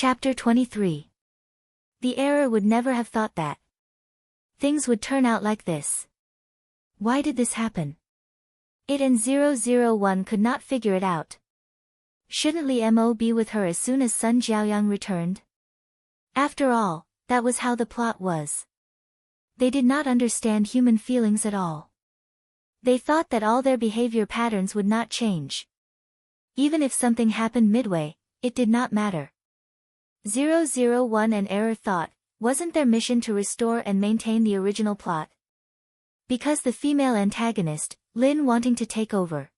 Chapter 23. The error would never have thought that things would turn out like this. Why did this happen? It and 001 could not figure it out. Shouldn't Li Mo be with her as soon as Sun Jiaoyang returned? After all, that was how the plot was. They did not understand human feelings at all. They thought that all their behavior patterns would not change. Even if something happened midway, it did not matter. 001 and Error thought, wasn't their mission to restore and maintain the original plot? Because the female antagonist, Lin, wanting to take over.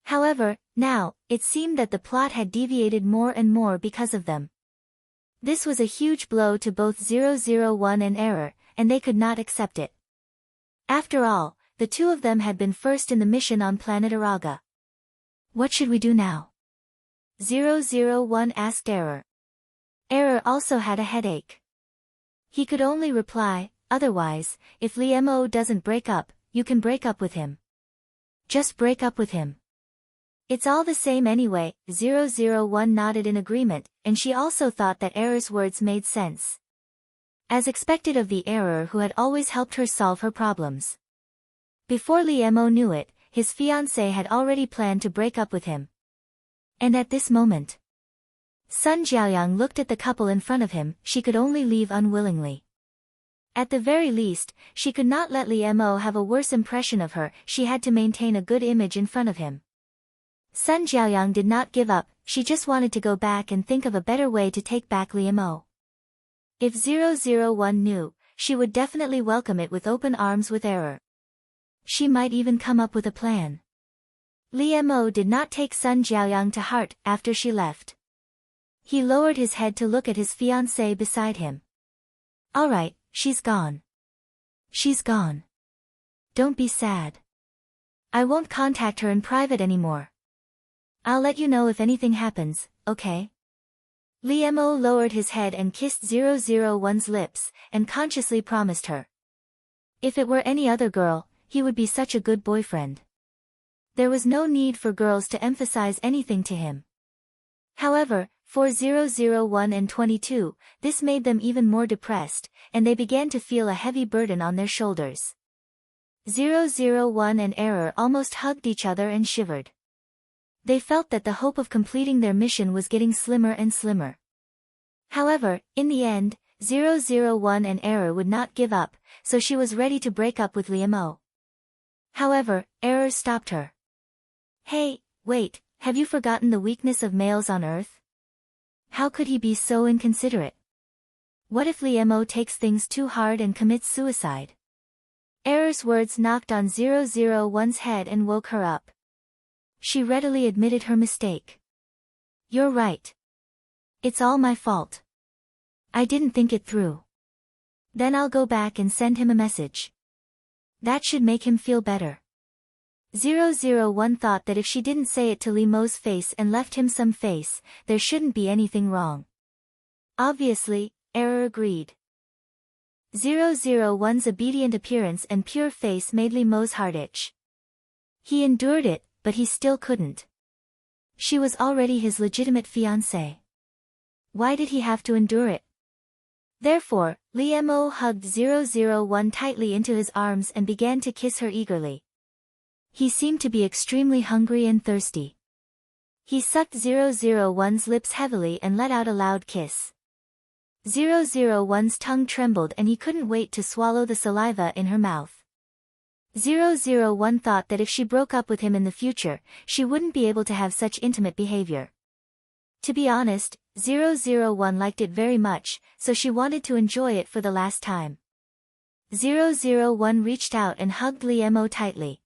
However, now, it seemed that the plot had deviated more and more because of them. This was a huge blow to both 001 and Error, and they could not accept it. After all, the two of them had been first in the mission on planet Araga. What should we do now? 001 asked Error. Error also had a headache. He could only reply, otherwise, if Li Mo doesn't break up, you can break up with him. Just break up with him. It's all the same anyway. 001 nodded in agreement, and she also thought that Error's words made sense. As expected of the Error who had always helped her solve her problems. Before Li Mo knew it, his fiancée had already planned to break up with him. And at this moment, Sun Jiaoyang looked at the couple in front of him. She could only leave unwillingly. At the very least, she could not let Li Mo have a worse impression of her. She had to maintain a good image in front of him. Sun Jiaoyang did not give up. She just wanted to go back and think of a better way to take back Li Mo. If 001 knew, she would definitely welcome it with open arms with Error. She might even come up with a plan. Li Mo did not take Sun Jiaoyang to heart after she left. He lowered his head to look at his fiancée beside him. All right, she's gone. She's gone. Don't be sad. I won't contact her in private anymore. I'll let you know if anything happens, okay? Li Mo lowered his head and kissed 001's lips, and consciously promised her. If it were any other girl, he would be such a good boyfriend. There was no need for girls to emphasize anything to him. However, for 001 and 22, this made them even more depressed, and they began to feel a heavy burden on their shoulders. 001 and Error almost hugged each other and shivered. They felt that the hope of completing their mission was getting slimmer and slimmer. However, in the end, 001 and Error would not give up, so she was ready to break up with Li Mo. However, Error stopped her. Hey, wait, have you forgotten the weakness of males on Earth? How could he be so inconsiderate? What if Li Mo takes things too hard and commits suicide? Error's words knocked on 001's head and woke her up. She readily admitted her mistake. You're right. It's all my fault. I didn't think it through. Then I'll go back and send him a message. That should make him feel better. 001 thought that if she didn't say it to Li Mo's face and left him some face, there shouldn't be anything wrong. Obviously, Error agreed. 001's obedient appearance and pure face made Li Mo's heart itch. He endured it, but he still couldn't. She was already his legitimate fiancée. Why did he have to endure it? Therefore, Li Mo hugged 001 tightly into his arms and began to kiss her eagerly. He seemed to be extremely hungry and thirsty. He sucked 001's lips heavily and let out a loud kiss. 001's tongue trembled and he couldn't wait to swallow the saliva in her mouth. 001 thought that if she broke up with him in the future, she wouldn't be able to have such intimate behavior. To be honest, 001 liked it very much, so she wanted to enjoy it for the last time. 001 reached out and hugged Li Mo tightly.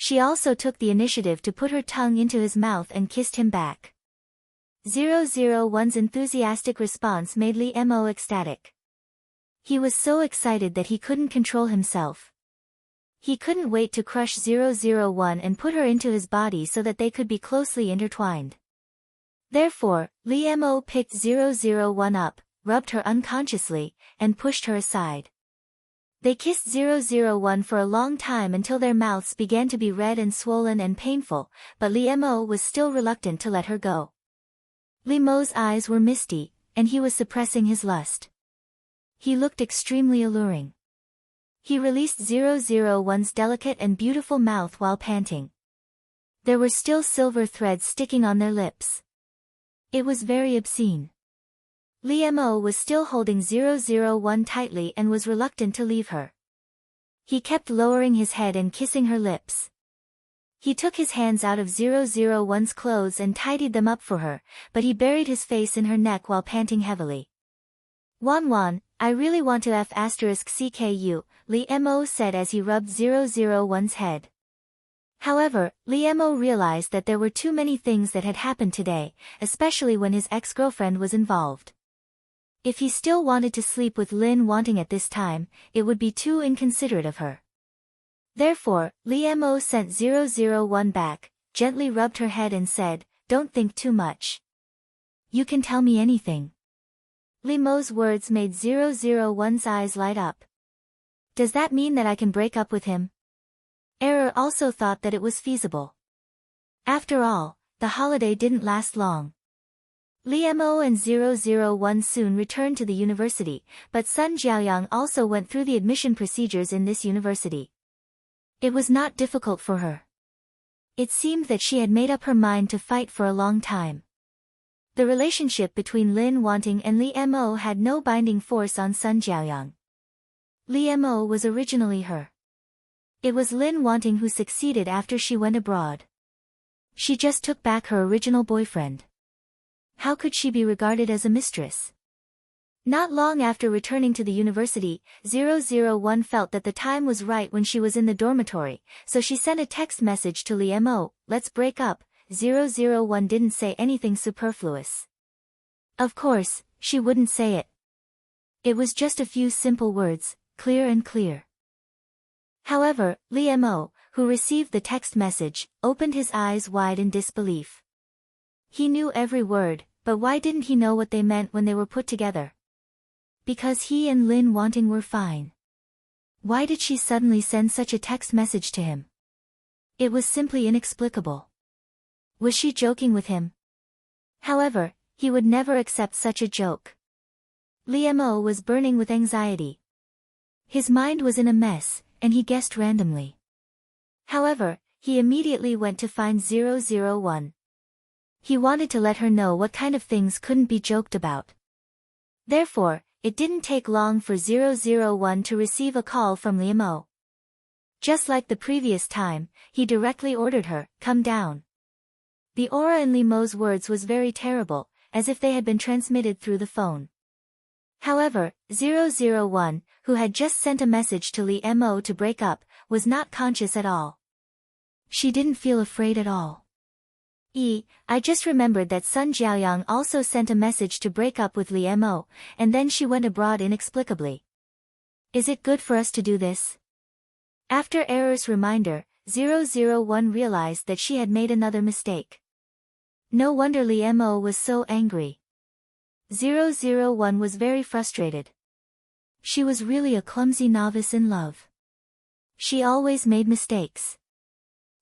She also took the initiative to put her tongue into his mouth and kissed him back. 001's enthusiastic response made Li Mo ecstatic. He was so excited that he couldn't control himself. He couldn't wait to crush 001 and put her into his body so that they could be closely intertwined. Therefore, Li Mo picked 001 up, rubbed her unconsciously, and pushed her aside. They kissed 001 for a long time until their mouths began to be red and swollen and painful, but Li Mo was still reluctant to let her go. Li Mo's eyes were misty, and he was suppressing his lust. He looked extremely alluring. He released 001's delicate and beautiful mouth while panting. There were still silver threads sticking on their lips. It was very obscene. Li Mo was still holding 001 tightly and was reluctant to leave her. He kept lowering his head and kissing her lips. He took his hands out of 001's clothes and tidied them up for her, but he buried his face in her neck while panting heavily. Wan, I really want to F***CKU, Li Mo said as he rubbed 001's head. However, Li Mo realized that there were too many things that had happened today, especially when his ex-girlfriend was involved. If he still wanted to sleep with Lin Wanting at this time, it would be too inconsiderate of her. Therefore, Li Mo sent 001 back, gently rubbed her head and said, "Don't think too much. You can tell me anything." Li Mo's words made 001's eyes light up. Does that mean that I can break up with him? Error also thought that it was feasible. After all, the holiday didn't last long. Li Mo and 001 soon returned to the university, but Sun Jiaoyang also went through the admission procedures in this university. It was not difficult for her. It seemed that she had made up her mind to fight for a long time. The relationship between Lin Wanting and Li Mo had no binding force on Sun Jiaoyang. Li Mo was originally her. It was Lin Wanting who succeeded after she went abroad. She just took back her original boyfriend. How could she be regarded as a mistress? Not long after returning to the university, 001 felt that the time was right when she was in the dormitory, so she sent a text message to Li Mo, "Let's break up." 001 didn't say anything superfluous. Of course, she wouldn't say it. It was just a few simple words, clear and clear. However, Li Mo, who received the text message, opened his eyes wide in disbelief. He knew every word, but why didn't he know what they meant when they were put together? Because he and Lin Wanting were fine. Why did she suddenly send such a text message to him? It was simply inexplicable. Was she joking with him? However, he would never accept such a joke. Li Mo was burning with anxiety. His mind was in a mess, and he guessed randomly. However, he immediately went to find 001. He wanted to let her know what kind of things couldn't be joked about. Therefore, it didn't take long for 001 to receive a call from Li Mo. Just like the previous time, he directly ordered her, "Come down." The aura in Li Mo's words was very terrible, as if they had been transmitted through the phone. However, 001, who had just sent a message to Li Mo to break up, was not conscious at all. She didn't feel afraid at all. I just remembered that Sun Jiaoyang also sent a message to break up with Li Mo, and then she went abroad inexplicably. Is it good for us to do this? After Error's reminder, 001 realized that she had made another mistake. No wonder Li Mo was so angry. 001 was very frustrated. She was really a clumsy novice in love. She always made mistakes.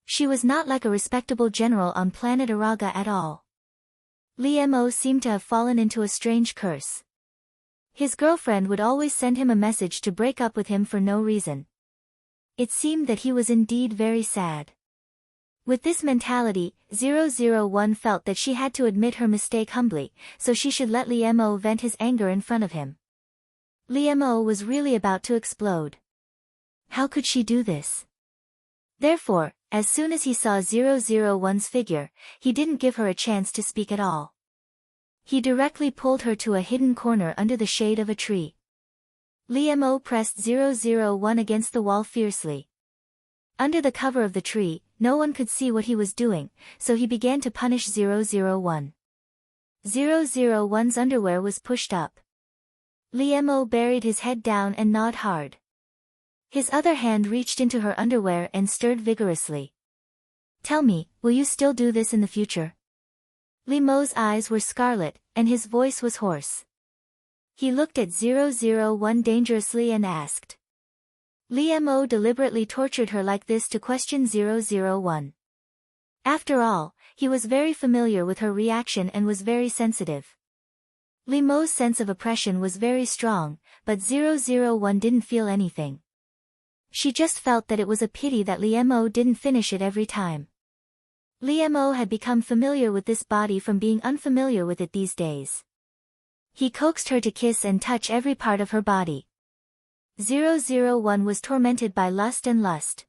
She was not like a respectable general on planet Araga at all. Li Mo seemed to have fallen into a strange curse. His girlfriend would always send him a message to break up with him for no reason. It seemed that he was indeed very sad. With this mentality, 001 felt that she had to admit her mistake humbly, so she should let Li Mo vent his anger in front of him. Li Mo was really about to explode. How could she do this? Therefore, as soon as he saw 001's figure, he didn't give her a chance to speak at all. He directly pulled her to a hidden corner under the shade of a tree. Li Mo pressed 001 against the wall fiercely. Under the cover of the tree, no one could see what he was doing, so he began to punish 001. 001's underwear was pushed up. Li Mo buried his head down and gnawed hard. His other hand reached into her underwear and stirred vigorously. Tell me, will you still do this in the future? Li Mo's eyes were scarlet, and his voice was hoarse. He looked at 001 dangerously and asked. Li Mo deliberately tortured her like this to question 001. After all, he was very familiar with her reaction and was very sensitive. Li Mo's sense of oppression was very strong, but 001 didn't feel anything. She just felt that it was a pity that Li Mo didn't finish it every time. Li Mo had become familiar with this body from being unfamiliar with it these days. He coaxed her to kiss and touch every part of her body. 001 was tormented by lust and lust.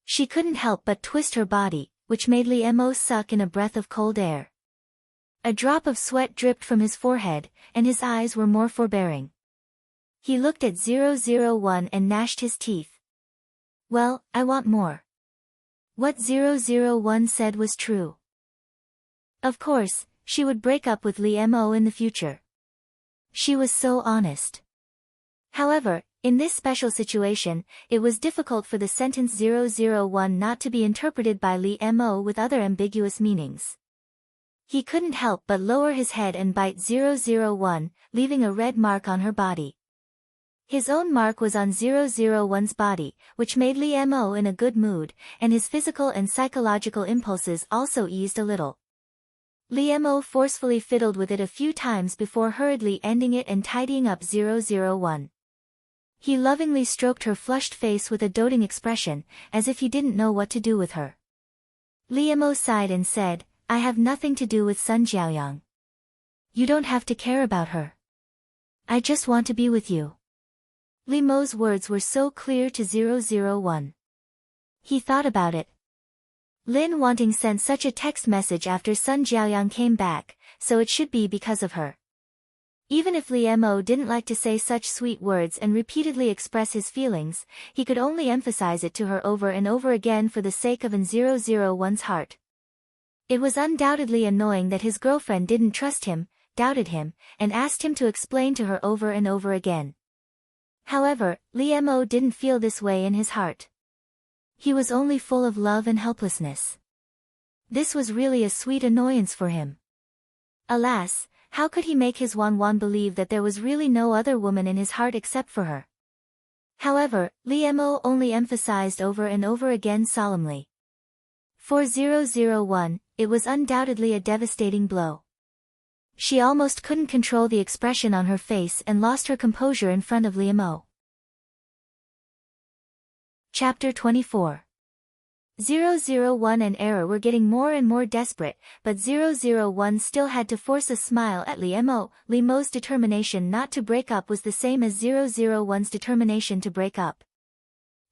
She couldn't help but twist her body, which made Li Mo suck in a breath of cold air. A drop of sweat dripped from his forehead, and his eyes were more forbearing. He looked at 001 and gnashed his teeth. Well, I want more. What 001 said was true. Of course, she would break up with Li Mo in the future. She was so honest. However, in this special situation, it was difficult for the sentence 001 not to be interpreted by Li Mo with other ambiguous meanings. He couldn't help but lower his head and bite 001, leaving a red mark on her body. His own mark was on 001's body, which made Li Mo in a good mood, and his physical and psychological impulses also eased a little. Li Mo forcefully fiddled with it a few times before hurriedly ending it and tidying up 001. He lovingly stroked her flushed face with a doting expression, as if he didn't know what to do with her. Li Mo sighed and said, I have nothing to do with Sun Jiaoyang. You don't have to care about her. I just want to be with you. Li Mo's words were so clear to 001. He thought about it. Lin Wanting sent such a text message after Sun Jiaoyang came back, so it should be because of her. Even if Li Mo didn't like to say such sweet words and repeatedly express his feelings, he could only emphasize it to her over and over again for the sake of an 001's heart. It was undoubtedly annoying that his girlfriend didn't trust him, doubted him, and asked him to explain to her over and over again. However, Li Mo didn't feel this way in his heart. He was only full of love and helplessness. This was really a sweet annoyance for him. Alas, how could he make his Wan believe that there was really no other woman in his heart except for her? However, Li Mo only emphasized over and over again solemnly. For 001, it was undoubtedly a devastating blow. She almost couldn't control the expression on her face and lost her composure in front of Li Mo. Chapter 24. 001 and Error were getting more and more desperate, but 001 still had to force a smile at Li Mo. Li Mo's determination not to break up was the same as 001's determination to break up.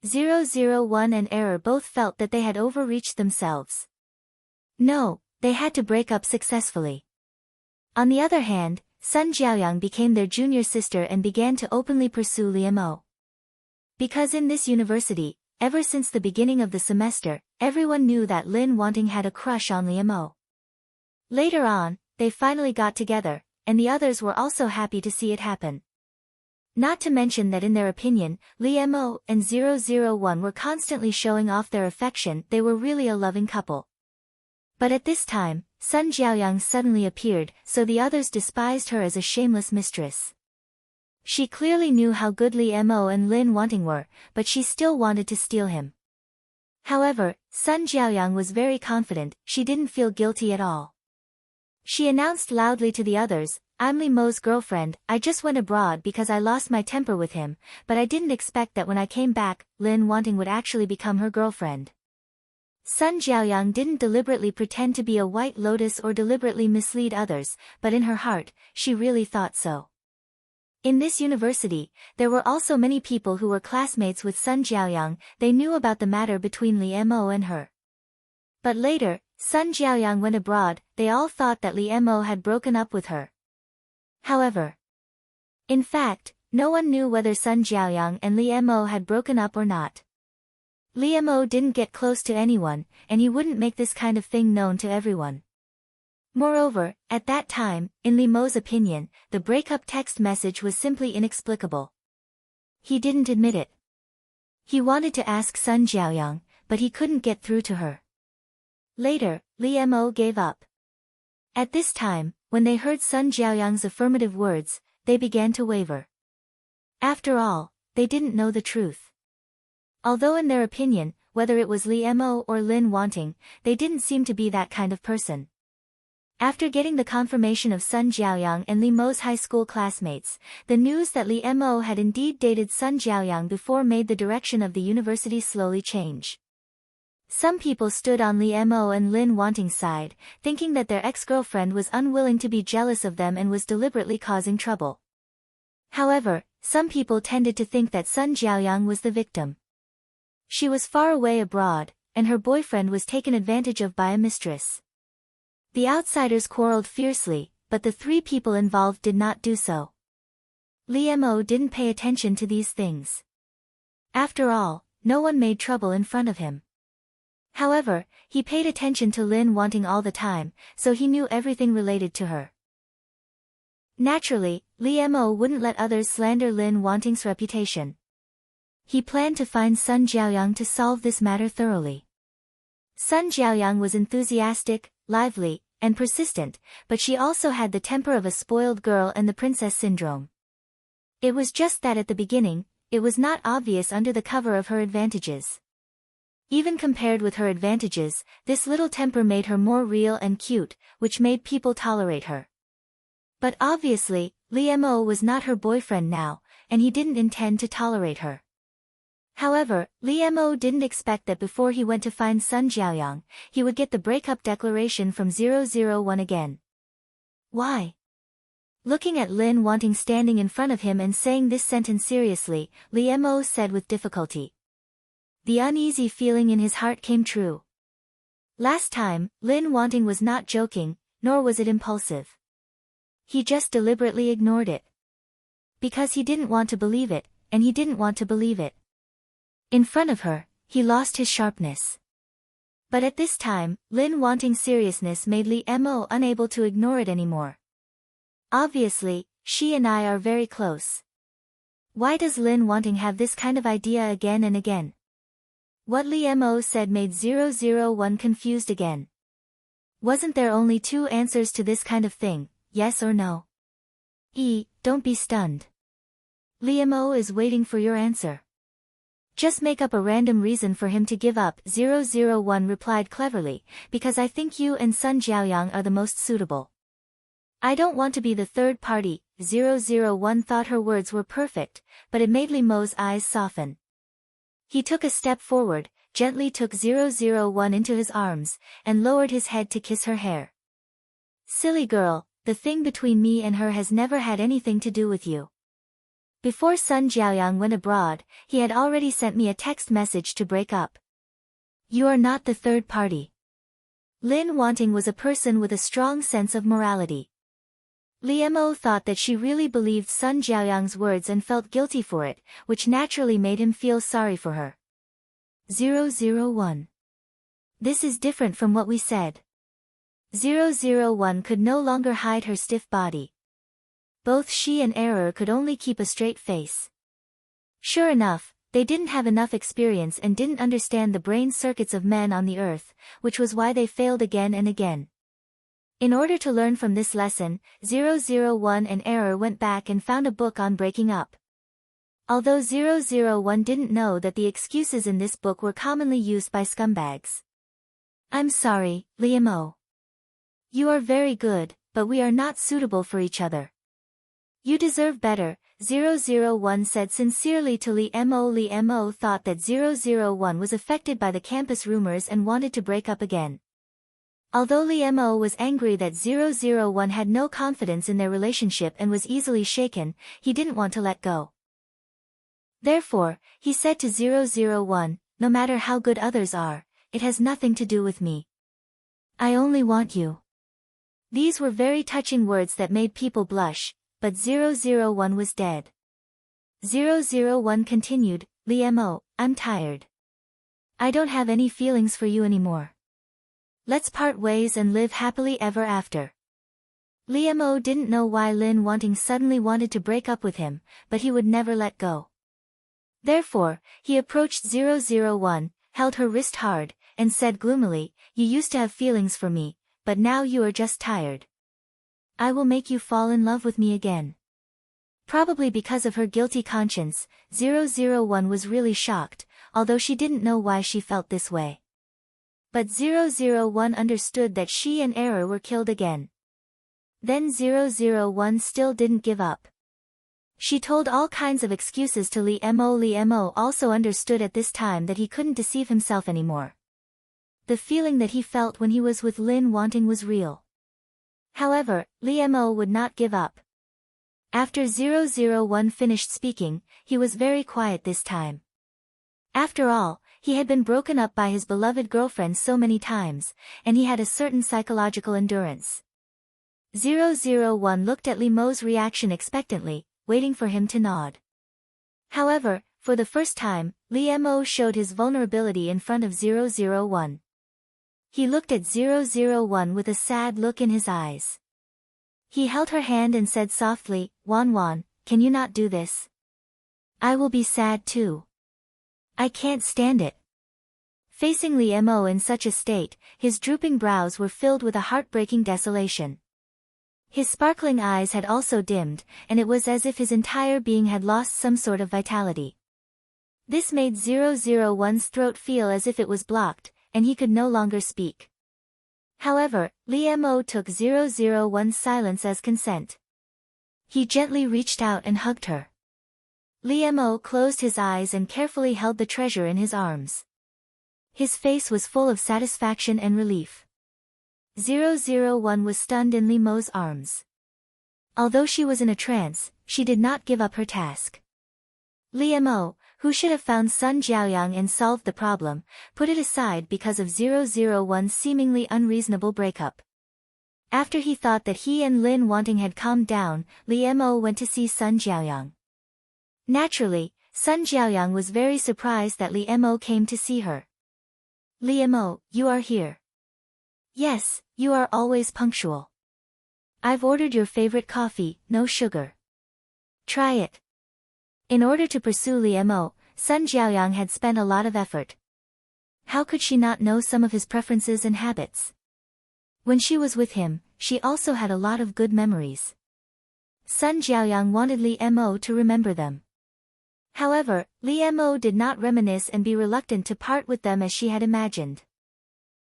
001 and Error both felt that they had overreached themselves. No, they had to break up successfully. On the other hand, Sun Jiaoyang became their junior sister and began to openly pursue Li Mo. Because in this university, ever since the beginning of the semester, everyone knew that Lin Wanting had a crush on Li Mo. Later on, they finally got together, and the others were also happy to see it happen. Not to mention that in their opinion, Li Mo and 001 were constantly showing off their affection. They were really a loving couple. But at this time, Sun Jiaoyang suddenly appeared, so the others despised her as a shameless mistress. She clearly knew how good Li Mo and Lin Wanting were, but she still wanted to steal him. However, Sun Jiaoyang was very confident. She didn't feel guilty at all. She announced loudly to the others, I'm Li Mo's girlfriend. I just went abroad because I lost my temper with him, but I didn't expect that when I came back, Lin Wanting would actually become her girlfriend. Sun Jiaoyang didn't deliberately pretend to be a white lotus or deliberately mislead others, but in her heart, she really thought so. In this university, there were also many people who were classmates with Sun Jiaoyang. They knew about the matter between Li Mo and her. But later, Sun Jiaoyang went abroad. They all thought that Li Mo had broken up with her. However, in fact, no one knew whether Sun Jiaoyang and Li Mo had broken up or not. Li Mo didn't get close to anyone, and he wouldn't make this kind of thing known to everyone. Moreover, at that time, in Li Mo's opinion, the breakup text message was simply inexplicable. He didn't admit it. He wanted to ask Sun Jiaoyang, but he couldn't get through to her. Later, Li Mo gave up. At this time, when they heard Sun Jiaoyang's affirmative words, they began to waver. After all, they didn't know the truth. Although in their opinion, whether it was Lee Mo or Lin Wanting, they didn't seem to be that kind of person. After getting the confirmation of Sun Jiaoyang and Li Mo's high school classmates, the news that Li Mo had indeed dated Sun Jiaoyang before made the direction of the university slowly change. Some people stood on Li Mo and Lin Wanting's side, thinking that their ex-girlfriend was unwilling to be jealous of them and was deliberately causing trouble. However, some people tended to think that Sun Jiaoyang was the victim. She was far away abroad, and her boyfriend was taken advantage of by a mistress. The outsiders quarreled fiercely, but the three people involved did not do so. Li Mo didn't pay attention to these things. After all, no one made trouble in front of him. However, he paid attention to Lin Wanting all the time, so he knew everything related to her. Naturally, Li Mo wouldn't let others slander Lin Wanting's reputation. He planned to find Sun Jiaoyang to solve this matter thoroughly. Sun Jiaoyang was enthusiastic, lively, and persistent, but she also had the temper of a spoiled girl and the princess syndrome. It was just that at the beginning, it was not obvious under the cover of her advantages. Even compared with her advantages, this little temper made her more real and cute, which made people tolerate her. But obviously, Li Mo was not her boyfriend now, and he didn't intend to tolerate her. However, Li Mo didn't expect that before he went to find Sun Jiaoyang, he would get the breakup declaration from 001 again. Why? Looking at Lin Wanting standing in front of him and saying this sentence seriously, Li Mo said with difficulty. The uneasy feeling in his heart came true. Last time, Lin Wanting was not joking, nor was it impulsive. He just deliberately ignored it. Because he didn't want to believe it, and he didn't want to believe it. In front of her, he lost his sharpness. But at this time, Lin Wanting's seriousness made Li Mo unable to ignore it anymore. Obviously, she and I are very close. Why does Lin Wanting have this kind of idea again and again? What Li Mo said made 001 confused again. Wasn't there only two answers to this kind of thing, yes or no? Don't be stunned. Li Mo is waiting for your answer. Just make up a random reason for him to give up, 001 replied cleverly, because I think you and Sun Jiaoyang are the most suitable. I don't want to be the third party, 001 thought her words were perfect, but it made Li Mo's eyes soften. He took a step forward, gently took 001 into his arms, and lowered his head to kiss her hair. Silly girl, the thing between me and her has never had anything to do with you. Before Sun Jiaoyang went abroad, he had already sent me a text message to break up. You are not the third party. Lin Wanting was a person with a strong sense of morality. Li Mo thought that she really believed Sun Jiaoyang's words and felt guilty for it, which naturally made him feel sorry for her. 001. This is different from what we said. 001 could no longer hide her stiff body. Both she and Error could only keep a straight face. Sure enough, they didn't have enough experience and didn't understand the brain circuits of men on the earth, which was why they failed again and again. In order to learn from this lesson, 001 and Error went back and found a book on breaking up. Although 001 didn't know that the excuses in this book were commonly used by scumbags. I'm sorry, Li Mo. You are very good, but we are not suitable for each other. You deserve better, 001 said sincerely to Li Mo. Li Mo thought that 001 was affected by the campus rumors and wanted to break up again. Although Li Mo was angry that 001 had no confidence in their relationship and was easily shaken, he didn't want to let go. Therefore, he said to 001, no matter how good others are, it has nothing to do with me. I only want you. These were very touching words that made people blush. But 001 was dead. 001 continued, Li Mo, I'm tired. I don't have any feelings for you anymore. Let's part ways and live happily ever after. Li Mo didn't know why Lin Wanting suddenly wanted to break up with him, but he would never let go. Therefore, he approached 001, held her wrist hard, and said gloomily, you used to have feelings for me, but now you are just tired. I will make you fall in love with me again. Probably because of her guilty conscience, 001 was really shocked, although she didn't know why she felt this way. But 001 understood that she and Error were killed again. Then 001 still didn't give up. She told all kinds of excuses to Lee Mo. Lee Mo also understood at this time that he couldn't deceive himself anymore. The feeling that he felt when he was with Lin Wanting was real. However, Lee Mo would not give up. After 001 finished speaking, he was very quiet this time. After all, he had been broken up by his beloved girlfriend so many times, and he had a certain psychological endurance. 001 looked at Lee Mo's reaction expectantly, waiting for him to nod. However, for the first time, Lee Mo showed his vulnerability in front of 001. He looked at 001 with a sad look in his eyes. He held her hand and said softly, "Wan Wan, can you not do this? I will be sad too. I can't stand it." Facing Lee Mo in such a state, his drooping brows were filled with a heartbreaking desolation. His sparkling eyes had also dimmed, and it was as if his entire being had lost some sort of vitality. This made 001's throat feel as if it was blocked, and he could no longer speak. However, Lee Mo took 001's silence as consent. He gently reached out and hugged her. Lee Mo closed his eyes and carefully held the treasure in his arms. His face was full of satisfaction and relief. 001 was stunned in Lee Mo's arms. Although she was in a trance, she did not give up her task. Lee Mo, who should have found Sun Jiaoyang and solved the problem, put it aside because of 001's seemingly unreasonable breakup. After he thought that he and Lin Wanting had calmed down, Lee Mo went to see Sun Jiaoyang. Naturally, Sun Jiaoyang was very surprised that Lee Mo came to see her. "Lee Mo, you are here." "Yes, you are always punctual. I've ordered your favorite coffee, no sugar. Try it." In order to pursue Lee Mo, Sun Jiaoyang had spent a lot of effort. How could she not know some of his preferences and habits? When she was with him, she also had a lot of good memories. Sun Jiaoyang wanted Lee Mo to remember them. However, Lee Mo did not reminisce and be reluctant to part with them as she had imagined.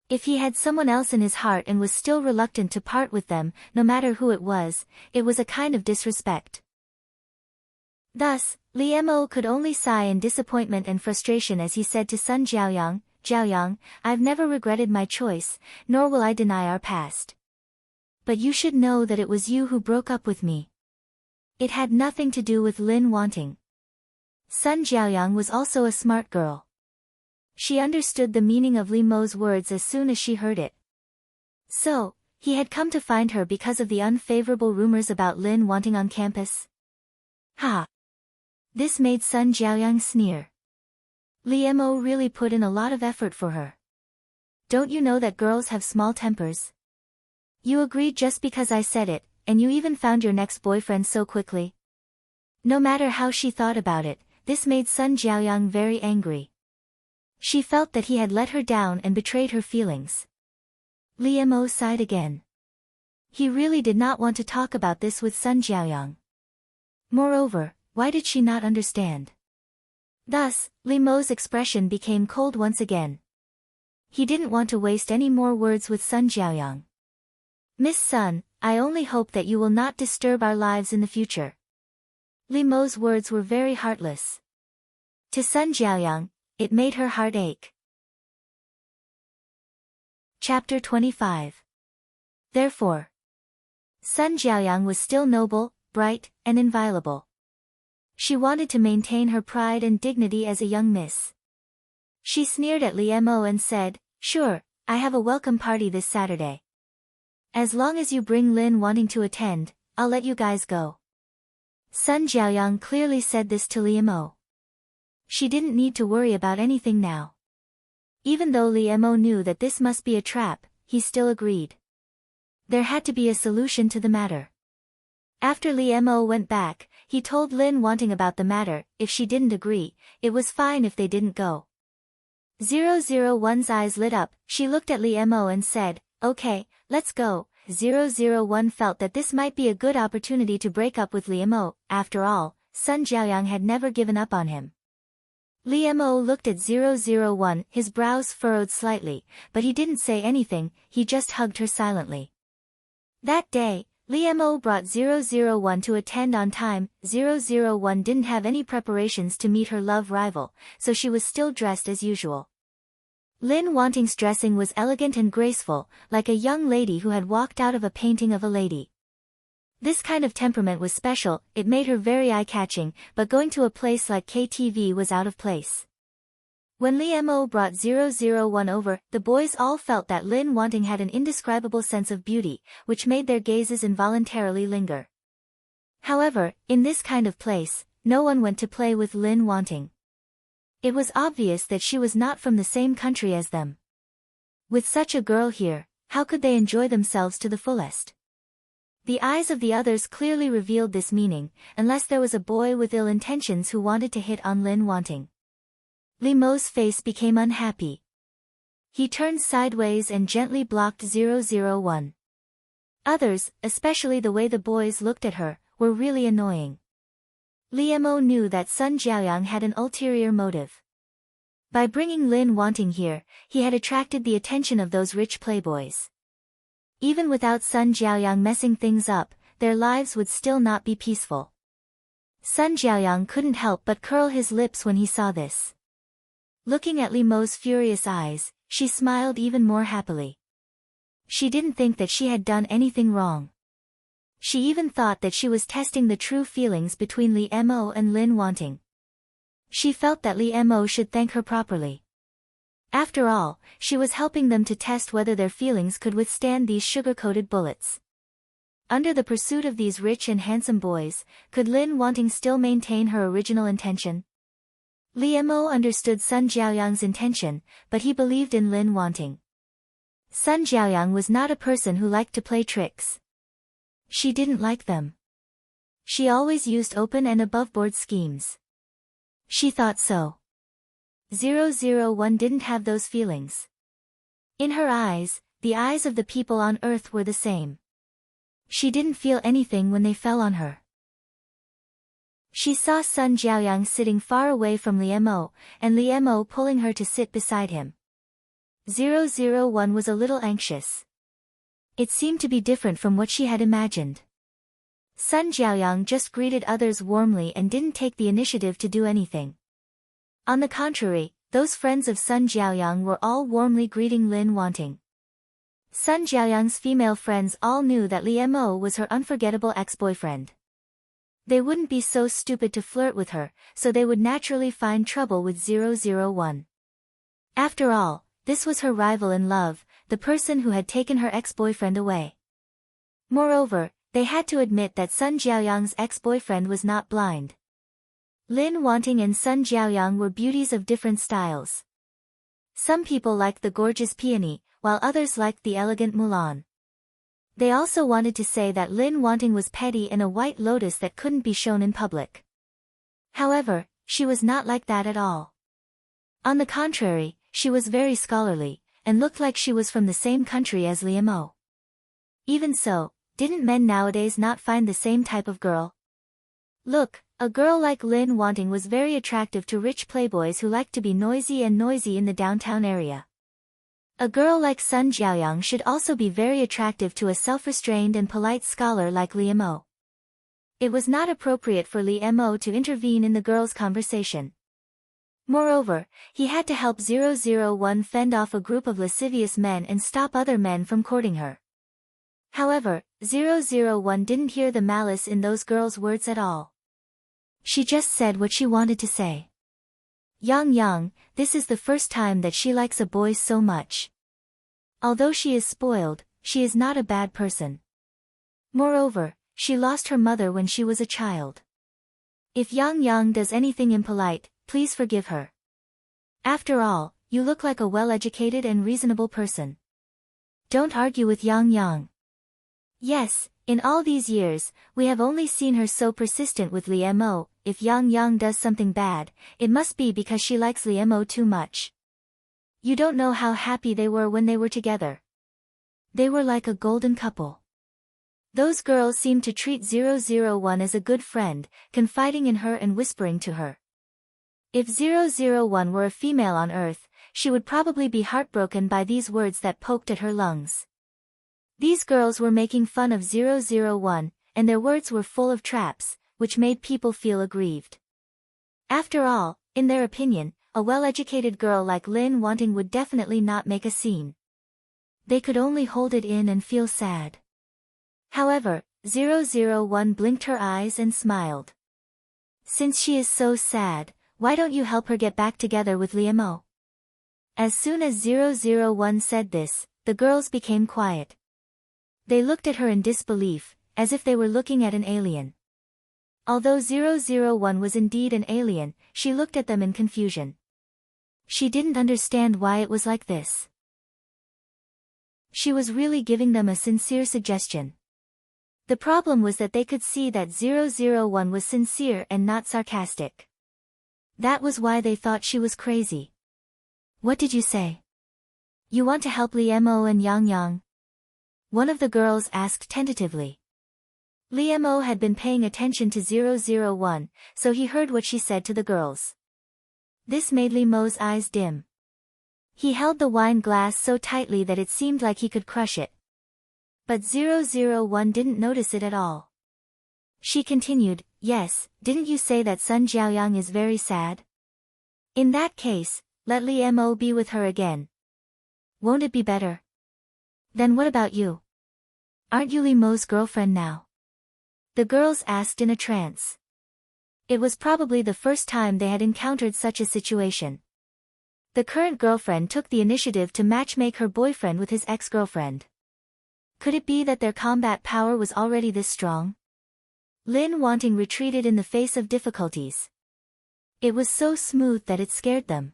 If he had someone else in his heart and was still reluctant to part with them, no matter who it was a kind of disrespect. Thus, Lee Mo could only sigh in disappointment and frustration as he said to Sun Jiaoyang, "Jiaoyang, I've never regretted my choice, nor will I deny our past. But you should know that it was you who broke up with me. It had nothing to do with Lin Wanting." Sun Jiaoyang was also a smart girl. She understood the meaning of Lee Mo's words as soon as she heard it. So, he had come to find her because of the unfavorable rumors about Lin Wanting on campus? Ha! This made Sun Jiaoyang sneer. Lee Mo really put in a lot of effort for her. Don't you know that girls have small tempers? You agreed just because I said it, and you even found your next boyfriend so quickly. No matter how she thought about it, this made Sun Jiaoyang very angry. She felt that he had let her down and betrayed her feelings. Lee Mo sighed again. He really did not want to talk about this with Sun Jiaoyang. Moreover, why did she not understand? Thus, Lee Mo's expression became cold once again. He didn't want to waste any more words with Sun Jiaoyang. "Miss Sun, I only hope that you will not disturb our lives in the future." Lee Mo's words were very heartless. To Sun Jiaoyang, it made her heart ache. Chapter 25. Therefore, Sun Jiaoyang was still noble, bright, and inviolable. She wanted to maintain her pride and dignity as a young miss. She sneered at Lee Mo and said, "Sure, I have a welcome party this Saturday. As long as you bring Lin Wanting to attend, I'll let you guys go." Sun Jiaoyang clearly said this to Lee Mo. She didn't need to worry about anything now. Even though Lee Mo knew that this must be a trap, he still agreed. There had to be a solution to the matter. After Lee Mo went back, he told Lin Wanting about the matter. If she didn't agree, it was fine if they didn't go. 001's eyes lit up. She looked at Lee Mo and said, "Okay, let's go." 001 felt that this might be a good opportunity to break up with Lee Mo. After all, Sun Jiaoyang had never given up on him. Li Mo looked at 001, his brows furrowed slightly, but he didn't say anything, he just hugged her silently. That day, Li Mo brought 001 to attend on time. 001 didn't have any preparations to meet her love rival, so she was still dressed as usual. Lin Wanting's dressing was elegant and graceful, like a young lady who had walked out of a painting of a lady. This kind of temperament was special, it made her very eye-catching, but going to a place like KTV was out of place. When Li Mo brought 001 over, the boys all felt that Lin Wanting had an indescribable sense of beauty, which made their gazes involuntarily linger. However, in this kind of place, no one went to play with Lin Wanting. It was obvious that she was not from the same country as them. With such a girl here, how could they enjoy themselves to the fullest? The eyes of the others clearly revealed this meaning, unless there was a boy with ill intentions who wanted to hit on Lin Wanting. Li Mo's face became unhappy. He turned sideways and gently blocked 001. Others, especially the way the boys looked at her, were really annoying. Li Mo knew that Sun Jiaoyang had an ulterior motive. By bringing Lin Wanting here, he had attracted the attention of those rich playboys. Even without Sun Jiaoyang messing things up, their lives would still not be peaceful. Sun Jiaoyang couldn't help but curl his lips when he saw this. Looking at Li Mo's furious eyes, she smiled even more happily. She didn't think that she had done anything wrong. She even thought that she was testing the true feelings between Li Mo and Lin Wanting. She felt that Li Mo should thank her properly. After all, she was helping them to test whether their feelings could withstand these sugar-coated bullets. Under the pursuit of these rich and handsome boys, could Lin Wanting still maintain her original intention? Li Mo understood Sun Jiaoyang's intention, but he believed in Lin Wanting. Sun Jiaoyang was not a person who liked to play tricks. She didn't like them. She always used open and above-board schemes. She thought so. 001 didn't have those feelings. In her eyes, the eyes of the people on Earth were the same. She didn't feel anything when they fell on her. She saw Sun Jiaoyang sitting far away from Li Mo, and Li Mo pulling her to sit beside him. 001 was a little anxious. It seemed to be different from what she had imagined. Sun Jiaoyang just greeted others warmly and didn't take the initiative to do anything. On the contrary, those friends of Sun Jiaoyang were all warmly greeting Lin Wanting. Sun Jiaoyang's female friends all knew that Li Mo was her unforgettable ex-boyfriend. They wouldn't be so stupid to flirt with her, so they would naturally find trouble with 001. After all, this was her rival in love, the person who had taken her ex-boyfriend away. Moreover, they had to admit that Sun Jiaoyang's ex-boyfriend was not blind. Lin Wanting and Sun Jiaoyang were beauties of different styles. Some people liked the gorgeous peony, while others liked the elegant Mulan. They also wanted to say that Lin Wanting was petty and a white lotus that couldn't be shown in public. However, she was not like that at all. On the contrary, she was very scholarly, and looked like she was from the same country as Li Mo. Even so, didn't men nowadays not find the same type of girl? Look, a girl like Lin Wanting was very attractive to rich playboys who liked to be noisy in the downtown area. A girl like Sun Jiaoyang should also be very attractive to a self-restrained and polite scholar like Li Mo. It was not appropriate for Li Mo to intervene in the girl's conversation. Moreover, he had to help 001 fend off a group of lascivious men and stop other men from courting her. However, 001 didn't hear the malice in those girls' words at all. She just said what she wanted to say. Yang, this is the first time that she likes a boy so much. Although she is spoiled, she is not a bad person. Moreover, she lost her mother when she was a child. If Yang does anything impolite, please forgive her. After all, you look like a well-educated and reasonable person. Don't argue with Yang. Yes, in all these years, we have only seen her so persistent with Li Mo. If Yang does something bad, it must be because she likes Li Mo too much. You don't know how happy they were when they were together. They were like a golden couple. Those girls seemed to treat 001 as a good friend, confiding in her and whispering to her. If 001 were a female on Earth, she would probably be heartbroken by these words that poked at her lungs. These girls were making fun of 001, and their words were full of traps, which made people feel aggrieved. After all, in their opinion, a well-educated girl like Lin Wanting would definitely not make a scene. They could only hold it in and feel sad. However, 001 blinked her eyes and smiled. Since she is so sad, why don't you help her get back together with Liemo? As soon as 001 said this, the girls became quiet. They looked at her in disbelief, as if they were looking at an alien. Although 001 was indeed an alien, she looked at them in confusion. She didn't understand why it was like this. She was really giving them a sincere suggestion. The problem was that they could see that 001 was sincere and not sarcastic. That was why they thought she was crazy. What did you say? You want to help Liemo and Yang Yang? One of the girls asked tentatively. Liemo had been paying attention to 001, so he heard what she said to the girls. This made Liemo's eyes dim. He held the wine glass so tightly that it seemed like he could crush it. But 001 didn't notice it at all. She continued, yes, didn't you say that Sun Jiaoyang is very sad? In that case, let Liemo be with her again. Won't it be better? Then what about you? Aren't you Liemo's girlfriend now? The girls asked in a trance. It was probably the first time they had encountered such a situation. The current girlfriend took the initiative to matchmake her boyfriend with his ex-girlfriend. Could it be that their combat power was already this strong? Lin Wanting retreated in the face of difficulties. It was so smooth that it scared them.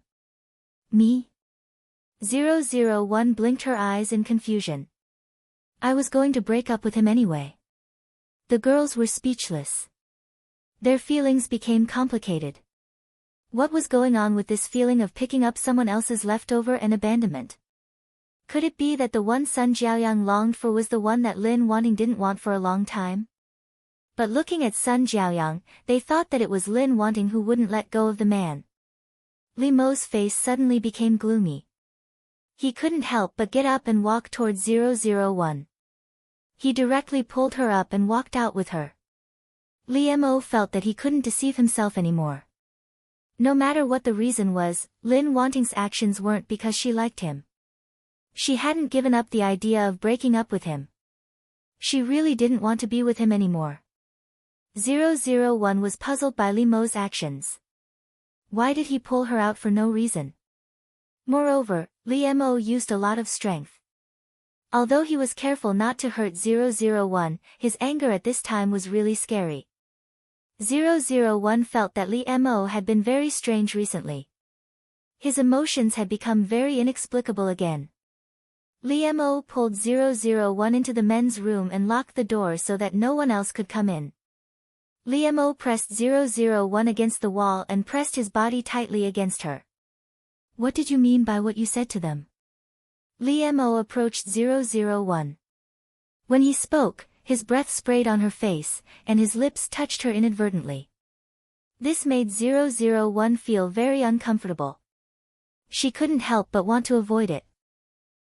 Me? 001 blinked her eyes in confusion. I was going to break up with him anyway. The girls were speechless. Their feelings became complicated. What was going on with this feeling of picking up someone else's leftover and abandonment? Could it be that the one Sun Jiaoyang longed for was the one that Lin Wanting didn't want for a long time? But looking at Sun Jiaoyang, they thought that it was Lin Wanting who wouldn't let go of the man. Liemo's face suddenly became gloomy. He couldn't help but get up and walk towards 001. He directly pulled her up and walked out with her. Liemo felt that he couldn't deceive himself anymore. No matter what the reason was, Lin Wanting's actions weren't because she liked him. She hadn't given up the idea of breaking up with him. She really didn't want to be with him anymore. 001 was puzzled by Liemo's actions. Why did he pull her out for no reason? Moreover, Liemo used a lot of strength. Although he was careful not to hurt 001, his anger at this time was really scary. 001 felt that Liemo had been very strange recently. His emotions had become very inexplicable again. Liemo pulled 001 into the men's room and locked the door so that no one else could come in. Liemo pressed 001 against the wall and pressed his body tightly against her. What did you mean by what you said to them? Liemo approached 001. When he spoke, his breath sprayed on her face, and his lips touched her inadvertently. This made 001 feel very uncomfortable. She couldn't help but want to avoid it.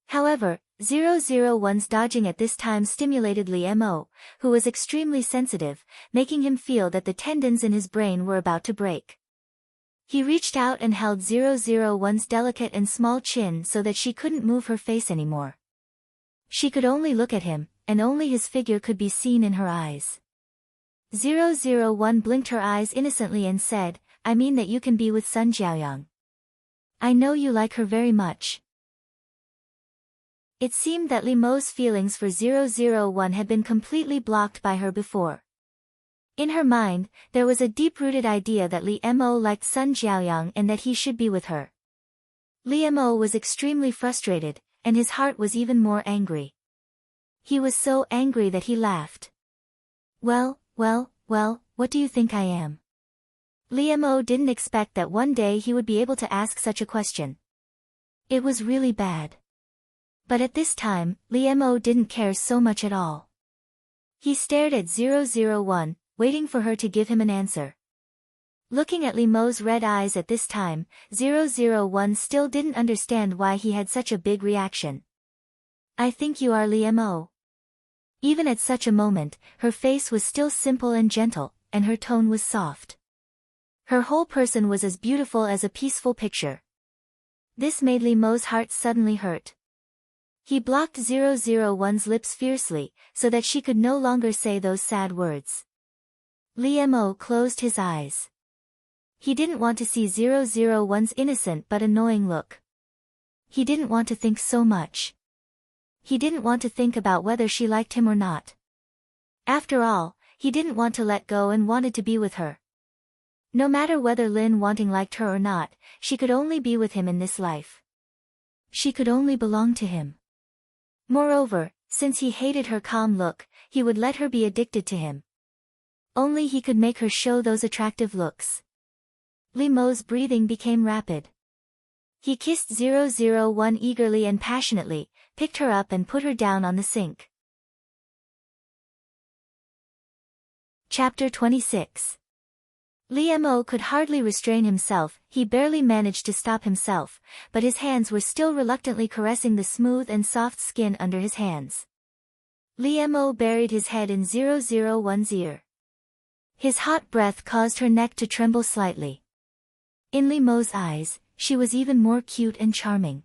However, 001's dodging at this time stimulated Liemo, who was extremely sensitive, making him feel that the tendons in his brain were about to break. He reached out and held 001's delicate and small chin so that she couldn't move her face anymore. She could only look at him, and only his figure could be seen in her eyes. 001 blinked her eyes innocently and said, I mean that you can be with Sun Jiaoyang. I know you like her very much. It seemed that Liemo's feelings for 001 had been completely blocked by her before. In her mind, there was a deep-rooted idea that Liemo liked Sun Jiaoyang and that he should be with her. Liemo was extremely frustrated, and his heart was even more angry. He was so angry that he laughed. Well, what do you think I am? Liemo didn't expect that one day he would be able to ask such a question. It was really bad. But at this time, Liemo didn't care so much at all. He stared at 001, waiting for her to give him an answer. Looking at Li Mo's red eyes at this time, 001 still didn't understand why he had such a big reaction. I think you are Li Mo. Even at such a moment, her face was still simple and gentle, and her tone was soft. Her whole person was as beautiful as a peaceful picture. This made Li Mo's heart suddenly hurt. He blocked 001's lips fiercely, so that she could no longer say those sad words. Li Mo closed his eyes. He didn't want to see 001's innocent but annoying look. He didn't want to think so much. He didn't want to think about whether she liked him or not. After all, he didn't want to let go and wanted to be with her. No matter whether Lin Wanting liked her or not, she could only be with him in this life. She could only belong to him. Moreover, since he hated her calm look, he would let her be addicted to him. Only he could make her show those attractive looks. Li Mo's breathing became rapid. He kissed 001 eagerly and passionately, picked her up and put her down on the sink. Chapter 26. Li Mo could hardly restrain himself, he barely managed to stop himself, but his hands were still reluctantly caressing the smooth and soft skin under his hands. Li Mo buried his head in 001's ear. His hot breath caused her neck to tremble slightly. In Li Mo's eyes, she was even more cute and charming.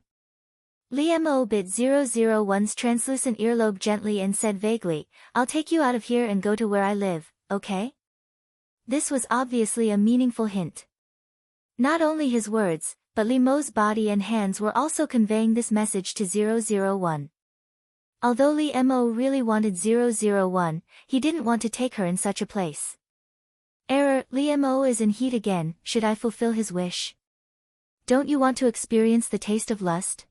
Li Mo bit 001's translucent earlobe gently and said vaguely, "I'll take you out of here and go to where I live, okay?" This was obviously a meaningful hint. Not only his words, but Li Mo's body and hands were also conveying this message to 001. Although Li Mo really wanted 001, he didn't want to take her in such a place. Error, Li Mo is in heat again, should I fulfill his wish? Don't you want to experience the taste of lust?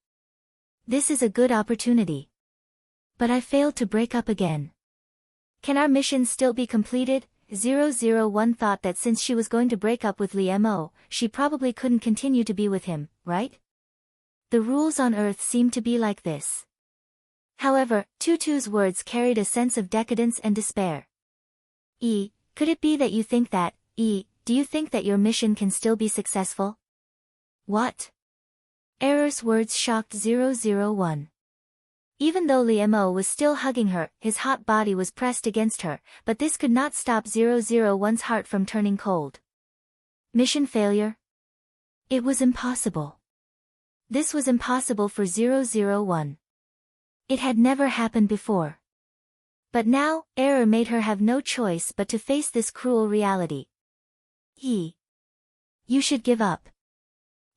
This is a good opportunity. But I failed to break up again. Can our mission still be completed? 001 thought that since she was going to break up with Li Mo, she probably couldn't continue to be with him, right? The rules on Earth seemed to be like this. However, Tutu's words carried a sense of decadence and despair. Could it be that you think that, do you think that your mission can still be successful? What? Error's words shocked 001. Even though Li Mo was still hugging her, his hot body was pressed against her, but this could not stop 001's heart from turning cold. Mission failure? It was impossible. This was impossible for 001. It had never happened before. But now, Error made her have no choice but to face this cruel reality. You should give up.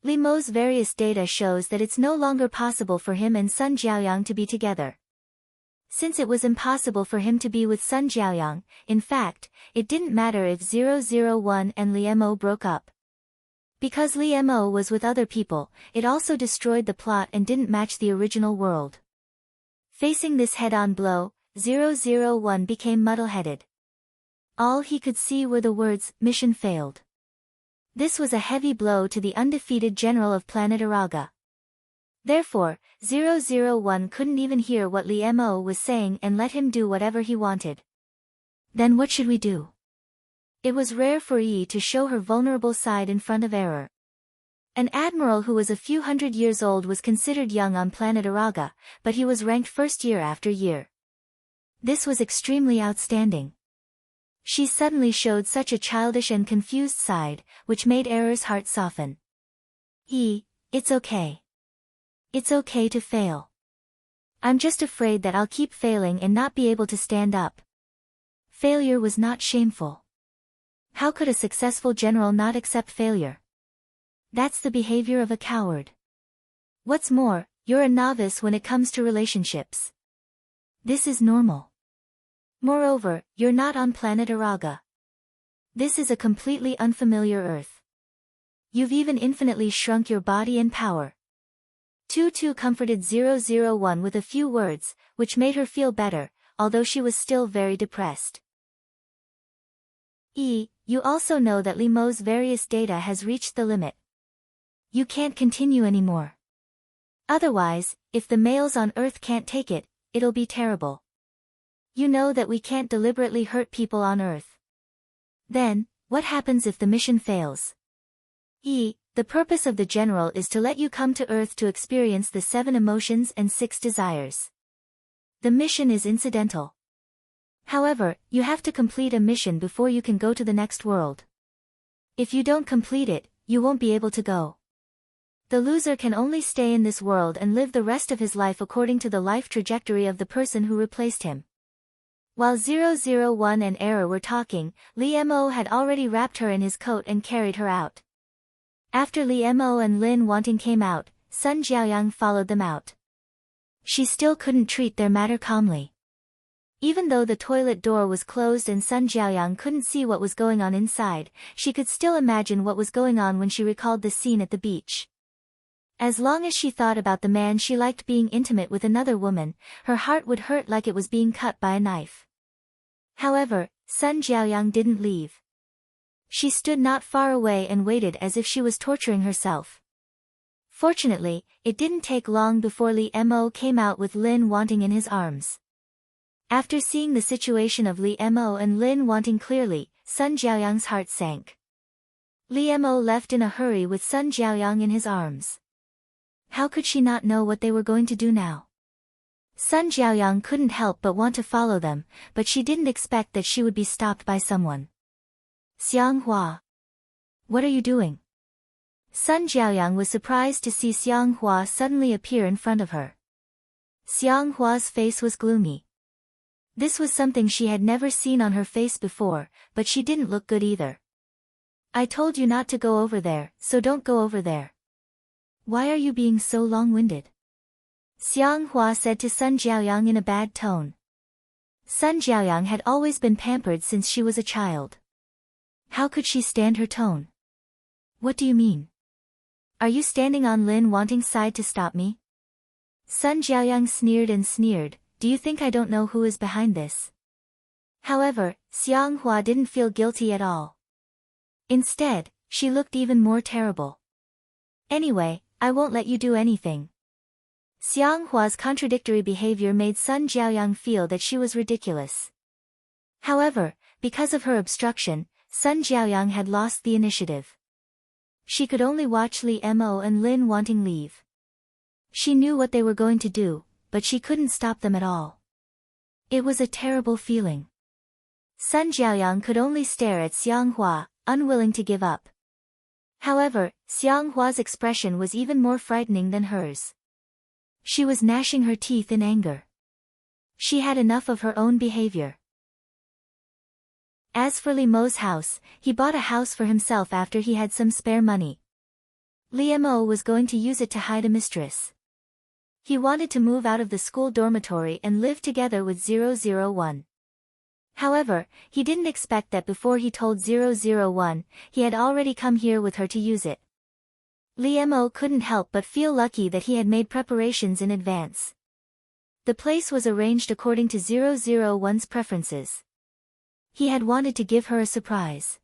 Li Mo's various data shows that it's no longer possible for him and Sun Jiaoyang to be together. Since it was impossible for him to be with Sun Jiaoyang, in fact, it didn't matter if 001 and Li Mo broke up. Because Li Mo was with other people, it also destroyed the plot and didn't match the original world. Facing this head-on blow, 001 became muddle-headed. All he could see were the words, "Mission failed." This was a heavy blow to the undefeated general of planet Araga. Therefore, 001 couldn't even hear what Li Mo was saying and let him do whatever he wanted. Then what should we do? It was rare for Yi to show her vulnerable side in front of Error. An admiral who was a few hundred years old was considered young on planet Araga, but he was ranked first year after year. This was extremely outstanding. She suddenly showed such a childish and confused side, which made Error's heart soften. It's okay. It's okay to fail. I'm just afraid that I'll keep failing and not be able to stand up. Failure was not shameful. How could a successful general not accept failure? That's the behavior of a coward. What's more, you're a novice when it comes to relationships. This is normal. Moreover, you're not on planet Araga. This is a completely unfamiliar Earth. You've even infinitely shrunk your body and power. Tutu comforted 001 with a few words, which made her feel better, although she was still very depressed. You also know that Li Mo's various data has reached the limit. You can't continue anymore. Otherwise, if the males on Earth can't take it, it'll be terrible. You know that we can't deliberately hurt people on Earth. Then, What happens if the mission fails? The purpose of the general is to let you come to Earth to experience the 7 emotions and 6 desires. The mission is incidental. However, you have to complete a mission before you can go to the next world. If you don't complete it, you won't be able to go. The loser can only stay in this world and live the rest of his life according to the life trajectory of the person who replaced him. While 001 and Error were talking, Li Mo had already wrapped her in his coat and carried her out. After Li Mo and Lin Wanting came out, Sun Jiaoyang followed them out. She still couldn't treat their matter calmly. Even though the toilet door was closed and Sun Jiaoyang couldn't see what was going on inside, she could still imagine what was going on when she recalled the scene at the beach. As long as she thought about the man she liked being intimate with another woman, her heart would hurt like it was being cut by a knife. However, Sun Jiaoyang didn't leave. She stood not far away and waited as if she was torturing herself. Fortunately, it didn't take long before Li Mo came out with Lin Wanting in his arms. After seeing the situation of Li Mo and Lin Wanting clearly, Sun Jiaoyang's heart sank. Li Mo left in a hurry with Sun Jiaoyang in his arms. How could she not know what they were going to do now? Sun Jiaoyang couldn't help but want to follow them, but she didn't expect that she would be stopped by someone. Xiang Hua. What are you doing? Sun Jiaoyang was surprised to see Xiang Hua suddenly appear in front of her. Xiang Hua's face was gloomy. This was something she had never seen on her face before, but she didn't look good either. I told you not to go over there, so don't go over there. Why are you being so long-winded? Xiang Hua said to Sun Jiaoyang in a bad tone. Sun Jiaoyang had always been pampered since she was a child. How could she stand her tone? What do you mean? Are you standing on Lin Wanting's side to stop me? Sun Jiaoyang sneered and sneered, do you think I don't know who is behind this? However, Xiang Hua didn't feel guilty at all. Instead, she looked even more terrible. Anyway, I won't let you do anything. Xiang Hua's contradictory behavior made Sun Jiaoyang feel that she was ridiculous. However, because of her obstruction, Sun Jiaoyang had lost the initiative. She could only watch Li Mo and Lin Wanting leave. She knew what they were going to do, but she couldn't stop them at all. It was a terrible feeling. Sun Jiaoyang could only stare at Xiang Hua, unwilling to give up. However, Xiang Hua's expression was even more frightening than hers. She was gnashing her teeth in anger. She had enough of her own behavior. As for Li Mo's house, he bought a house for himself after he had some spare money. Li Mo was going to use it to hide a mistress. He wanted to move out of the school dormitory and live together with 001. However, he didn't expect that before he told 001, he had already come here with her to use it. Li Mo couldn't help but feel lucky that he had made preparations in advance. The place was arranged according to 001's preferences. He had wanted to give her a surprise.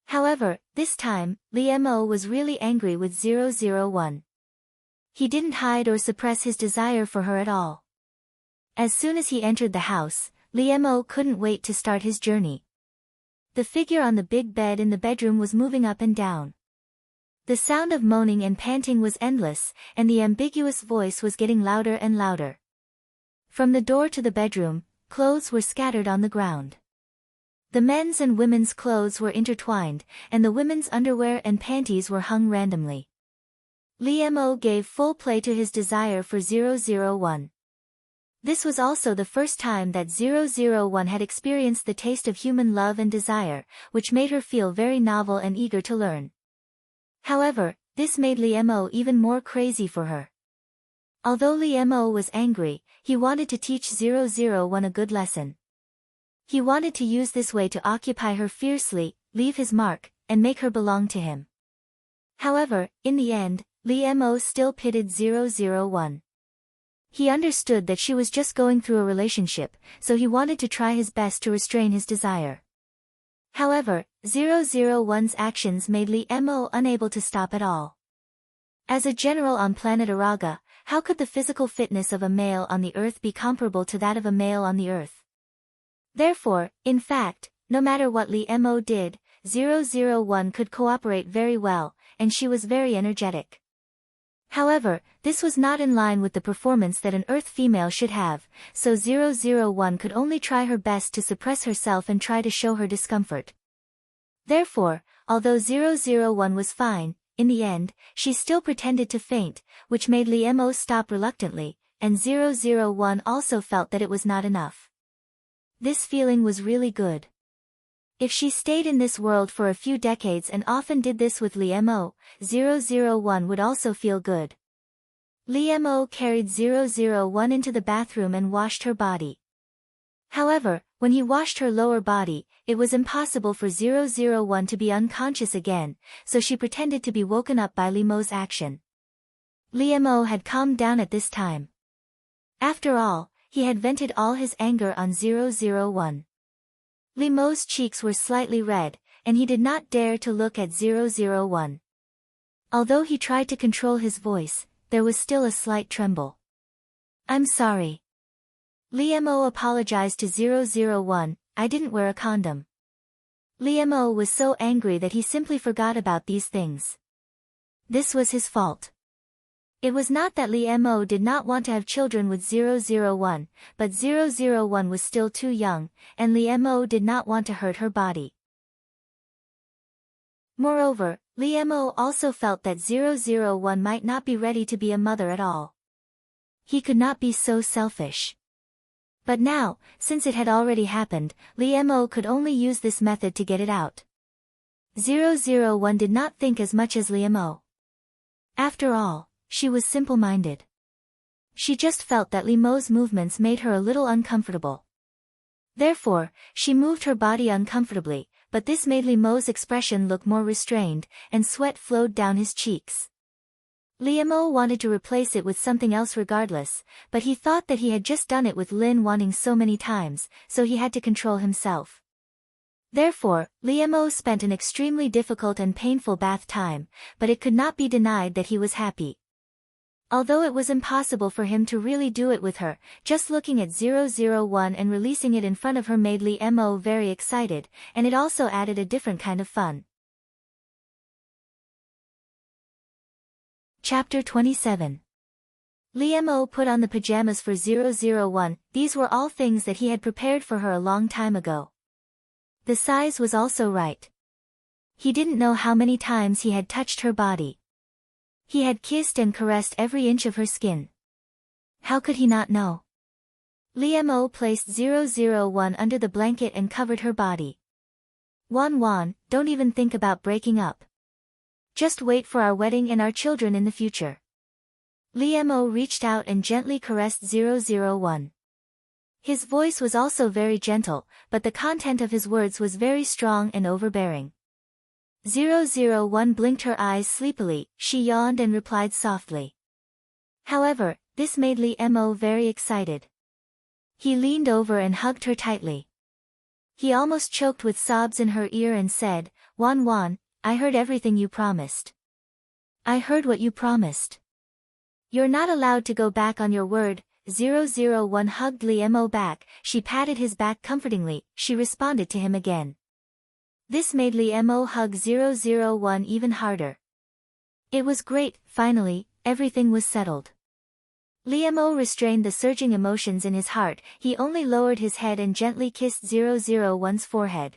However, this time, Li Mo was really angry with 001. He didn't hide or suppress his desire for her at all. As soon as he entered the house, Li Mo couldn't wait to start his journey. The figure on the big bed in the bedroom was moving up and down. The sound of moaning and panting was endless, and the ambiguous voice was getting louder and louder. From the door to the bedroom, clothes were scattered on the ground. The men's and women's clothes were intertwined, and the women's underwear and panties were hung randomly. Li Mo gave full play to his desire for 001. This was also the first time that 001 had experienced the taste of human love and desire, which made her feel very novel and eager to learn. However, this made Li Mo even more crazy for her. Although Li Mo was angry, he wanted to teach 001 a good lesson. He wanted to use this way to occupy her fiercely, leave his mark, and make her belong to him. However, in the end, Li Mo still pitied 001. He understood that she was just going through a relationship, so he wanted to try his best to restrain his desire. However, 001's actions made Li Mo unable to stop at all. As a general on planet Araga, how could the physical fitness of a male on the Earth be comparable to that of a male on the Earth? Therefore, in fact, no matter what Li Mo did, 001 could cooperate very well, and she was very energetic. However, this was not in line with the performance that an Earth female should have, so 001 could only try her best to suppress herself and try to show her discomfort. Therefore, although 001 was fine, in the end, she still pretended to faint, which made Liemo stop reluctantly, and 001 also felt that it was not enough. This feeling was really good. If she stayed in this world for a few decades and often did this with Liemo, 001 would also feel good. Liemo carried 001 into the bathroom and washed her body. However, when he washed her lower body, it was impossible for 001 to be unconscious again, so she pretended to be woken up by Liemo's action. Liemo had calmed down at this time. After all, he had vented all his anger on 001. Liemo's cheeks were slightly red, and he did not dare to look at 001. Although he tried to control his voice, there was still a slight tremble. "I'm sorry." Liemo apologized to 001, "I didn't wear a condom." Liemo was so angry that he simply forgot about these things. This was his fault. It was not that Liemo did not want to have children with 001, but 001 was still too young, and Liemo did not want to hurt her body. Moreover, Liemo also felt that 001 might not be ready to be a mother at all. He could not be so selfish. But now, since it had already happened, Liemo could only use this method to get it out. 001 did not think as much as Liemo. After all, she was simple-minded. She just felt that Liemo's movements made her a little uncomfortable. Therefore, she moved her body uncomfortably, but this made Liemo's expression look more restrained, and sweat flowed down his cheeks. Liemo wanted to replace it with something else regardless, but he thought that he had just done it with Lin wanting so many times, so he had to control himself. Therefore, Liemo spent an extremely difficult and painful bath time, but it could not be denied that he was happy. Although it was impossible for him to really do it with her, just looking at 001 and releasing it in front of her made Liemo very excited, and it also added a different kind of fun. Chapter 27. Liemo put on the pajamas for 001, these were all things that he had prepared for her a long time ago. The size was also right. He didn't know how many times he had touched her body. He had kissed and caressed every inch of her skin. How could he not know? Liemo placed 001 under the blanket and covered her body. "Wan, don't even think about breaking up. Just wait for our wedding and our children in the future." Liemo reached out and gently caressed 001. His voice was also very gentle, but the content of his words was very strong and overbearing. 001 blinked her eyes sleepily, she yawned and replied softly. However, this made Liemo very excited. He leaned over and hugged her tightly. He almost choked with sobs in her ear and said, Wan, I heard everything you promised. I heard what you promised. You're not allowed to go back on your word. 001 hugged Liemo back, she patted his back comfortingly, she responded to him again. This made Liemo hug 001 even harder. It was great, finally, everything was settled. Liemo restrained the surging emotions in his heart, he only lowered his head and gently kissed 001's forehead.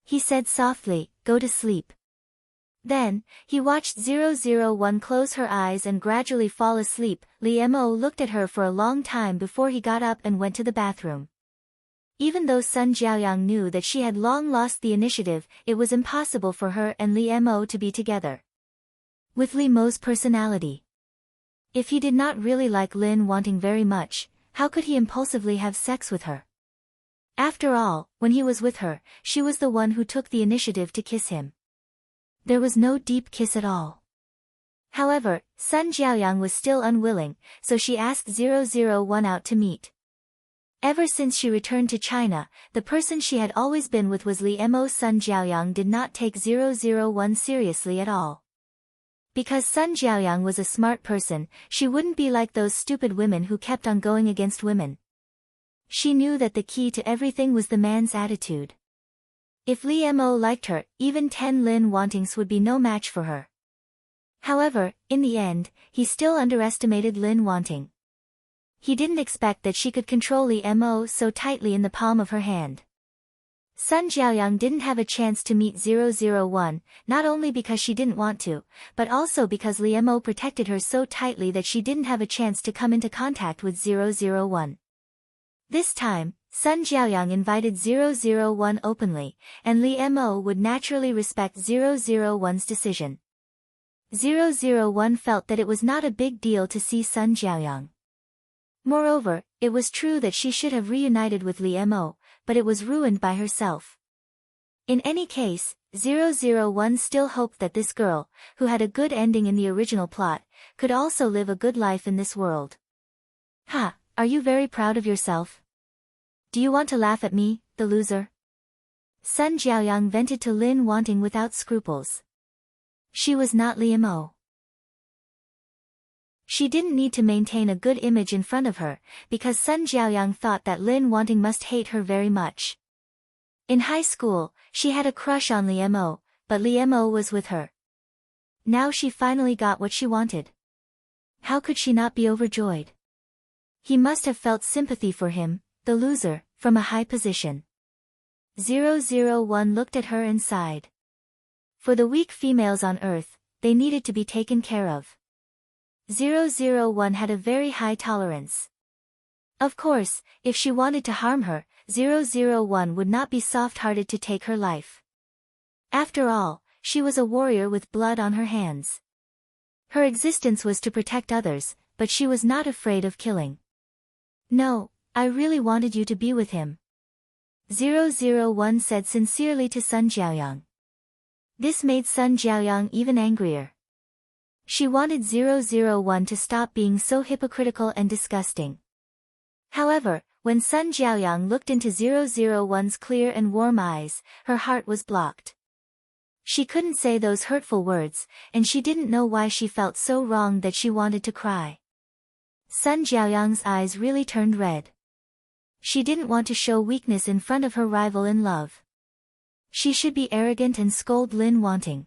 He said softly, "Go to sleep." Then, he watched 001 close her eyes and gradually fall asleep. Liemo looked at her for a long time before he got up and went to the bathroom. Even though Sun Jiaoyang knew that she had long lost the initiative, it was impossible for her and Liemo to be together. With Liemo's personality. If he did not really like Lin wanting very much, how could he impulsively have sex with her? After all, when he was with her, she was the one who took the initiative to kiss him. There was no deep kiss at all. However, Sun Jiaoyang was still unwilling, so she asked 001 out to meet. Ever since she returned to China, the person she had always been with was Liemo. Sun Jiaoyang did not take 001 seriously at all. Because Sun Jiaoyang was a smart person, she wouldn't be like those stupid women who kept on going against women. She knew that the key to everything was the man's attitude. If Li Mo liked her, even 10 Lin Wantings would be no match for her. However, in the end, he still underestimated Lin Wanting. He didn't expect that she could control Li Mo so tightly in the palm of her hand. Sun Jiaoyang didn't have a chance to meet 001, not only because she didn't want to, but also because Li Mo protected her so tightly that she didn't have a chance to come into contact with 001. This time, Sun Jiaoyang invited 001 openly, and Li Mo would naturally respect 001's decision. 001 felt that it was not a big deal to see Sun Jiaoyang. Moreover, it was true that she should have reunited with Li Mo, but it was ruined by herself. In any case, 001 still hoped that this girl, who had a good ending in the original plot, could also live a good life in this world. Ha, are you very proud of yourself? Do you want to laugh at me, the loser? Sun Jiaoyang vented to Lin Wanting without scruples. She was not Li Mo. She didn't need to maintain a good image in front of her, because Sun Jiaoyang thought that Lin Wanting must hate her very much. In high school, she had a crush on Li Mo, but Li Mo was with her. Now she finally got what she wanted. How could she not be overjoyed? He must have felt sympathy for him, the loser, from a high position. 001 looked at her and sighed. For the weak females on Earth, they needed to be taken care of. 001 had a very high tolerance. Of course, if she wanted to harm her, 001 would not be soft-hearted to take her life. After all, she was a warrior with blood on her hands. Her existence was to protect others, but she was not afraid of killing. No, I really wanted you to be with him. 001 said sincerely to Sun Jiaoyang. This made Sun Jiaoyang even angrier. She wanted 001 to stop being so hypocritical and disgusting. However, when Sun Jiaoyang looked into 001's clear and warm eyes, her heart was blocked. She couldn't say those hurtful words, and she didn't know why she felt so wrong that she wanted to cry. Sun Jiaoyang's eyes really turned red. She didn't want to show weakness in front of her rival in love. She should be arrogant and scold Lin Wanting.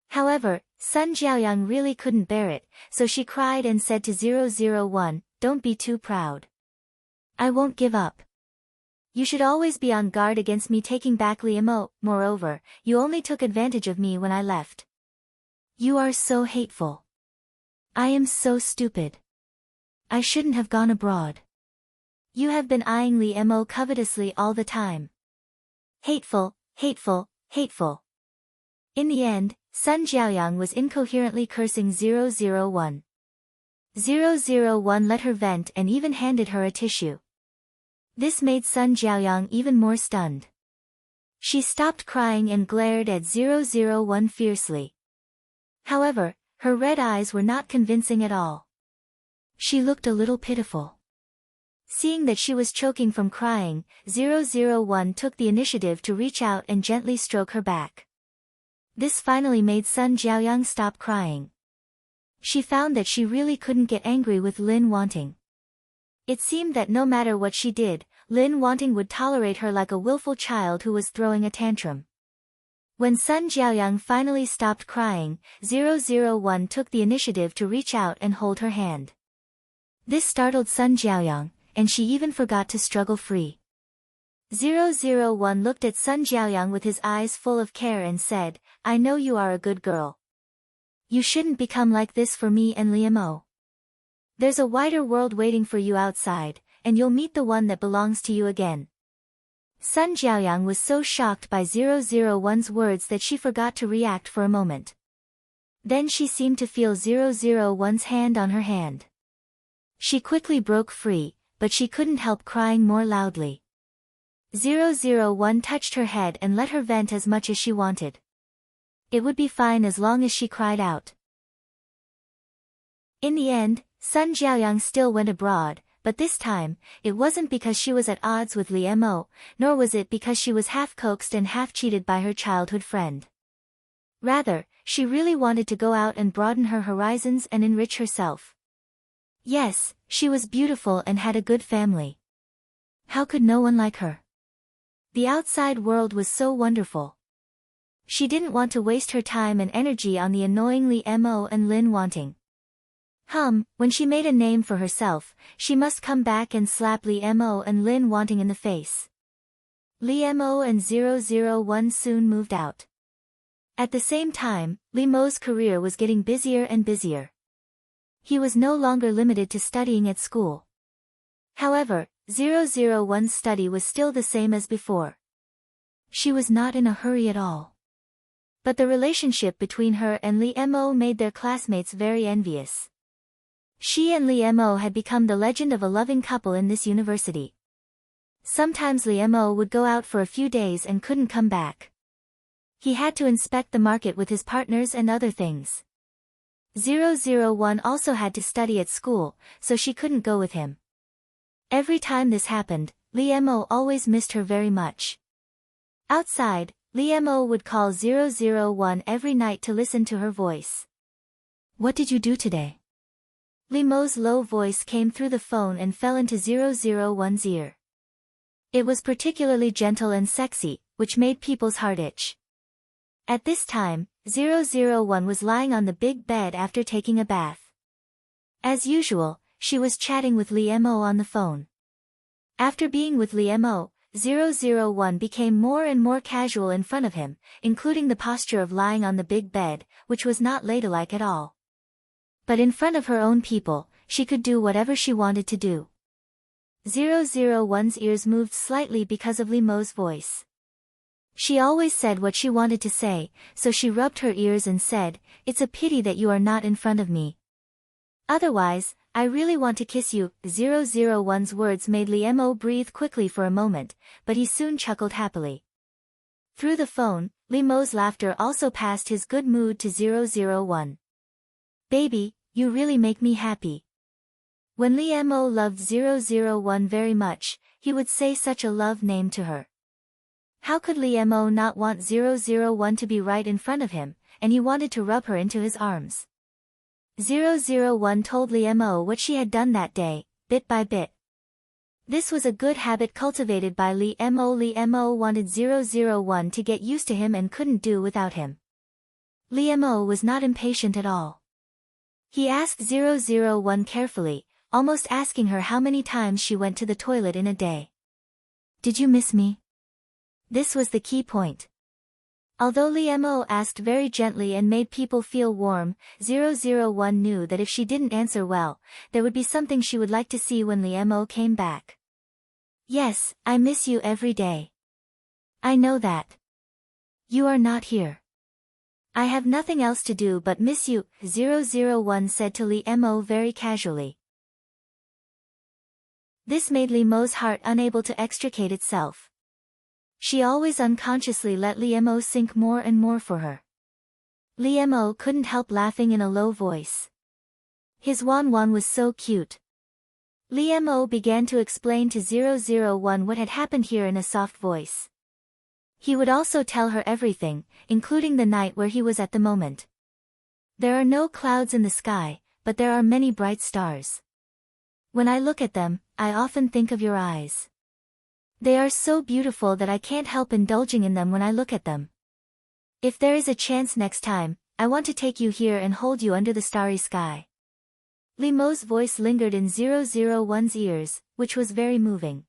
However, Sun Jiaoyang really couldn't bear it, so she cried and said to 001, "Don't be too proud. I won't give up. You should always be on guard against me taking back Li Mo. Moreover, you only took advantage of me when I left. You are so hateful. I am so stupid. I shouldn't have gone abroad. You have been eyeing Li Mo covetously all the time. Hateful, hateful, hateful." In the end, Sun Jiaoyang was incoherently cursing 001. 001 let her vent and even handed her a tissue. This made Sun Jiaoyang even more stunned. She stopped crying and glared at 001 fiercely. However, her red eyes were not convincing at all. She looked a little pitiful. Seeing that she was choking from crying, 001 took the initiative to reach out and gently stroke her back. This finally made Sun Jiaoyang stop crying. She found that she really couldn't get angry with Lin Wanting. It seemed that no matter what she did, Lin Wanting would tolerate her like a willful child who was throwing a tantrum. When Sun Jiaoyang finally stopped crying, 001 took the initiative to reach out and hold her hand. This startled Sun Jiaoyang, and she even forgot to struggle free. 001 looked at Sun Jiaoyang with his eyes full of care and said, "I know you are a good girl. You shouldn't become like this for me and Li Mo. There's a wider world waiting for you outside, and you'll meet the one that belongs to you again." Sun Jiaoyang was so shocked by 001's words that she forgot to react for a moment. Then she seemed to feel 001's hand on her hand. She quickly broke free, but she couldn't help crying more loudly. 001 touched her head and let her vent as much as she wanted. It would be fine as long as she cried out. In the end, Sun Jiaoyang still went abroad, but this time, it wasn't because she was at odds with Li Mo, nor was it because she was half coaxed and half cheated by her childhood friend. Rather, she really wanted to go out and broaden her horizons and enrich herself. Yes, she was beautiful and had a good family. How could no one like her? The outside world was so wonderful. She didn't want to waste her time and energy on the annoyingly Mo and Lin wanting. When she made a name for herself, she must come back and slap Li Mo and Lin wanting in the face. Li Mo and 001 soon moved out. At the same time, Li Mo's career was getting busier and busier. He was no longer limited to studying at school. However, 001's study was still the same as before. She was not in a hurry at all. But the relationship between her and Li Mo made their classmates very envious. She and Li Mo had become the legend of a loving couple in this university. Sometimes Li Mo would go out for a few days and couldn't come back. He had to inspect the market with his partners and other things. 001 also had to study at school, so she couldn't go with him. Every time this happened, Li Mo always missed her very much. Outside, Li Mo would call 001 every night to listen to her voice. "What did you do today?" Li Mo's low voice came through the phone and fell into 001's ear. It was particularly gentle and sexy, which made people's heart itch. At this time, 001 was lying on the big bed after taking a bath. As usual, she was chatting with Li Mo on the phone. After being with Li Mo, 001 became more and more casual in front of him, including the posture of lying on the big bed, which was not ladylike at all. But in front of her own people, she could do whatever she wanted to do. 001's ears moved slightly because of Li Mo's voice. She always said what she wanted to say, so she rubbed her ears and said, "It's a pity that you are not in front of me. Otherwise, I really want to kiss you." 001's words made Li Mo breathe quickly for a moment, but he soon chuckled happily. Through the phone, Li Mo's laughter also passed his good mood to 001. "Baby, you really make me happy." When Li Mo loved 001 very much, he would say such a love name to her. How could Li Mo not want 001 to be right in front of him, and he wanted to rub her into his arms. 001 told Li Mo what she had done that day, bit by bit. This was a good habit cultivated by Li Mo. Li Mo wanted 001 to get used to him and couldn't do without him. Li Mo was not impatient at all. He asked 001 carefully, almost asking her how many times she went to the toilet in a day. "Did you miss me?" This was the key point. Although Li Mo asked very gently and made people feel warm, 001 knew that if she didn't answer well, there would be something she would like to see when Li Mo came back. "Yes, I miss you every day. I know that. You are not here. I have nothing else to do but miss you," 001 said to Li Mo very casually. This made Li Mo's heart unable to extricate itself. She always unconsciously let Li Mo sink more and more for her. Li Mo couldn't help laughing in a low voice. His Wan was so cute. Li Mo began to explain to 001 what had happened here in a soft voice. He would also tell her everything, including the night where he was at the moment. "There are no clouds in the sky, but there are many bright stars. When I look at them, I often think of your eyes. They are so beautiful that I can't help indulging in them when I look at them. If there is a chance next time, I want to take you here and hold you under the starry sky." Li Mo's voice lingered in 001's ears, which was very moving.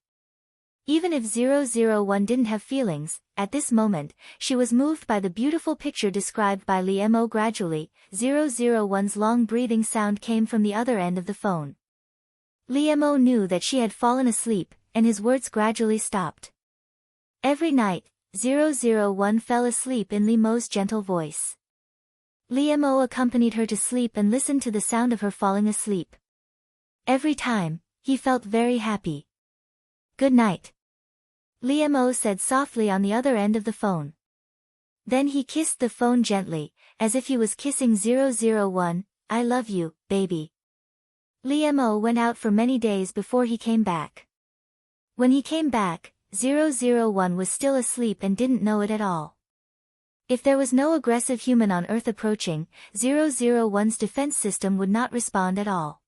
Even if 001 didn't have feelings, at this moment, she was moved by the beautiful picture described by Li Mo. Gradually, 001's long breathing sound came from the other end of the phone. Li Mo knew that she had fallen asleep, and his words gradually stopped. Every night, 001 fell asleep in Li Mo's gentle voice. Li Mo accompanied her to sleep and listened to the sound of her falling asleep. Every time, he felt very happy. "Good night," Li Mo said softly on the other end of the phone. Then he kissed the phone gently, as if he was kissing 001, "I love you, baby." Li Mo went out for many days before he came back. When he came back, 001 was still asleep and didn't know it at all. If there was no aggressive human on Earth approaching, 001's defense system would not respond at all.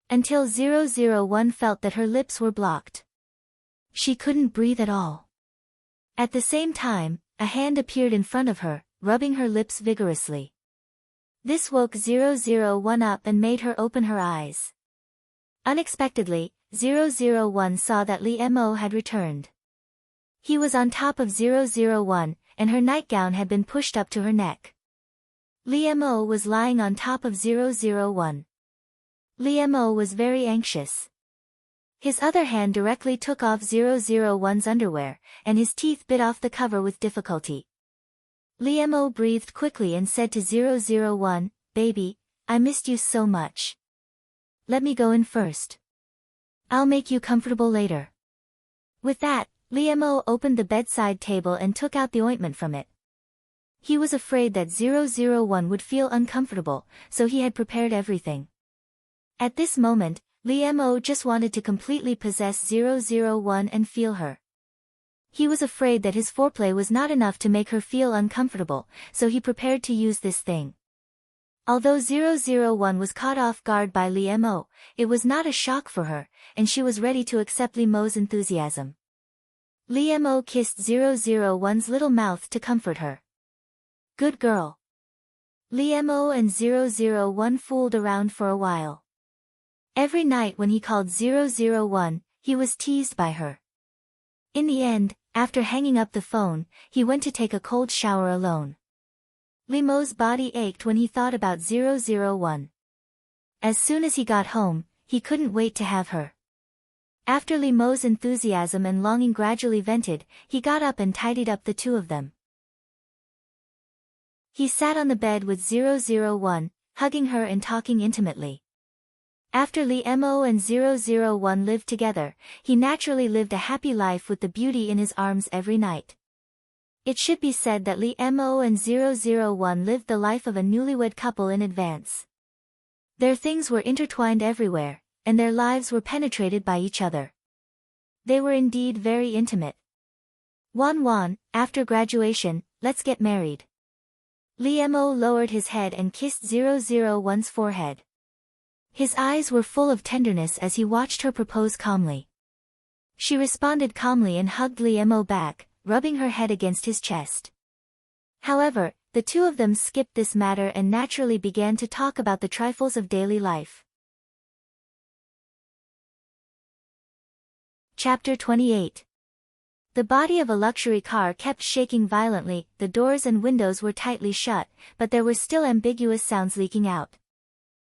Until 001 felt that her lips were blocked. She couldn't breathe at all. At the same time, a hand appeared in front of her, rubbing her lips vigorously. This woke 001 up and made her open her eyes. Unexpectedly, 001 saw that Lee Mo had returned. He was on top of 001, and her nightgown had been pushed up to her neck. Lee Mo was lying on top of 001. Lee Mo was very anxious. His other hand directly took off 001's underwear, and his teeth bit off the cover with difficulty. Lee Mo breathed quickly and said to 001, "Baby, I missed you so much. Let me go in first. I'll make you comfortable later." With that, Lee Mo opened the bedside table and took out the ointment from it. He was afraid that 001 would feel uncomfortable, so he had prepared everything. At this moment, Lee Mo just wanted to completely possess 001 and feel her. He was afraid that his foreplay was not enough to make her feel uncomfortable, so he prepared to use this thing. Although 001 was caught off guard by Lee Mo, it was not a shock for her, and she was ready to accept Lee Mo's enthusiasm. Lee Mo kissed 001's little mouth to comfort her. Good girl. Lee Mo and 001 fooled around for a while. Every night when he called 001, he was teased by her. In the end, after hanging up the phone, he went to take a cold shower alone. Lee Mo's body ached when he thought about 001. As soon as he got home, he couldn't wait to have her. After Lee Mo's enthusiasm and longing gradually vented, he got up and tidied up the two of them. He sat on the bed with 001, hugging her and talking intimately. After Lee Mo and 001 lived together, he naturally lived a happy life with the beauty in his arms every night. It should be said that Lee Mo and 001 lived the life of a newlywed couple in advance. Their things were intertwined everywhere, and their lives were penetrated by each other. They were indeed very intimate. Wan, after graduation, let's get married. Lee Mo lowered his head and kissed 001's forehead. His eyes were full of tenderness as he watched her propose calmly. She responded calmly and hugged Lee Mo back, rubbing her head against his chest. However, the two of them skipped this matter and naturally began to talk about the trifles of daily life. Chapter 28. The body of a luxury car kept shaking violently, the doors and windows were tightly shut, but there were still ambiguous sounds leaking out.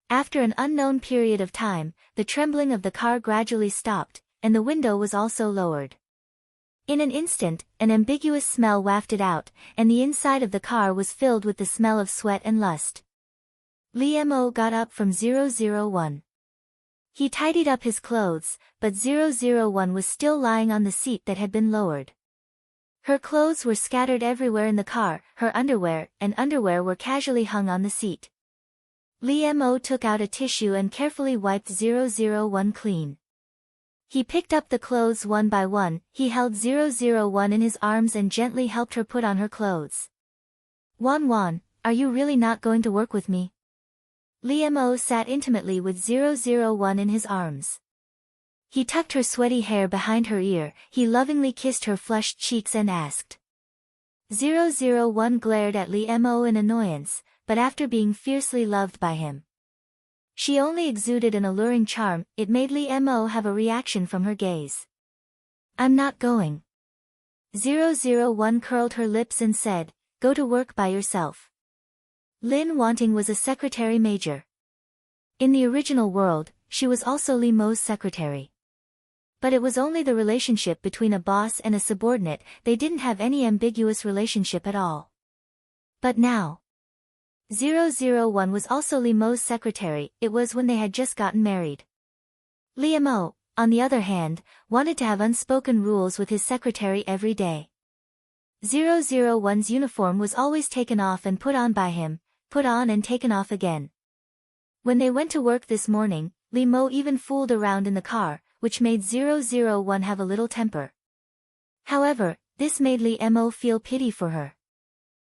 After an unknown period of time, the trembling of the car gradually stopped, and the window was also lowered. In an instant, an ambiguous smell wafted out, and the inside of the car was filled with the smell of sweat and lust. Lee Mo got up from 001. He tidied up his clothes, but 001 was still lying on the seat that had been lowered. Her clothes were scattered everywhere in the car, her underwear were casually hung on the seat. Lee Mo took out a tissue and carefully wiped 001 clean. He picked up the clothes one by one, he held 001 in his arms and gently helped her put on her clothes. Wan, are you really not going to work with me? Lee Mo sat intimately with 001 in his arms. He tucked her sweaty hair behind her ear, he lovingly kissed her flushed cheeks and asked. 001 glared at Lee Mo in annoyance, but after being fiercely loved by him, she only exuded an alluring charm. It made Lee Mo have a reaction from her gaze. I'm not going. 001 curled her lips and said, go to work by yourself. Lin Wanting was a secretary major. In the original world, she was also Lee Mo's secretary. But it was only the relationship between a boss and a subordinate, they didn't have any ambiguous relationship at all. But now, 001 was also Lee Mo's secretary, it was when they had just gotten married. Lee Mo, on the other hand, wanted to have unspoken rules with his secretary every day. 001's uniform was always taken off and put on by him, put on and taken off again. When they went to work this morning, Lee Mo even fooled around in the car, which made 001 have a little temper. However, this made Lee Mo feel pity for her.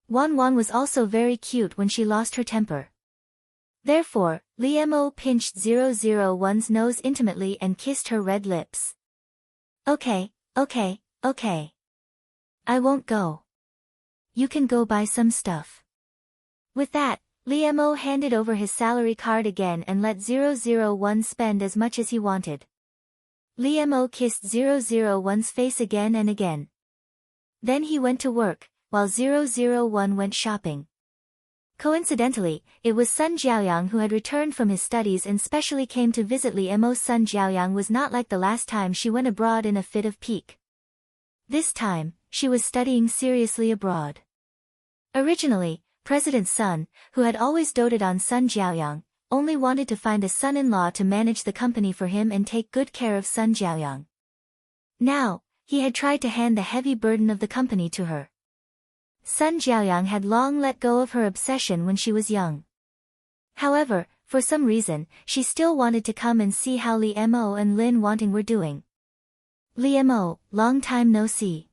Wan was also very cute when she lost her temper. Therefore, Lee Mo pinched 001's nose intimately and kissed her red lips. Okay. I won't go. You can go buy some stuff. With that, Lee Mo handed over his salary card again and let 001 spend as much as he wanted. Lee Mo kissed 001's face again and again. Then he went to work, while 001 went shopping. Coincidentally, it was Sun Jiaoyang who had returned from his studies and specially came to visit Lee Mo. Sun Jiaoyang was not like the last time she went abroad in a fit of pique. This time, she was studying seriously abroad. Originally, President Sun, who had always doted on Sun Jiaoyang, only wanted to find a son-in-law to manage the company for him and take good care of Sun Jiaoyang. Now, he had tried to hand the heavy burden of the company to her. Sun Jiaoyang had long let go of her obsession when she was young. However, for some reason, she still wanted to come and see how Lee Mo and Lin Wanting were doing. Lee Mo, long time no see.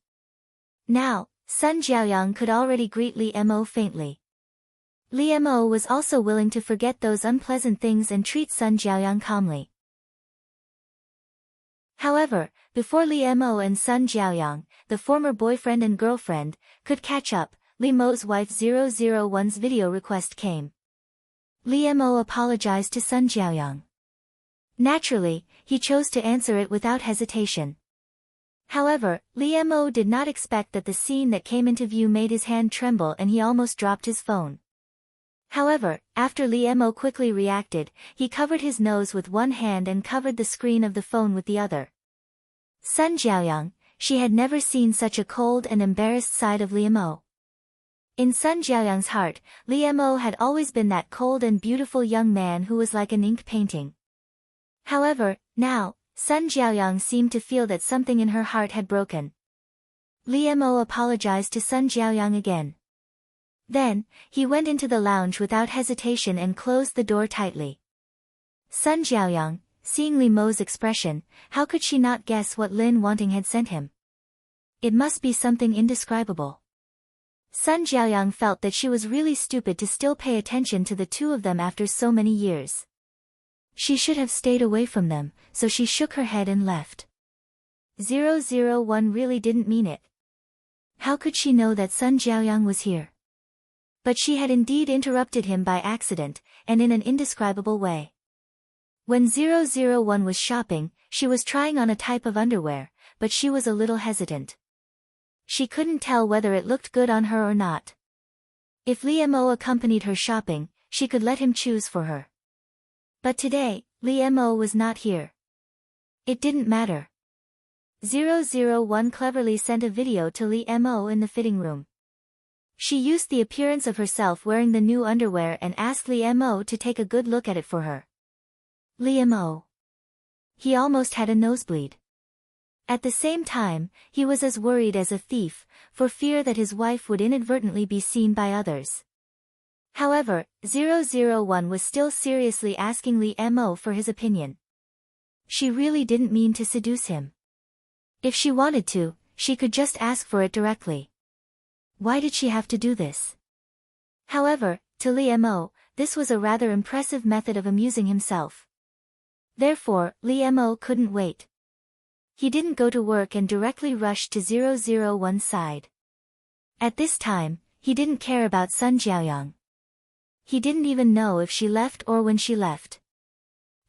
Now, Sun Jiaoyang could already greet Lee Mo faintly. Lee Mo was also willing to forget those unpleasant things and treat Sun Jiaoyang calmly. However, before Lee Mo and Sun Jiaoyang, the former boyfriend and girlfriend, could catch up, Lee Mo's wife 001's video request came. Lee Mo apologized to Sun Jiaoyang. Naturally, he chose to answer it without hesitation. However, Lee Mo did not expect that the scene that came into view made his hand tremble and he almost dropped his phone. However, after Lee Mo quickly reacted, he covered his nose with one hand and covered the screen of the phone with the other. Sun Jiaoyang, she had never seen such a cold and embarrassed side of Lee Mo. In Sun Jiaoyang's heart, Lee Mo had always been that cold and beautiful young man who was like an ink painting. However, now, Sun Jiaoyang seemed to feel that something in her heart had broken. Lee Mo apologized to Sun Jiaoyang again. Then, he went into the lounge without hesitation and closed the door tightly. Sun Jiaoyang, seeing Lee Mo's expression, how could she not guess what Lin Wanting had sent him? It must be something indescribable. Sun Jiaoyang felt that she was really stupid to still pay attention to the two of them after so many years. She should have stayed away from them, so she shook her head and left. 001 really didn't mean it. How could she know that Sun Jiaoyang was here? But she had indeed interrupted him by accident, and in an indescribable way. When 001 was shopping, she was trying on a type of underwear, but she was a little hesitant. She couldn't tell whether it looked good on her or not. If Lee Mo accompanied her shopping, she could let him choose for her. But today, Lee Mo was not here. It didn't matter. 001 cleverly sent a video to Lee Mo in the fitting room. She used the appearance of herself wearing the new underwear and asked Lee Mo to take a good look at it for her. Lee Mo. He almost had a nosebleed. At the same time, he was as worried as a thief, for fear that his wife would inadvertently be seen by others. However, 001 was still seriously asking Lee Mo for his opinion. She really didn't mean to seduce him. If she wanted to, she could just ask for it directly. Why did she have to do this? However, to Lee Mo, this was a rather impressive method of amusing himself. Therefore, Lee Mo couldn't wait. He didn't go to work and directly rushed to 001's side. At this time, he didn't care about Sun Jiaoyang. He didn't even know if she left or when she left.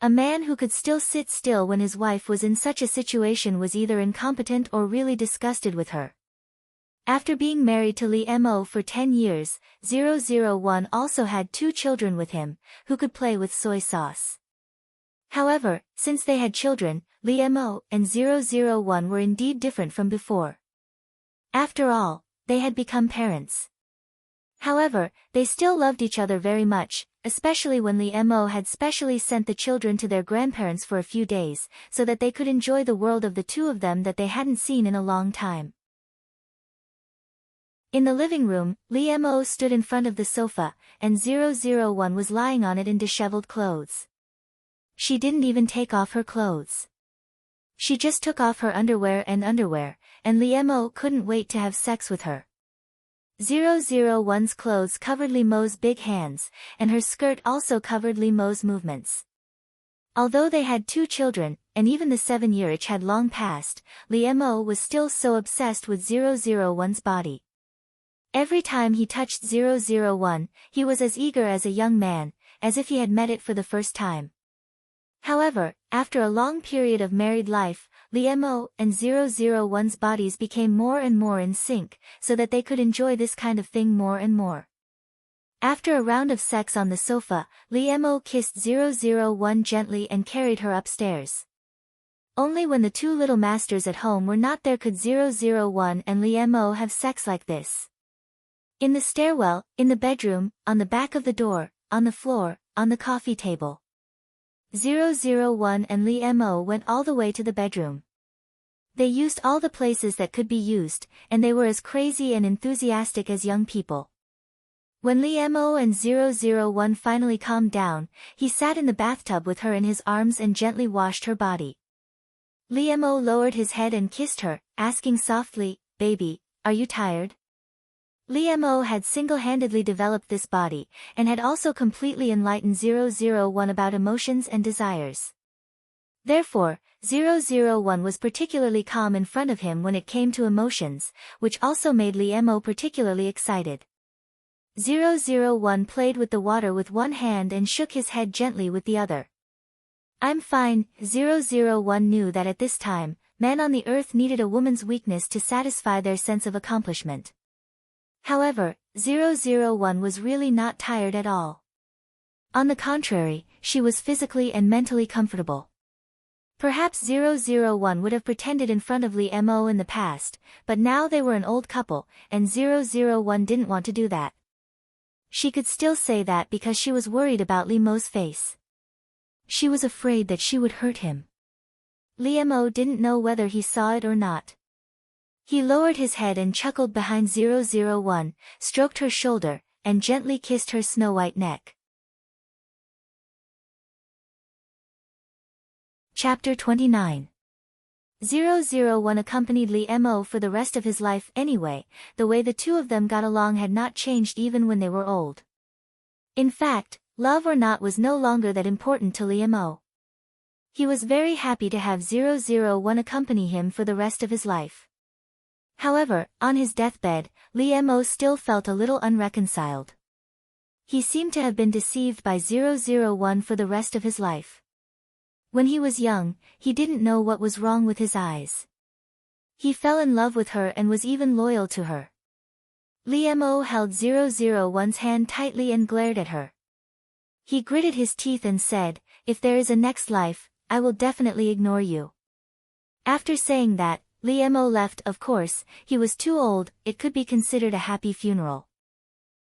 A man who could still sit still when his wife was in such a situation was either incompetent or really disgusted with her. After being married to Lee Mo for 10 years, 001 also had 2 children with him, who could play with soy sauce. However, since they had children, Lee Mo and 001 were indeed different from before. After all, they had become parents. However, they still loved each other very much, especially when Lee Mo had specially sent the children to their grandparents for a few days, so that they could enjoy the world of the two of them that they hadn't seen in a long time. In the living room, Lee Mo stood in front of the sofa, and 001 was lying on it in disheveled clothes. She didn't even take off her clothes. She just took off her underwear, and Lee Mo couldn't wait to have sex with her. 001's clothes covered Lee Mo's big hands, and her skirt also covered Lee Mo's movements. Although they had 2 children, and even the 7-year-itch had long passed, Lee Mo was still so obsessed with 001's body. Every time he touched 001, he was as eager as a young man, as if he had met it for the first time. However, after a long period of married life, Lee Mo and 001's bodies became more and more in sync, so that they could enjoy this kind of thing more and more. After a round of sex on the sofa, Lee Mo kissed 001 gently and carried her upstairs. Only when the 2 little masters at home were not there could 001 and Lee Mo have sex like this. In the stairwell, in the bedroom, on the back of the door, on the floor, on the coffee table. 001 and Lee Mo went all the way to the bedroom. They used all the places that could be used, and they were as crazy and enthusiastic as young people. When Lee Mo and 001 finally calmed down, he sat in the bathtub with her in his arms and gently washed her body. Lee Mo lowered his head and kissed her, asking softly, "Baby, are you tired?" Lee Mo had single-handedly developed this body, and had also completely enlightened 001 about emotions and desires. Therefore, 001 was particularly calm in front of him when it came to emotions, which also made Lee Mo particularly excited. 001 played with the water with one hand and shook his head gently with the other. "I'm fine." 001 knew that at this time, men on the earth needed a woman's weakness to satisfy their sense of accomplishment. However, 001 was really not tired at all. On the contrary, she was physically and mentally comfortable. Perhaps 001 would have pretended in front of Lee Mo in the past, but now they were an old couple, and 001 didn't want to do that. She could still say that because she was worried about Lee Mo's face. She was afraid that she would hurt him. Lee Mo didn't know whether he saw it or not. He lowered his head and chuckled behind 001, stroked her shoulder, and gently kissed her snow-white neck. Chapter 29. 001 accompanied Lee Mo for the rest of his life anyway. The way the 2 of them got along had not changed even when they were old. In fact, love or not was no longer that important to Lee Mo. He was very happy to have 001 accompany him for the rest of his life. However, on his deathbed, Lee Mo still felt a little unreconciled. He seemed to have been deceived by 001 for the rest of his life. When he was young, he didn't know what was wrong with his eyes. He fell in love with her and was even loyal to her. Lee Mo held 001's hand tightly and glared at her. He gritted his teeth and said, "If there is a next life, I will definitely ignore you." After saying that, Lee Mo left. Of course, he was too old, it could be considered a happy funeral.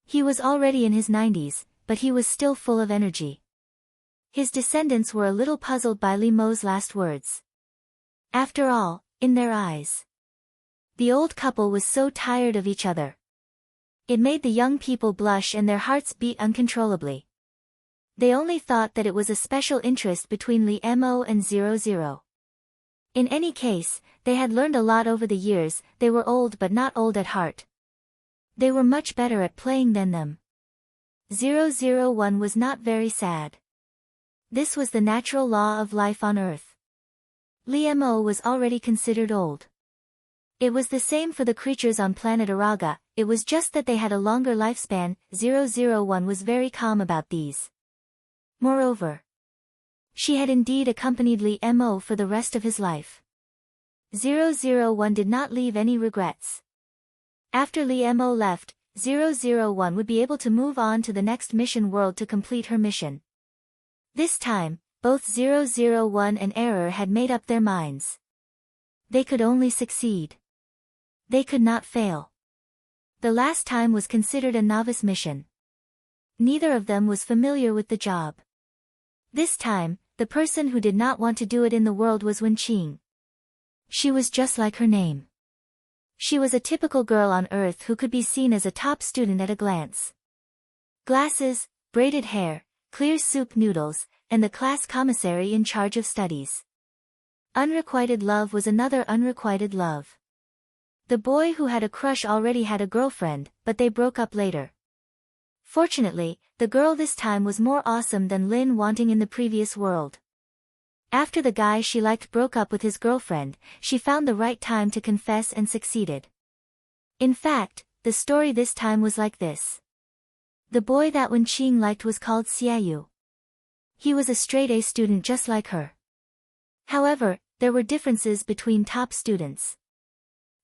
He was already in his 90s, but he was still full of energy. His descendants were a little puzzled by Lee Mo's last words. After all, in their eyes, the old couple was so tired of each other. It made the young people blush and their hearts beat uncontrollably. They only thought that it was a special interest between Lee Mo and 00. In any case, they had learned a lot over the years. They were old but not old at heart. They were much better at playing than them. 001 was not very sad. This was the natural law of life on Earth. Lee Mo was already considered old. It was the same for the creatures on planet Araga, it was just that they had a longer lifespan. 001 was very calm about these. Moreover, she had indeed accompanied Lee Mo for the rest of his life. 001 did not leave any regrets. After Lee Mo left, 001 would be able to move on to the next mission world to complete her mission. This time, both 001 and Error had made up their minds. They could only succeed. They could not fail. The last time was considered a novice mission. Neither of them was familiar with the job. This time, the person who did not want to do it in the world was Wenqing. She was just like her name. She was a typical girl on Earth who could be seen as a top student at a glance. Glasses, braided hair, clear soup noodles, and the class commissary in charge of studies. Unrequited love was another unrequited love. The boy who had a crush already had a girlfriend, but they broke up later. Fortunately, the girl this time was more awesome than Lin wanting in the previous world. After the guy she liked broke up with his girlfriend, she found the right time to confess and succeeded. In fact, the story this time was like this. The boy that Wenqing liked was called Xiaoyu. He was a straight-A student just like her. However, there were differences between top students.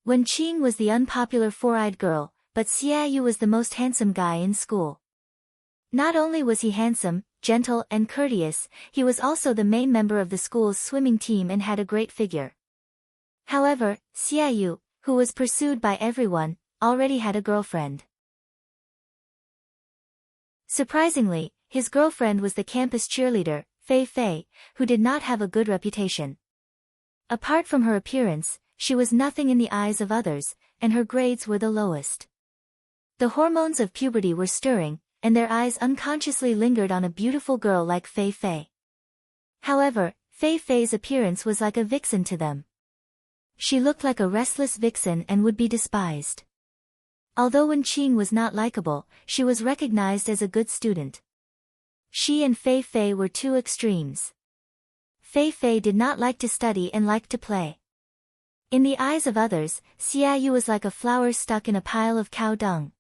Wenqing was the unpopular four-eyed girl, but Xiaoyu was the most handsome guy in school. Not only was he handsome, gentle and courteous, he was also the main member of the school's swimming team and had a great figure. However, Xiaoyu, who was pursued by everyone, already had a girlfriend. Surprisingly, his girlfriend was the campus cheerleader, Fei Fei, who did not have a good reputation. Apart from her appearance, she was nothing in the eyes of others, and her grades were the lowest. The hormones of puberty were stirring, and their eyes unconsciously lingered on a beautiful girl like Fei Fei. However, Fei Fei's appearance was like a vixen to them. She looked like a restless vixen and would be despised. Although Wenqing was not likable, she was recognized as a good student. She and Fei Fei were two extremes. Fei Fei did not like to study and liked to play. In the eyes of others, Xiaoyu was like a flower stuck in a pile of cow dung.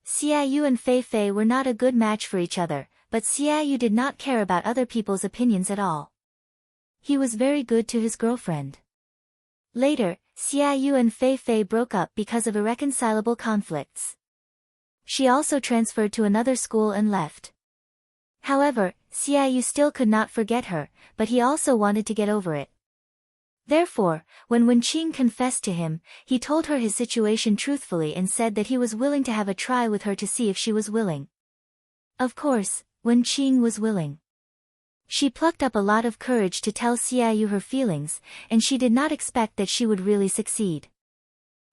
Xiaoyu and Fei Fei were not a good match for each other, but Xiaoyu did not care about other people's opinions at all. He was very good to his girlfriend. Later, Xiaoyu and Fei Fei broke up because of irreconcilable conflicts. She also transferred to another school and left. However, Xiaoyu still could not forget her, but he also wanted to get over it. Therefore, when Wenqing confessed to him, he told her his situation truthfully and said that he was willing to have a try with her to see if she was willing. Of course, Wenqing was willing. She plucked up a lot of courage to tell Xiaoyu her feelings, and she did not expect that she would really succeed.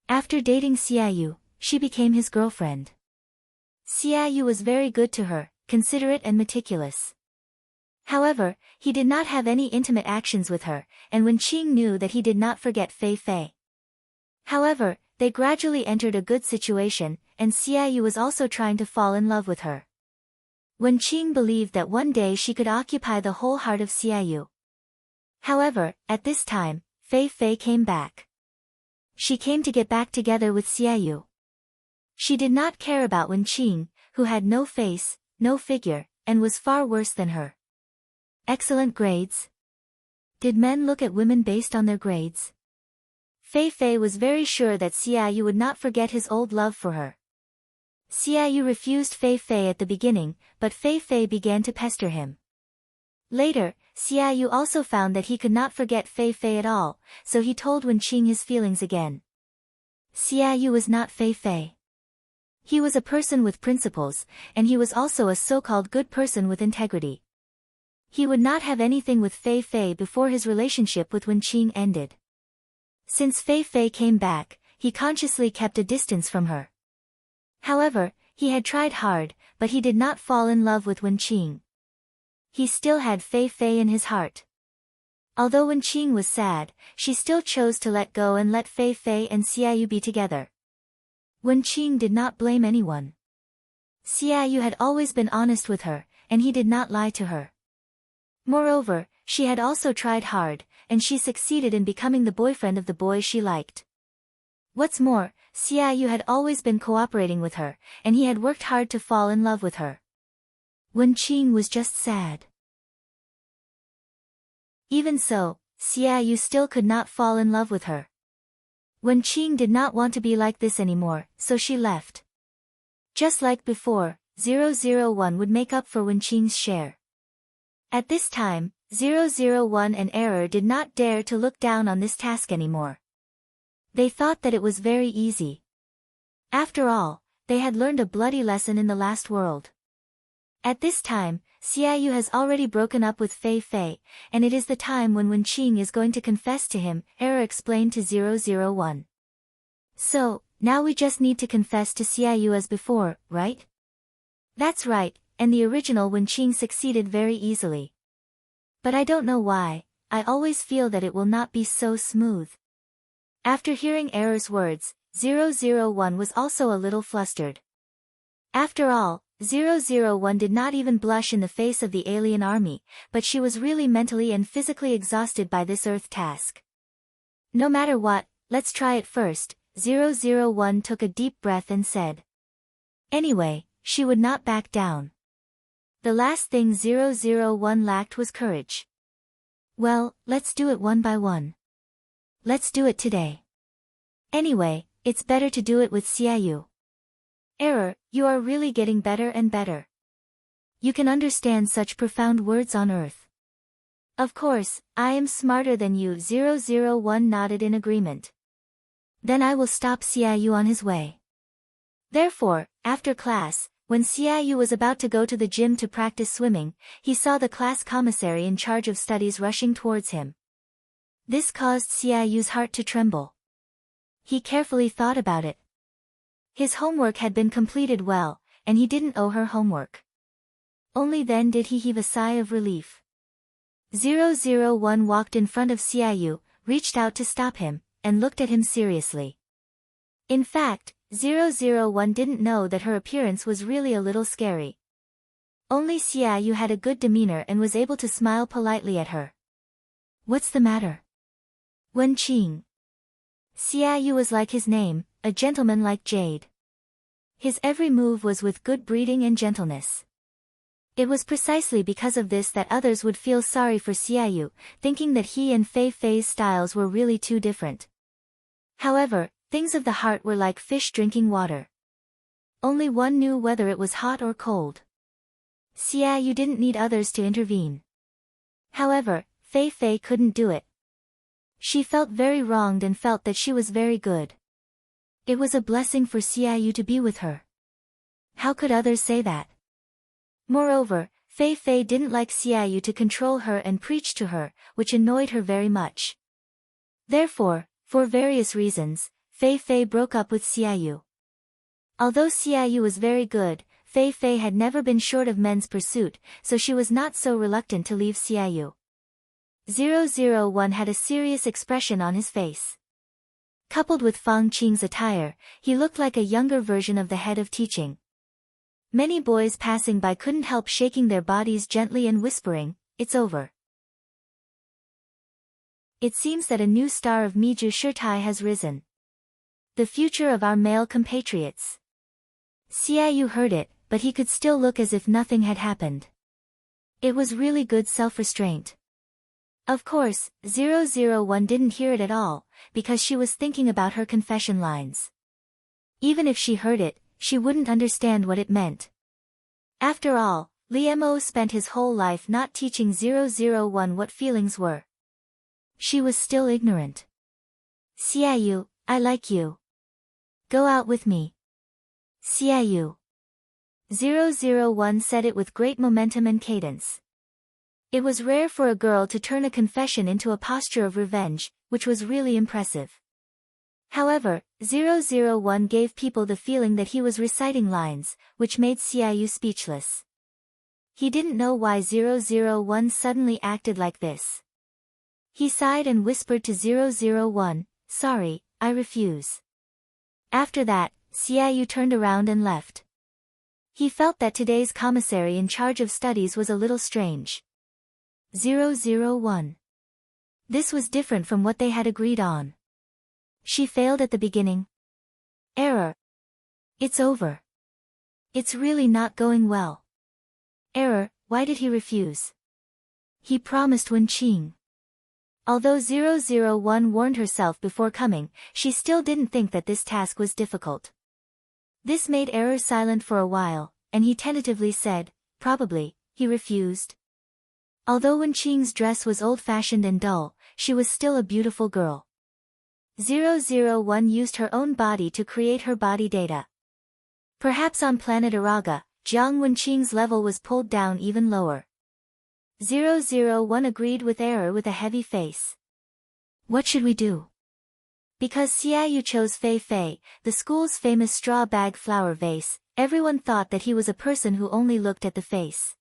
After dating Xiaoyu, she became his girlfriend. Xiaoyu was very good to her, considerate and meticulous. However, he did not have any intimate actions with her, and Wenqing knew that he did not forget Fei Fei. However, they gradually entered a good situation, and Xiaoyu was also trying to fall in love with her. Wenqing believed that one day she could occupy the whole heart of Xiaoyu. However, at this time, Fei Fei came back. She came to get back together with Xiaoyu. She did not care about Wenqing, who had no face, no figure, and was far worse than her. Excellent grades. Did men look at women based on their grades? Fei Fei was very sure that Xiaoyu would not forget his old love for her. Xiaoyu refused Fei Fei at the beginning, but Fei Fei began to pester him. Later, Xiaoyu also found that he could not forget Fei Fei at all, so he told Wenqing his feelings again. Xiaoyu was not Fei Fei. He was a person with principles, and he was also a so-called good person with integrity. He would not have anything with Fei Fei before his relationship with Wenqing ended. Since Fei Fei came back, he consciously kept a distance from her. However, he had tried hard, but he did not fall in love with Wenqing. He still had Fei Fei in his heart. Although Wenqing was sad, she still chose to let go and let Fei Fei and Xiaoyu be together. Wenqing did not blame anyone. Xiaoyu had always been honest with her, and he did not lie to her. Moreover, she had also tried hard, and she succeeded in becoming the boyfriend of the boy she liked. What's more, Xiaoyu had always been cooperating with her, and he had worked hard to fall in love with her. Wenqing was just sad. Even so, Xiaoyu still could not fall in love with her. Wenqing did not want to be like this anymore, so she left. Just like before, 001 would make up for Wenqing's share. At this time, 001 and Error did not dare to look down on this task anymore. They thought that it was very easy. After all, they had learned a bloody lesson in the last world. At this time, Xiaoyu has already broken up with Fei Fei, and it is the time when Wenqing is going to confess to him, Error explained to 001. So, now we just need to confess to Xiaoyu as before, right? That's right, and the original Wenqing succeeded very easily. But I don't know why, I always feel that it will not be so smooth. After hearing Error's words, 001 was also a little flustered. After all, 001 did not even blush in the face of the alien army, but she was really mentally and physically exhausted by this Earth task. No matter what, let's try it first. 001 took a deep breath and said. Anyway, she would not back down. The last thing 001 lacked was courage. Well, let's do it one by one. Let's do it today. Anyway, it's better to do it with Xiaoyu. Error, you are really getting better and better. You can understand such profound words on Earth. Of course, I am smarter than you. 001 nodded in agreement. Then I will stop Xiaoyu on his way. Therefore, after class, when Xiaoyu was about to go to the gym to practice swimming, he saw the class commissary in charge of studies rushing towards him. This caused Xiaoyu's heart to tremble. He carefully thought about it. His homework had been completed well, and he didn't owe her homework. Only then did he heave a sigh of relief. 001 walked in front of Xiaoyu, reached out to stop him, and looked at him seriously. In fact, 001 didn't know that her appearance was really a little scary. Only Xiaoyu had a good demeanor and was able to smile politely at her. What's the matter? Wenqing. Xiaoyu was like his name, a gentleman like jade. His every move was with good breeding and gentleness. It was precisely because of this that others would feel sorry for Xiaoyu, thinking that he and Fei Fei's styles were really too different. However, things of the heart were like fish drinking water. Only one knew whether it was hot or cold. Xiaoyu didn't need others to intervene. However, Fei Fei couldn't do it. She felt very wronged and felt that she was very good. It was a blessing for Xiaoyu to be with her. How could others say that? Moreover, Fei Fei didn't like Xiaoyu to control her and preach to her, which annoyed her very much. Therefore, for various reasons, Fei Fei broke up with Xiaoyu. Although Xiaoyu was very good, Fei Fei had never been short of men's pursuit, so she was not so reluctant to leave Xiaoyu. 001 had a serious expression on his face. Coupled with Fang Qing's attire, he looked like a younger version of the head of teaching. Many boys passing by couldn't help shaking their bodies gently and whispering, "It's over." It seems that a new star of Miju Shirtai has risen. The future of our male compatriots. Xiaoyu heard it, but he could still look as if nothing had happened. It was really good self-restraint. Of course, 001 didn't hear it at all, because she was thinking about her confession lines. Even if she heard it, she wouldn't understand what it meant. After all, Li Mo spent his whole life not teaching 001 what feelings were. She was still ignorant. Xiaoyu, I like you. Go out with me. Xiaoyu. 001 said it with great momentum and cadence. It was rare for a girl to turn a confession into a posture of revenge, which was really impressive. However, 001 gave people the feeling that he was reciting lines, which made Xiaoyu speechless. He didn't know why 001 suddenly acted like this. He sighed and whispered to 001, "Sorry, I refuse." After that, Xiaoyu turned around and left. He felt that today's commissary in charge of studies was a little strange. 001. This was different from what they had agreed on. She failed at the beginning. Error. It's over. It's really not going well. Error, why did he refuse? He promised Wenqing. Although 001 warned herself before coming, she still didn't think that this task was difficult. This made Error silent for a while, and he tentatively said, "Probably," he refused. Although Wenqing's dress was old-fashioned and dull, she was still a beautiful girl. 001 used her own body to create her body data. Perhaps on planet Araga, Jiang Wenqing's level was pulled down even lower. 001 agreed with Error with a heavy face. What should we do? Because Xiaoyu chose Fei Fei, the school's famous straw bag flower vase, everyone thought that he was a person who only looked at the face.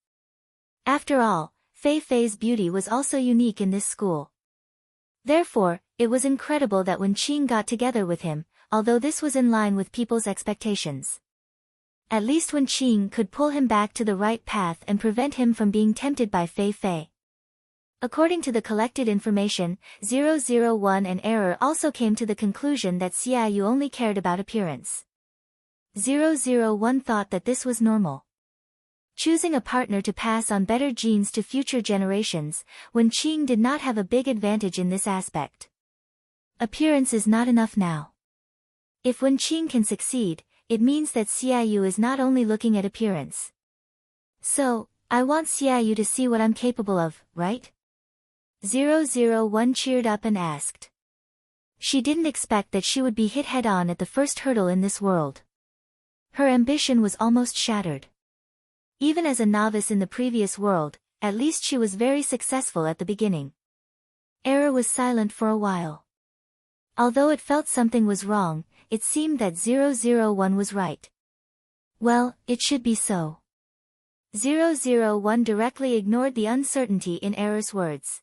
After all, Fei Fei's beauty was also unique in this school. Therefore, it was incredible that Wenqing got together with him, although this was in line with people's expectations. At least Wen Qing could pull him back to the right path and prevent him from being tempted by Fei Fei. According to the collected information, 001 and Error also came to the conclusion that Xiaoyu only cared about appearance. 001 thought that this was normal. Choosing a partner to pass on better genes to future generations, Wen Qing did not have a big advantage in this aspect. Appearance is not enough now. If Wen Qing can succeed, it means that Xiaoyu is not only looking at appearance. So, I want Xiaoyu to see what I'm capable of, right? 001 cheered up and asked. She didn't expect that she would be hit head-on at the first hurdle in this world. Her ambition was almost shattered. Even as a novice in the previous world, at least she was very successful at the beginning. Error was silent for a while. Although it felt something was wrong, it seemed that 001 was right. Well, it should be so. 001 directly ignored the uncertainty in Error's words.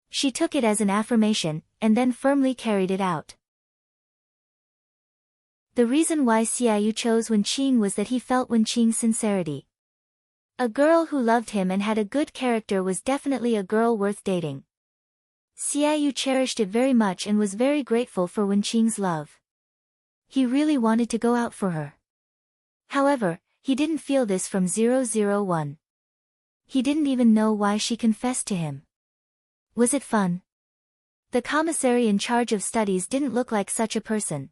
She took it as an affirmation, and then firmly carried it out. The reason why Xiaoyu chose Wen Qing was that he felt Wen Qing's sincerity. A girl who loved him and had a good character was definitely a girl worth dating. Xiaoyu cherished it very much and was very grateful for Wen Qing's love. He really wanted to go out for her. However, he didn't feel this from 001. He didn't even know why she confessed to him. Was it fun? The commissary in charge of studies didn't look like such a person.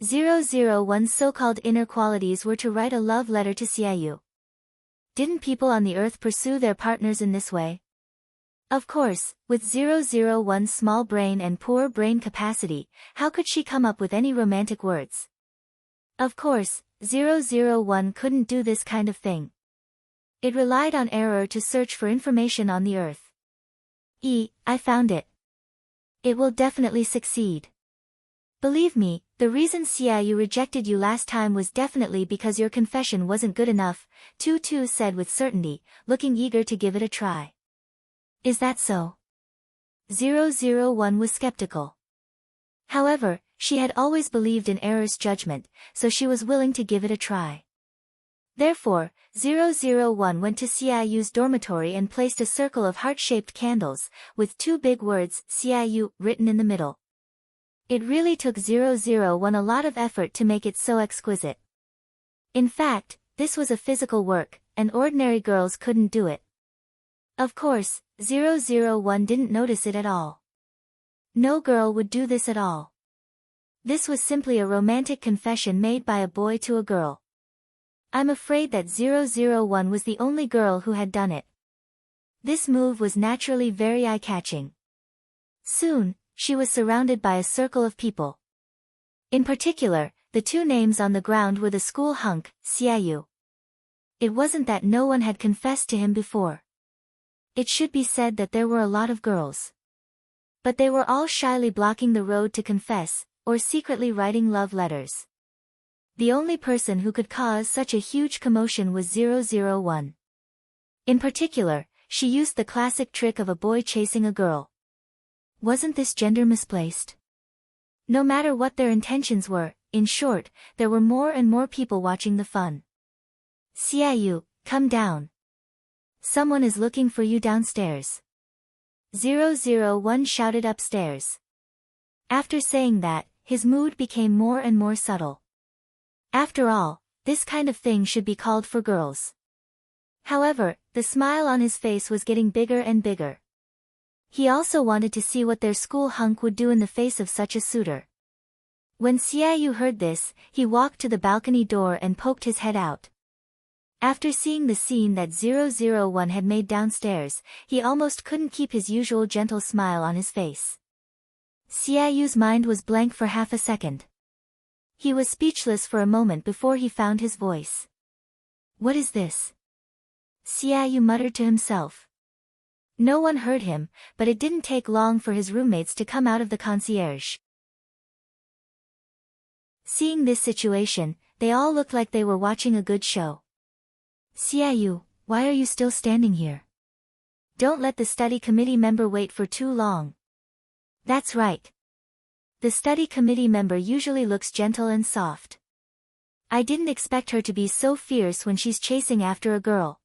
001's so-called inner qualities were to write a love letter to Xiaoyu. Didn't people on the earth pursue their partners in this way? Of course, with 001's small brain and poor brain capacity, how could she come up with any romantic words? Of course, 001 couldn't do this kind of thing. It relied on Error to search for information on the earth. I found it. It will definitely succeed. Believe me, the reason Xiaoyu rejected you last time was definitely because your confession wasn't good enough, Tu said with certainty, looking eager to give it a try. Is that so? 001 was skeptical. However, she had always believed in Error's judgment, so she was willing to give it a try. Therefore, 001 went to Xiaoyu's dormitory and placed a circle of heart-shaped candles, with two big words, Xiaoyu, written in the middle. It really took 001 a lot of effort to make it so exquisite. In fact, this was a physical work, and ordinary girls couldn't do it. Of course, 001 didn't notice it at all. No girl would do this at all. This was simply a romantic confession made by a boy to a girl. I'm afraid that 001 was the only girl who had done it. This move was naturally very eye-catching. Soon, she was surrounded by a circle of people. In particular, the two names on the ground were the school hunk, Xiaoyu. It wasn't that no one had confessed to him before. It should be said that there were a lot of girls. But they were all shyly blocking the road to confess, or secretly writing love letters. The only person who could cause such a huge commotion was 001. In particular, she used the classic trick of a boy chasing a girl. Wasn't this gender misplaced? No matter what their intentions were, in short, there were more and more people watching the fun. Xiaoyu, come down. Someone is looking for you downstairs. 001 shouted upstairs. After saying that, his mood became more and more subtle. After all, this kind of thing should be called for girls. However, the smile on his face was getting bigger and bigger. He also wanted to see what their school hunk would do in the face of such a suitor. When Xiaoyu heard this, he walked to the balcony door and poked his head out. After seeing the scene that 001 had made downstairs, he almost couldn't keep his usual gentle smile on his face. Xiaoyu's mind was blank for half a second. He was speechless for a moment before he found his voice. What is this? Xiaoyu muttered to himself. No one heard him, but it didn't take long for his roommates to come out of the concierge. Seeing this situation, they all looked like they were watching a good show. Xiaoyu, why are you still standing here? Don't let the study committee member wait for too long. That's right. The study committee member usually looks gentle and soft. I didn't expect her to be so fierce when she's chasing after a girl.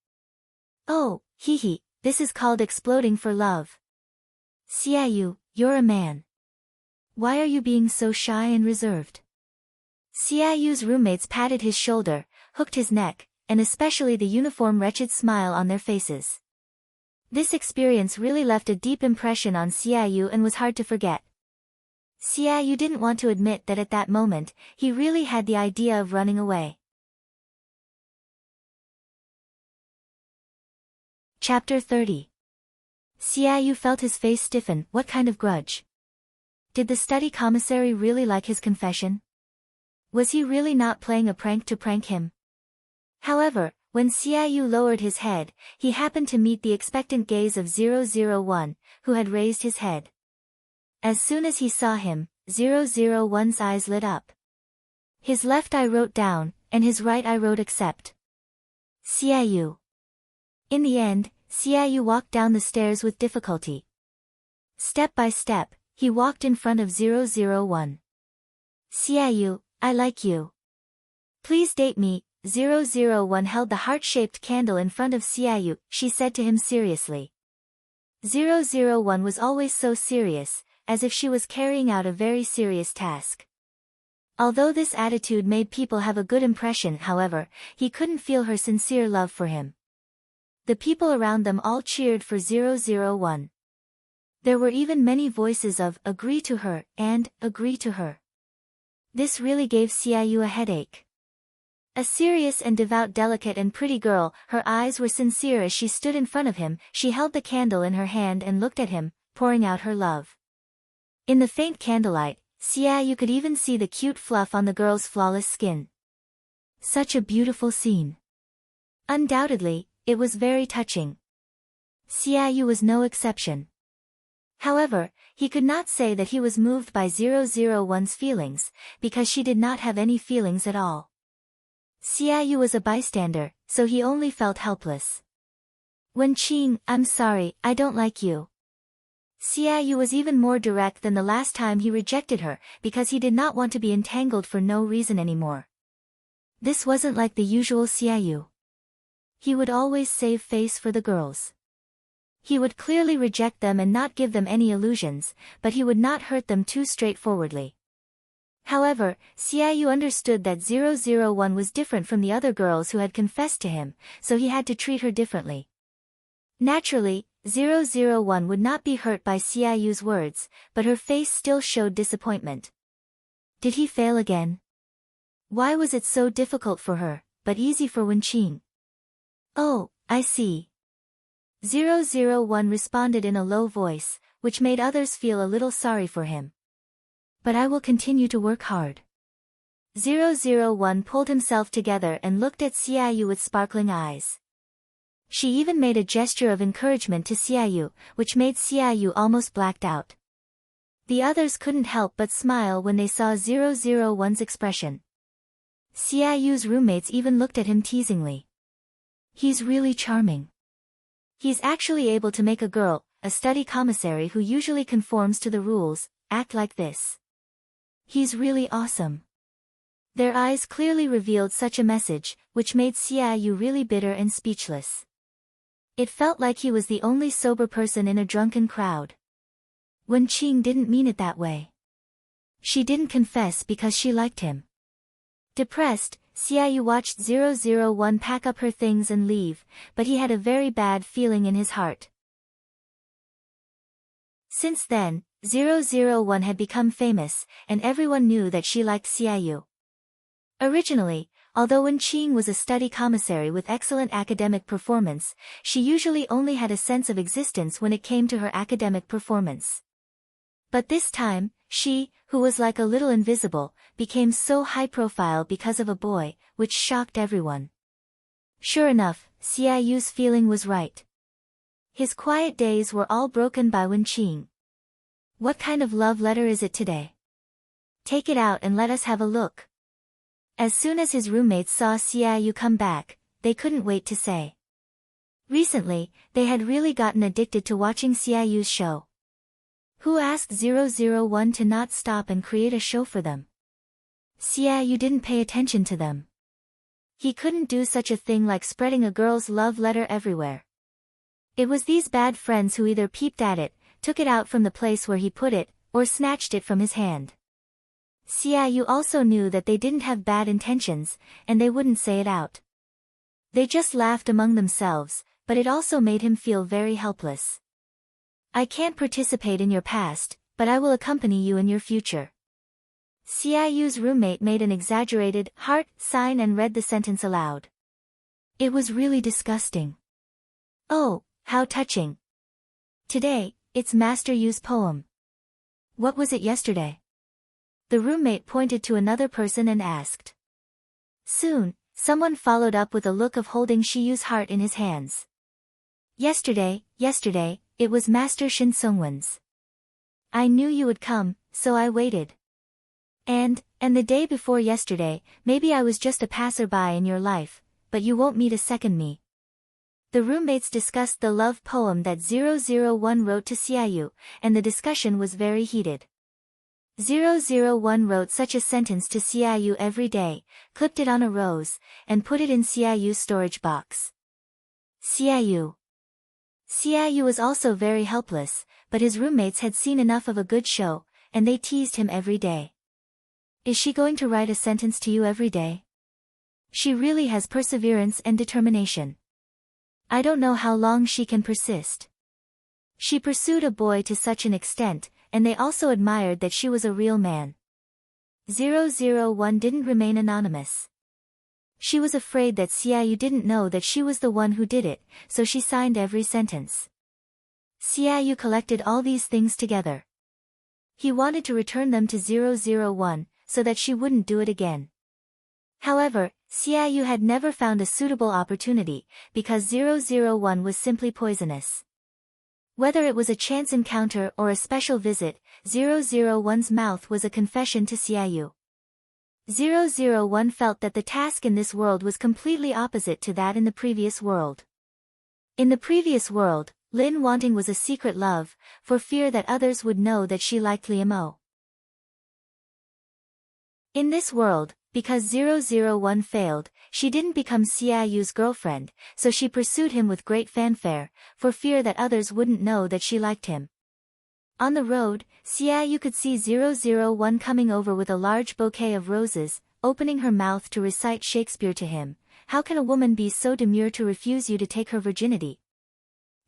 Oh, hee hee, this is called exploding for love. Xiaoyu, you're a man. Why are you being so shy and reserved? Xiaoyu's roommates patted his shoulder, hooked his neck, and especially the uniform wretched smile on their faces. This experience really left a deep impression on Xiaoyu and was hard to forget. Xiaoyu didn't want to admit that at that moment, he really had the idea of running away. Chapter 30. Xiaoyu felt his face stiffen. What kind of grudge? Did the study commissary really like his confession? Was he really not playing a prank to prank him? However, when Xiaoyu lowered his head, he happened to meet the expectant gaze of 001, who had raised his head. As soon as he saw him, 001's eyes lit up. His left eye wrote down, and his right eye wrote accept. Xiaoyu. In the end, Xiaoyu walked down the stairs with difficulty. Step by step, he walked in front of 001. Xiaoyu, I like you. Please date me. 001 held the heart-shaped candle in front of Xiaoyu, she said to him seriously. 001 was always so serious, as if she was carrying out a very serious task. Although this attitude made people have a good impression, however, he couldn't feel her sincere love for him. The people around them all cheered for 001. There were even many voices of, agree to her, and, agree to her. This really gave Xiaoyu a headache. A serious and devout, delicate and pretty girl, her eyes were sincere as she stood in front of him, she held the candle in her hand and looked at him, pouring out her love. In the faint candlelight, Xiaoyu could even see the cute fluff on the girl's flawless skin. Such a beautiful scene. Undoubtedly, it was very touching. Xiaoyu was no exception. However, he could not say that he was moved by 001's feelings, because she did not have any feelings at all. Xiaoyu was a bystander, so he only felt helpless. Wenqing, I'm sorry, I don't like you. Xiaoyu was even more direct than the last time he rejected her, because he did not want to be entangled for no reason anymore. This wasn't like the usual Xiaoyu. He would always save face for the girls. He would clearly reject them and not give them any illusions, but he would not hurt them too straightforwardly. However, Xiaoyu understood that 001 was different from the other girls who had confessed to him, so he had to treat her differently. Naturally, 001 would not be hurt by Xiaoyu's words, but her face still showed disappointment. Did he fail again? Why was it so difficult for her, but easy for Wenqing? Oh, I see. 001 responded in a low voice, which made others feel a little sorry for him. But I will continue to work hard. 001 pulled himself together and looked at Xiaoyu with sparkling eyes. She even made a gesture of encouragement to Xiaoyu, which made Xiaoyu almost blacked out. The others couldn't help but smile when they saw 001's expression. Xiaoyu's roommates even looked at him teasingly. He's really charming. He's actually able to make a girl, a study commissary who usually conforms to the rules, act like this. He's really awesome. Their eyes clearly revealed such a message, which made Xiaoyu really bitter and speechless. It felt like he was the only sober person in a drunken crowd. Wenqing didn't mean it that way. She didn't confess because she liked him. Depressed, Xiaoyu watched 001 pack up her things and leave, but he had a very bad feeling in his heart. Since then, 001 had become famous, and everyone knew that she liked Xiaoyu. Originally, although Wenqing was a study commissary with excellent academic performance, she usually only had a sense of existence when it came to her academic performance. But this time, she, who was like a little invisible, became so high-profile because of a boy, which shocked everyone. Sure enough, Xiaoyu's feeling was right. His quiet days were all broken by Wenqing. What kind of love letter is it today? Take it out and let us have a look. As soon as his roommates saw Xiaoyu come back, they couldn't wait to say. Recently, they had really gotten addicted to watching Xiaoyu's show. Who asked 001 to not stop and create a show for them? Xiaoyu didn't pay attention to them. He couldn't do such a thing like spreading a girl's love letter everywhere. It was these bad friends who either peeped at it, took it out from the place where he put it, or snatched it from his hand. Xiaoyu also knew that they didn't have bad intentions, and they wouldn't say it out. They just laughed among themselves, but it also made him feel very helpless. I can't participate in your past, but I will accompany you in your future. Xiaoyu's roommate made an exaggerated heart sign and read the sentence aloud. It was really disgusting. Oh, how touching. Today, it's Master Yu's poem. What was it yesterday? The roommate pointed to another person and asked. Soon, someone followed up with a look of holding Shiyu's heart in his hands. Yesterday, it was Master Shin Sungwon's. I knew you would come, so I waited. And the day before yesterday, maybe I was just a passerby in your life, but you won't meet a second me. The roommates discussed the love poem that 001 wrote to Xiaoyu, and the discussion was very heated. 001 wrote such a sentence to Xiaoyu every day, clipped it on a rose, and put it in Xiaoyu's storage box. Xiaoyu was also very helpless, but his roommates had seen enough of a good show, and they teased him every day. Is she going to write a sentence to you every day? She really has perseverance and determination. I don't know how long she can persist. She pursued a boy to such an extent, and they also admired that she was a real man. 001 didn't remain anonymous. She was afraid that Xiaoyu didn't know that she was the one who did it, so she signed every sentence. Xiaoyu collected all these things together. He wanted to return them to 001, so that she wouldn't do it again. However, Xiaoyu had never found a suitable opportunity, because 001 was simply poisonous. Whether it was a chance encounter or a special visit, 001's mouth was a confession to Xiaoyu. 001 felt that the task in this world was completely opposite to that in the previous world. In the previous world, Lin wanting was a secret love, for fear that others would know that she liked Liamo. In this world, because 001 failed, she didn't become Xiaoyu's girlfriend, so she pursued him with great fanfare, for fear that others wouldn't know that she liked him. On the road, Xiaoyu could see 001 coming over with a large bouquet of roses, opening her mouth to recite Shakespeare to him. How can a woman be so demure to refuse you to take her virginity?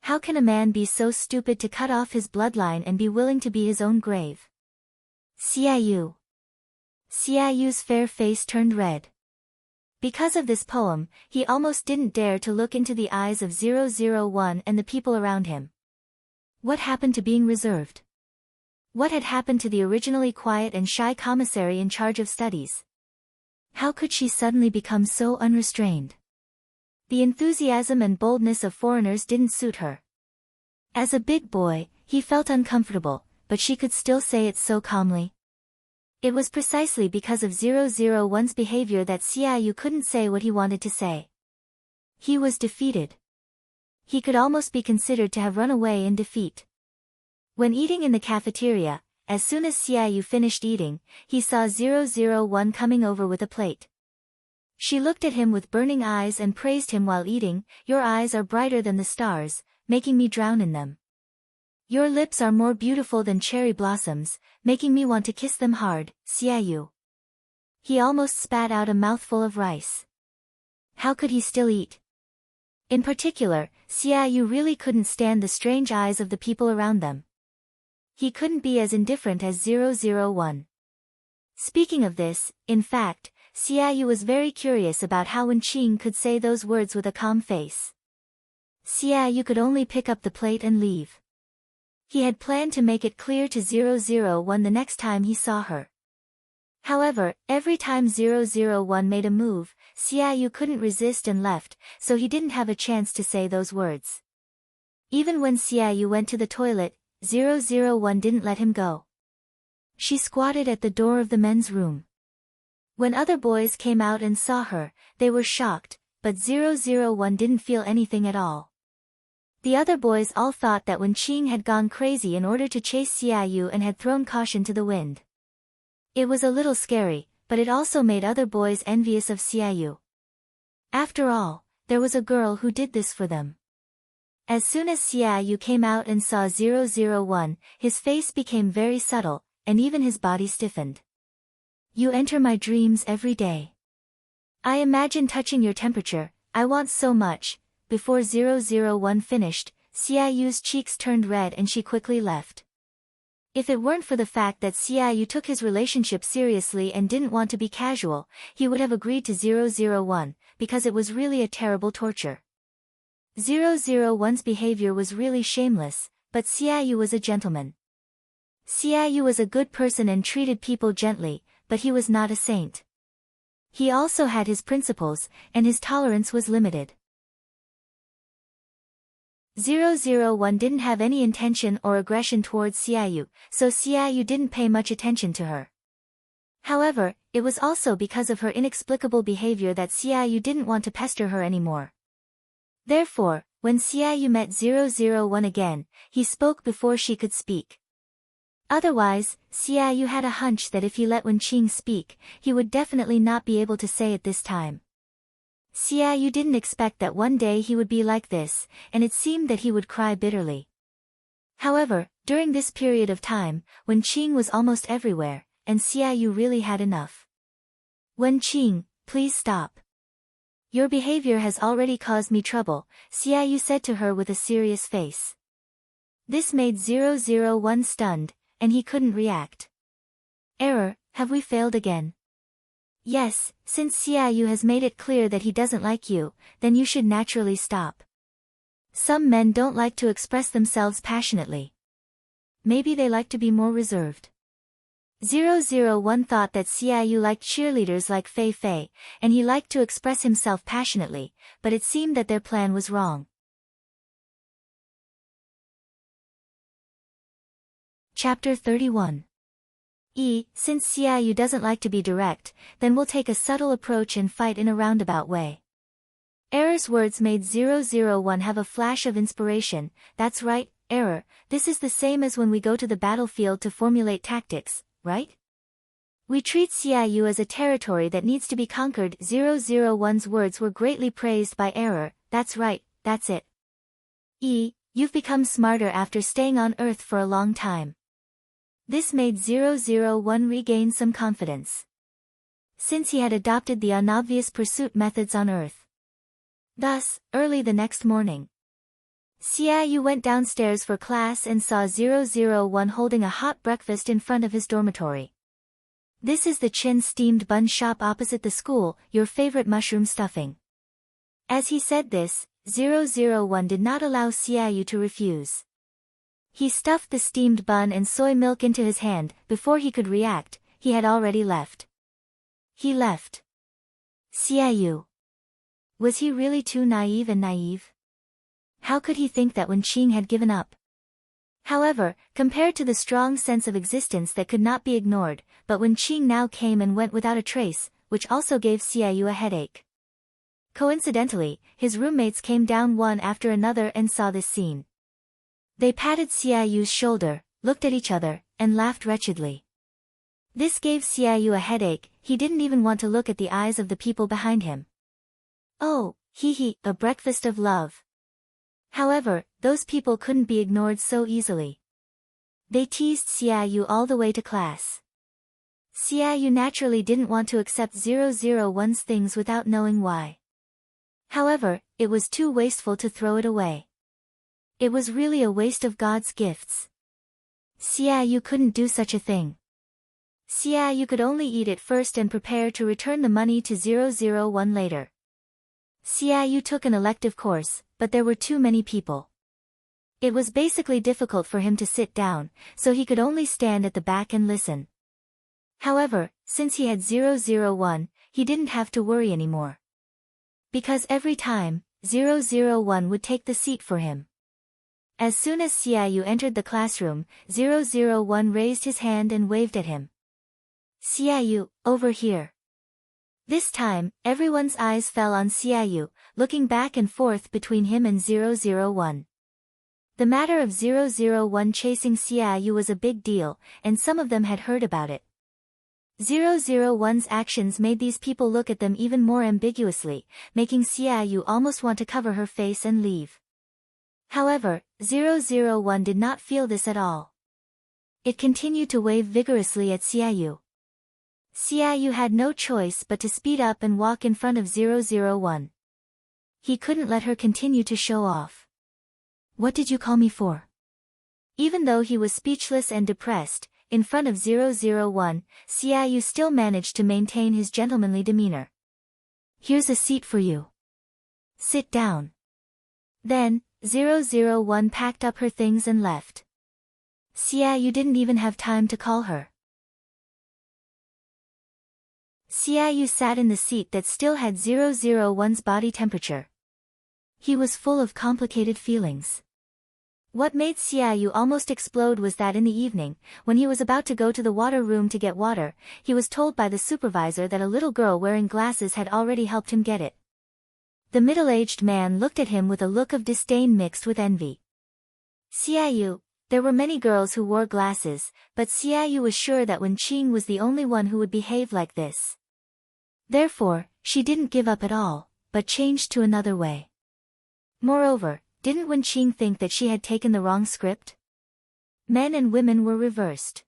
How can a man be so stupid to cut off his bloodline and be willing to be his own grave? Xiaoyu's fair face turned red. Because of this poem, he almost didn't dare to look into the eyes of 001 and the people around him. What happened to being reserved? What had happened to the originally quiet and shy commissary in charge of studies? How could she suddenly become so unrestrained? The enthusiasm and boldness of foreigners didn't suit her. As a big boy, he felt uncomfortable, but she could still say it so calmly. It was precisely because of 001's behavior that Xiaoyu couldn't say what he wanted to say. He was defeated. He could almost be considered to have run away in defeat. When eating in the cafeteria, as soon as Xiaoyu finished eating, he saw 001 coming over with a plate. She looked at him with burning eyes and praised him while eating. Your eyes are brighter than the stars, making me drown in them. Your lips are more beautiful than cherry blossoms, making me want to kiss them hard, Xiaoyu. He almost spat out a mouthful of rice. How could he still eat? In particular, Xiaoyu really couldn't stand the strange eyes of the people around them. He couldn't be as indifferent as 001. Speaking of this, in fact, Xiaoyu was very curious about how Wenqing could say those words with a calm face. Xiaoyu could only pick up the plate and leave. He had planned to make it clear to 001 the next time he saw her. However, every time 001 made a move, Xiaoyu couldn't resist and left, so he didn't have a chance to say those words. Even when Xiaoyu went to the toilet, 001 didn't let him go. She squatted at the door of the men's room. When other boys came out and saw her, they were shocked, but 001 didn't feel anything at all. The other boys all thought that Wenqing had gone crazy in order to chase Xiaoyu and had thrown caution to the wind. It was a little scary, but it also made other boys envious of Xiaoyu. After all, there was a girl who did this for them. As soon as Xiaoyu came out and saw 001, his face became very subtle, and even his body stiffened. You enter my dreams every day. I imagine touching your temperature, I want so much. Before 001 finished, Xiaoyu's cheeks turned red and she quickly left. If it weren't for the fact that Xiaoyu took his relationship seriously and didn't want to be casual, he would have agreed to 001, because it was really a terrible torture. 001's behavior was really shameless, but Xiaoyu was a gentleman. Xiaoyu was a good person and treated people gently, but he was not a saint. He also had his principles, and his tolerance was limited. 001 didn't have any intention or aggression towards Xiaoyu, so Xiaoyu didn't pay much attention to her. However, it was also because of her inexplicable behavior that Xiaoyu didn't want to pester her anymore. Therefore, when Xiaoyu met 001 again, he spoke before she could speak. Otherwise, Xiaoyu had a hunch that if he let Wenqing speak, he would definitely not be able to say it this time. Xiaoyu didn't expect that one day he would be like this, and it seemed that he would cry bitterly. However, during this period of time, Wenqing was almost everywhere, and Xiaoyu really had enough. Wenqing, please stop. Your behavior has already caused me trouble, Xiaoyu said to her with a serious face. This made 001 stunned, and he couldn't react. Error, have we failed again? Yes, since Xiaoyu has made it clear that he doesn't like you, then you should naturally stop. Some men don't like to express themselves passionately. Maybe they like to be more reserved. 001 thought that Xiaoyu liked cheerleaders like Fei Fei, and he liked to express himself passionately, but it seemed that their plan was wrong. Chapter 31. Since Xiaoyu doesn't like to be direct, then we'll take a subtle approach and fight in a roundabout way. Error's words made 001 have a flash of inspiration. That's right, Error, this is the same as when we go to the battlefield to formulate tactics, right? We treat Xiaoyu as a territory that needs to be conquered. 001's words were greatly praised by Error. That's right, that's it. You've become smarter after staying on Earth for a long time. This made 001 regain some confidence. Since he had adopted the unobvious pursuit methods on Earth. Thus, early the next morning, Xiaoyu went downstairs for class and saw 001 holding a hot breakfast in front of his dormitory. This is the Chin steamed bun shop opposite the school, your favorite mushroom stuffing. As he said this, 001 did not allow Xiaoyu to refuse. He stuffed the steamed bun and soy milk into his hand. Before he could react, he had already left. He left. Xiaoyu. Was he really too naive? How could he think that Wenqing had given up? However, compared to the strong sense of existence that could not be ignored, but Wenqing now came and went without a trace, which also gave Xiaoyu a headache. Coincidentally, his roommates came down one after another and saw this scene. They patted Xiaoyu's shoulder, looked at each other, and laughed wretchedly. This gave Xiaoyu a headache. He didn't even want to look at the eyes of the people behind him. Oh, a breakfast of love. However, those people couldn't be ignored so easily. They teased Xiaoyu all the way to class. Xiaoyu naturally didn't want to accept 001's things without knowing why. However, it was too wasteful to throw it away. It was really a waste of God's gifts. Xiaoyu couldn't do such a thing. Xiaoyu could only eat it first and prepare to return the money to 001 later. Xiaoyu took an elective course, but there were too many people. It was basically difficult for him to sit down, so he could only stand at the back and listen. However, since he had 001, he didn't have to worry anymore. Because every time, 001 would take the seat for him. As soon as Xiaoyu entered the classroom, 001 raised his hand and waved at him. Xiaoyu, over here. This time, everyone's eyes fell on Xiaoyu, looking back and forth between him and 001. The matter of 001 chasing Xiaoyu was a big deal, and some of them had heard about it. 001's actions made these people look at them even more ambiguously, making Xiaoyu almost want to cover her face and leave. However, 001 did not feel this at all. It continued to wave vigorously at Xiaoyu. Xiaoyu had no choice but to speed up and walk in front of 001. He couldn't let her continue to show off. "What did you call me for?" Even though he was speechless and depressed, in front of 001, Xiaoyu still managed to maintain his gentlemanly demeanor. "Here's a seat for you. Sit down." Then, 001 packed up her things and left. Xiaoyu didn't even have time to call her. Xiaoyu sat in the seat that still had 001's body temperature. He was full of complicated feelings. What made Xiaoyu almost explode was that in the evening, when he was about to go to the water room to get water, he was told by the supervisor that a little girl wearing glasses had already helped him get it. The middle-aged man looked at him with a look of disdain mixed with envy. Xiaoyu, there were many girls who wore glasses, but Xiaoyu was sure that Wenqing was the only one who would behave like this. Therefore, she didn't give up at all, but changed to another way. Moreover, didn't Wenqing think that she had taken the wrong script? Men and women were reversed.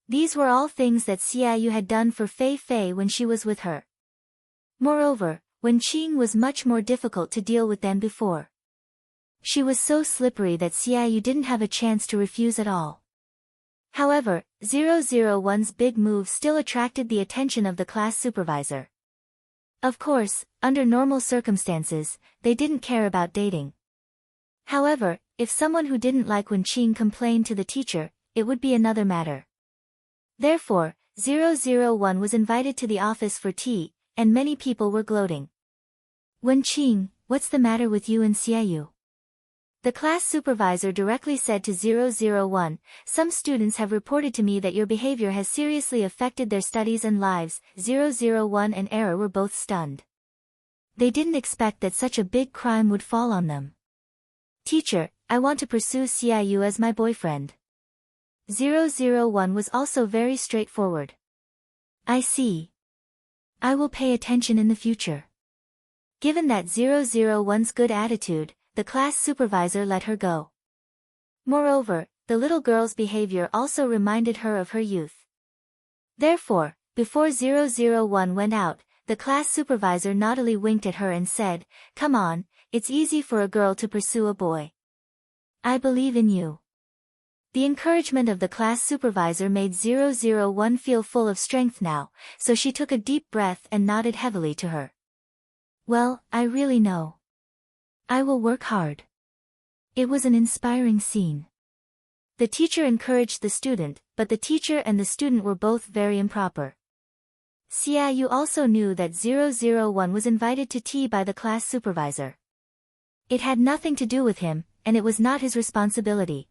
These were all things that Xiaoyu had done for Fei Fei when she was with her. Moreover, Wenqing was much more difficult to deal with than before. She was so slippery that Xiaoyu didn't have a chance to refuse at all. However, 001's big move still attracted the attention of the class supervisor. Of course, under normal circumstances, they didn't care about dating. However, if someone who didn't like Wenqing complained to the teacher, it would be another matter. Therefore, 001 was invited to the office for tea, and many people were gloating. "Wenqing, what's the matter with you and Xiaoyu?" The class supervisor directly said to 001, "Some students have reported to me that your behavior has seriously affected their studies and lives." 001 and Error were both stunned. They didn't expect that such a big crime would fall on them. "Teacher, I want to pursue Xiaoyu as my boyfriend." 001 was also very straightforward. "I see. I will pay attention in the future." Given that 001's good attitude, the class supervisor let her go. Moreover, the little girl's behavior also reminded her of her youth. Therefore, before 001 went out, the class supervisor naughtily winked at her and said, "Come on, it's easy for a girl to pursue a boy. I believe in you." The encouragement of the class supervisor made 001 feel full of strength now, so she took a deep breath and nodded heavily to her. "Well, I really know. I will work hard." It was an inspiring scene. The teacher encouraged the student, but the teacher and the student were both very improper. Xiaoyu also knew that 001 was invited to tea by the class supervisor. It had nothing to do with him, and it was not his responsibility.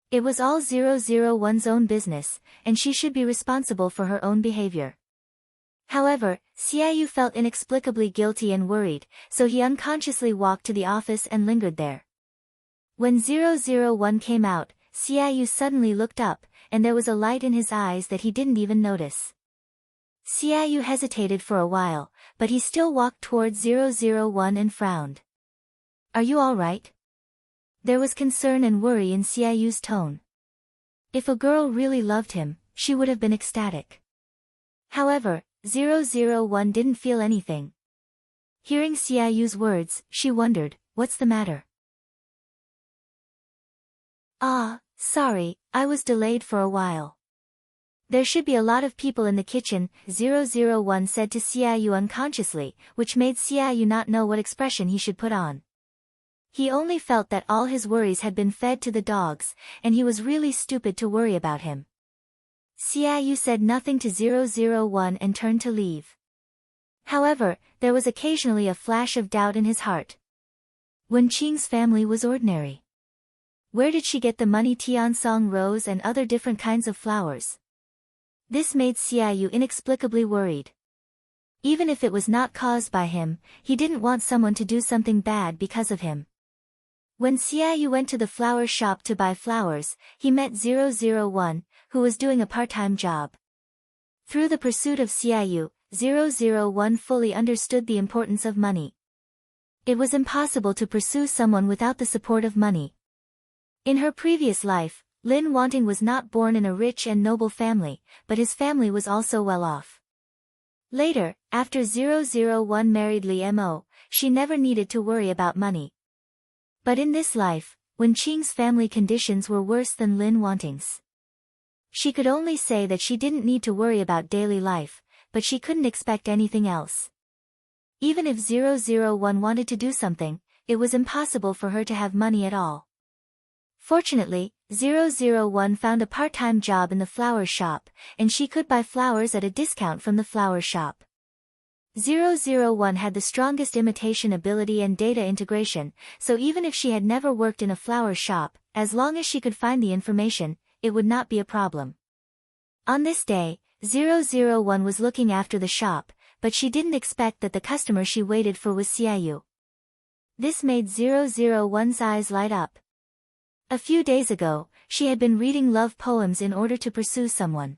It was all 001's own business, and she should be responsible for her own behavior. However, Xiaoyu felt inexplicably guilty and worried, so he unconsciously walked to the office and lingered there. When 001 came out, Xiaoyu suddenly looked up, and there was a light in his eyes that he didn't even notice. Xiaoyu hesitated for a while, but he still walked towards 001 and frowned. "Are you all right?" There was concern and worry in Xiaoyu's tone. If a girl really loved him, she would have been ecstatic. However, 001 didn't feel anything. Hearing Xiaoyu's words, she wondered, "What's the matter?" "Ah, sorry, I was delayed for a while. There should be a lot of people in the kitchen," 001 said to Xiaoyu unconsciously, which made Xiaoyu not know what expression he should put on. He only felt that all his worries had been fed to the dogs, and he was really stupid to worry about him. Xiaoyu said nothing to 001 and turned to leave. However, there was occasionally a flash of doubt in his heart. Wenqing's family was ordinary. Where did she get the money, Tiansong rose and other different kinds of flowers? This made Xiaoyu inexplicably worried. Even if it was not caused by him, he didn't want someone to do something bad because of him. When Xiaoyu went to the flower shop to buy flowers, he met 001, who was doing a part-time job. Through the pursuit of Xiaoyu, 001 fully understood the importance of money. It was impossible to pursue someone without the support of money. In her previous life, Lin Wanting was not born in a rich and noble family, but his family was also well off. Later, after 001 married Li Mo, she never needed to worry about money. But in this life, Wen Qing's family conditions were worse than Lin Wanting's. She could only say that she didn't need to worry about daily life, but she couldn't expect anything else. Even if 001 wanted to do something, it was impossible for her to have money at all. Fortunately, 001 found a part-time job in the flower shop, and she could buy flowers at a discount from the flower shop. 001 had the strongest imitation ability and data integration, so even if she had never worked in a flower shop, as long as she could find the information, it would not be a problem. On this day, 001 was looking after the shop, but she didn't expect that the customer she waited for was Xiaoyu. This made 001's eyes light up. A few days ago, she had been reading love poems in order to pursue someone.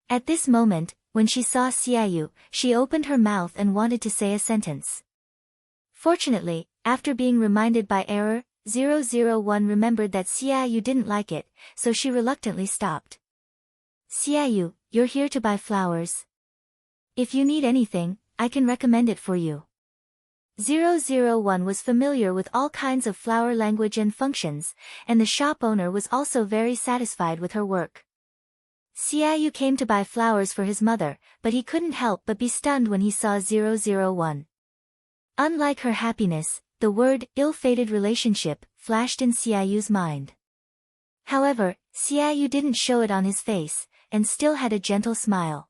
At this moment, when she saw Xiaoyu, she opened her mouth and wanted to say a sentence. Fortunately, after being reminded by error, 001 remembered that Xiaoyu didn't like it, so she reluctantly stopped. Xiaoyu, you're here to buy flowers. If you need anything, I can recommend it for you. 001 was familiar with all kinds of flower language and functions, and the shop owner was also very satisfied with her work. Xiaoyu came to buy flowers for his mother, but he couldn't help but be stunned when he saw 001. Unlike her happiness, the word ill-fated relationship flashed in Xiaoyu's mind. However, Xiaoyu didn't show it on his face, and still had a gentle smile.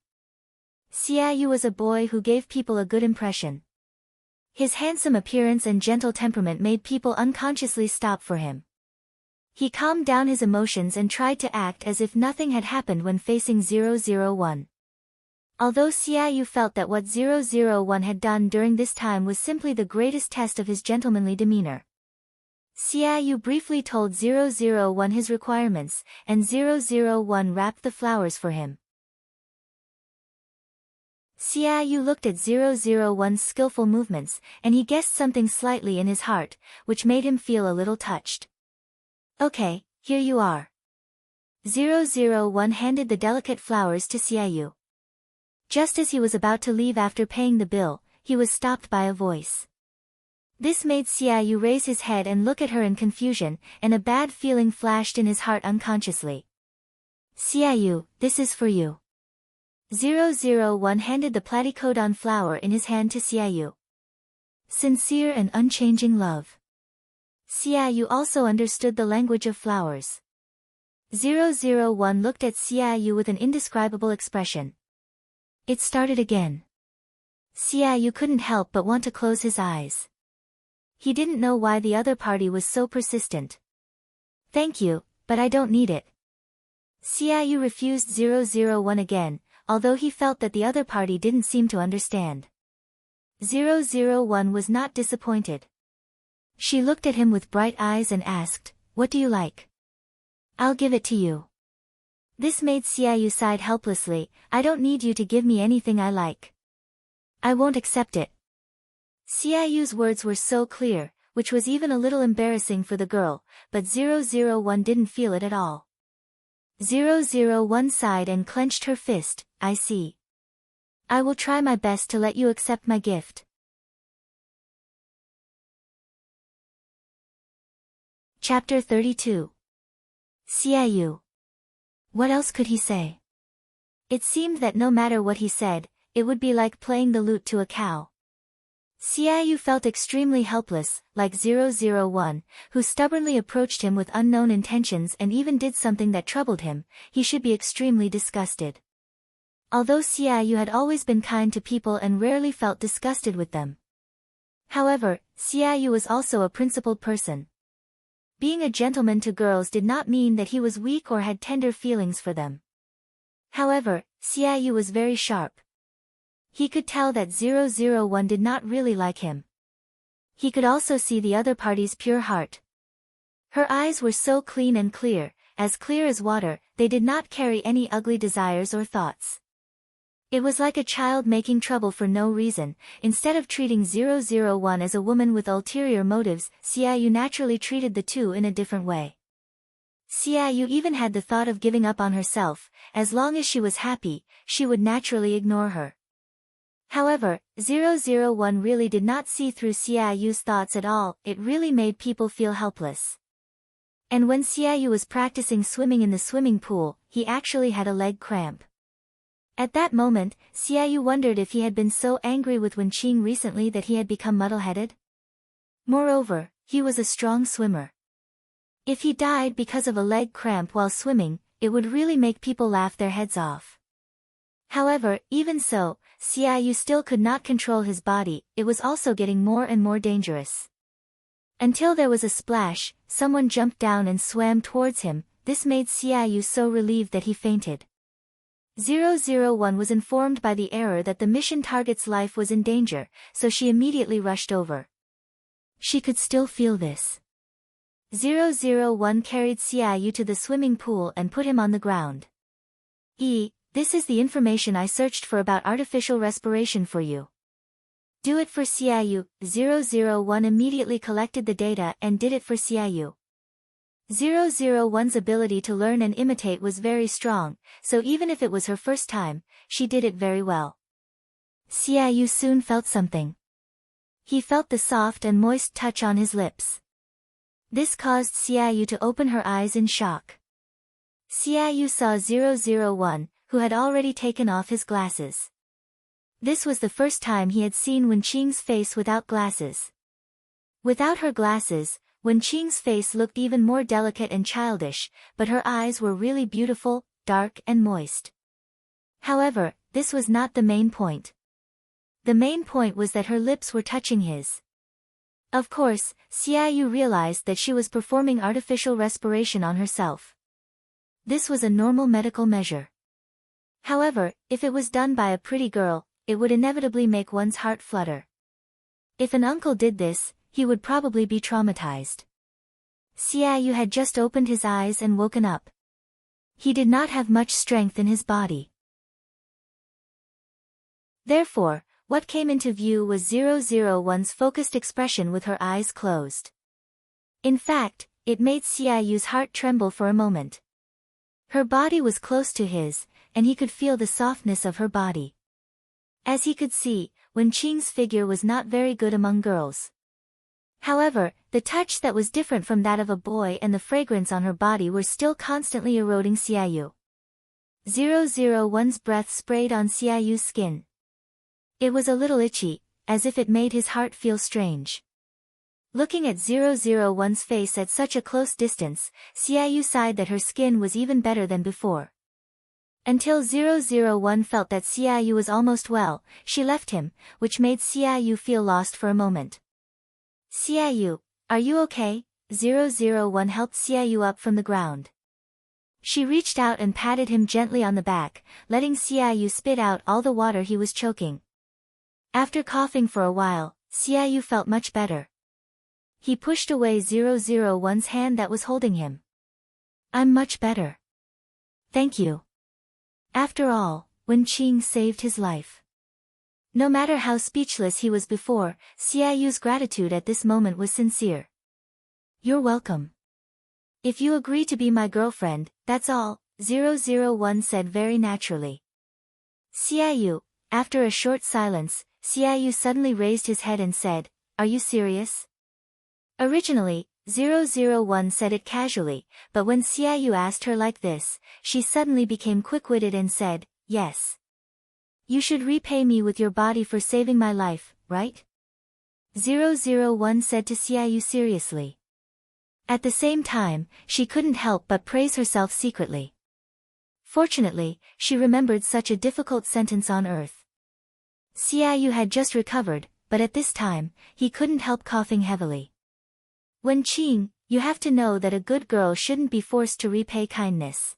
Xiaoyu was a boy who gave people a good impression. His handsome appearance and gentle temperament made people unconsciously stop for him. He calmed down his emotions and tried to act as if nothing had happened when facing 001. Although Xiaoyu felt that what 001 had done during this time was simply the greatest test of his gentlemanly demeanor. Xiaoyu briefly told 001 his requirements, and 001 wrapped the flowers for him. Xiaoyu looked at 001's skillful movements, and he guessed something slightly in his heart, which made him feel a little touched. Okay, here you are. 001 handed the delicate flowers to Xiaoyu. Just as he was about to leave after paying the bill, he was stopped by a voice. This made Xiaoyu raise his head and look at her in confusion, and a bad feeling flashed in his heart unconsciously. Xiaoyu, this is for you. 001 handed the platycodon flower in his hand to Xiaoyu. Sincere and unchanging love. Xiaoyu also understood the language of flowers. 001 looked at Xiaoyu with an indescribable expression. It started again. Xiaoyu couldn't help but want to close his eyes. He didn't know why the other party was so persistent. Thank you, but I don't need it. Xiaoyu refused 001 again, although he felt that the other party didn't seem to understand. 001 was not disappointed. She looked at him with bright eyes and asked, "What do you like?" "I'll give it to you." This made Xiaoyu sigh helplessly. "I don't need you to give me anything I like. I won't accept it." Xiaoyu's words were so clear, which was even a little embarrassing for the girl, but 001 didn't feel it at all. 001 sighed and clenched her fist. "I see. I will try my best to let you accept my gift." Chapter 32. Xiaoyu. What else could he say? It seemed that no matter what he said, it would be like playing the lute to a cow. Xiaoyu felt extremely helpless, like 001, who stubbornly approached him with unknown intentions and even did something that troubled him. He should be extremely disgusted. Although Xiaoyu had always been kind to people and rarely felt disgusted with them. However, Xiaoyu was also a principled person. Being a gentleman to girls did not mean that he was weak or had tender feelings for them. However, Xiaoyu was very sharp. He could tell that 001 did not really like him. He could also see the other party's pure heart. Her eyes were so clean and clear as water, they did not carry any ugly desires or thoughts. It was like a child making trouble for no reason. Instead of treating 001 as a woman with ulterior motives, Xiaoyu naturally treated the two in a different way. Xiaoyu even had the thought of giving up on herself. As long as she was happy, she would naturally ignore her. However, 001 really did not see through Xiaoyu's thoughts at all. It really made people feel helpless. And when Xiaoyu was practicing swimming in the swimming pool, he actually had a leg cramp. At that moment, Xiaoyu wondered if he had been so angry with Wenqing recently that he had become muddle-headed. Moreover, he was a strong swimmer. If he died because of a leg cramp while swimming, it would really make people laugh their heads off. However, even so, Xiaoyu still could not control his body. It was also getting more and more dangerous. Until there was a splash, someone jumped down and swam towards him. This made Xiaoyu so relieved that he fainted. 001 was informed by the error that the mission target's life was in danger, so she immediately rushed over. She could still feel this. 001 carried Xiaoyu to the swimming pool and put him on the ground. This is the information I searched for about artificial respiration for you. Do it for Xiaoyu. 001 immediately collected the data and did it for Xiaoyu. 001's ability to learn and imitate was very strong, so even if it was her first time, she did it very well. Xiaoyu soon felt something. He felt the soft and moist touch on his lips. This caused Xiaoyu to open her eyes in shock. Xiaoyu saw 001, who had already taken off his glasses. This was the first time he had seen Wenqing's face without glasses. Without her glasses, Wenqing's face looked even more delicate and childish, but her eyes were really beautiful, dark and moist. However, this was not the main point. The main point was that her lips were touching his. Of course, Xiaoyu realized that she was performing artificial respiration on herself. This was a normal medical measure. However, if it was done by a pretty girl, it would inevitably make one's heart flutter. If an uncle did this, he would probably be traumatized. Xiaoyu had just opened his eyes and woken up. He did not have much strength in his body. Therefore, what came into view was 001's focused expression with her eyes closed. In fact, it made Xiaoyu's heart tremble for a moment. Her body was close to his, and he could feel the softness of her body. As he could see, Wenqing's figure was not very good among girls. However, the touch that was different from that of a boy and the fragrance on her body were still constantly eroding Xiaoyu. 001's breath sprayed on Xiaoyu's skin. It was a little itchy, as if it made his heart feel strange. Looking at 001's face at such a close distance, Xiaoyu sighed that her skin was even better than before. Until 001 felt that Xiaoyu was almost well, she left him, which made Xiaoyu feel lost for a moment. Xiaoyu, are you okay? 001 helped Xiaoyu up from the ground. She reached out and patted him gently on the back, letting Xiaoyu spit out all the water he was choking. After coughing for a while, Xiaoyu felt much better. He pushed away 001's hand that was holding him. I'm much better. Thank you. After all, Wenqing saved his life. No matter how speechless he was before, Xiaoyu's gratitude at this moment was sincere. You're welcome. If you agree to be my girlfriend, that's all, 001 said very naturally. Xiaoyu, after a short silence, Xiaoyu suddenly raised his head and said, Are you serious? Originally, 001 said it casually, but when Xiaoyu asked her like this, she suddenly became quick-witted and said, Yes. You should repay me with your body for saving my life, right? 001 said to Xiaoyu seriously. At the same time, she couldn't help but praise herself secretly. Fortunately, she remembered such a difficult sentence on earth. Xiaoyu had just recovered, but at this time, he couldn't help coughing heavily. Wenqing, you have to know that a good girl shouldn't be forced to repay kindness.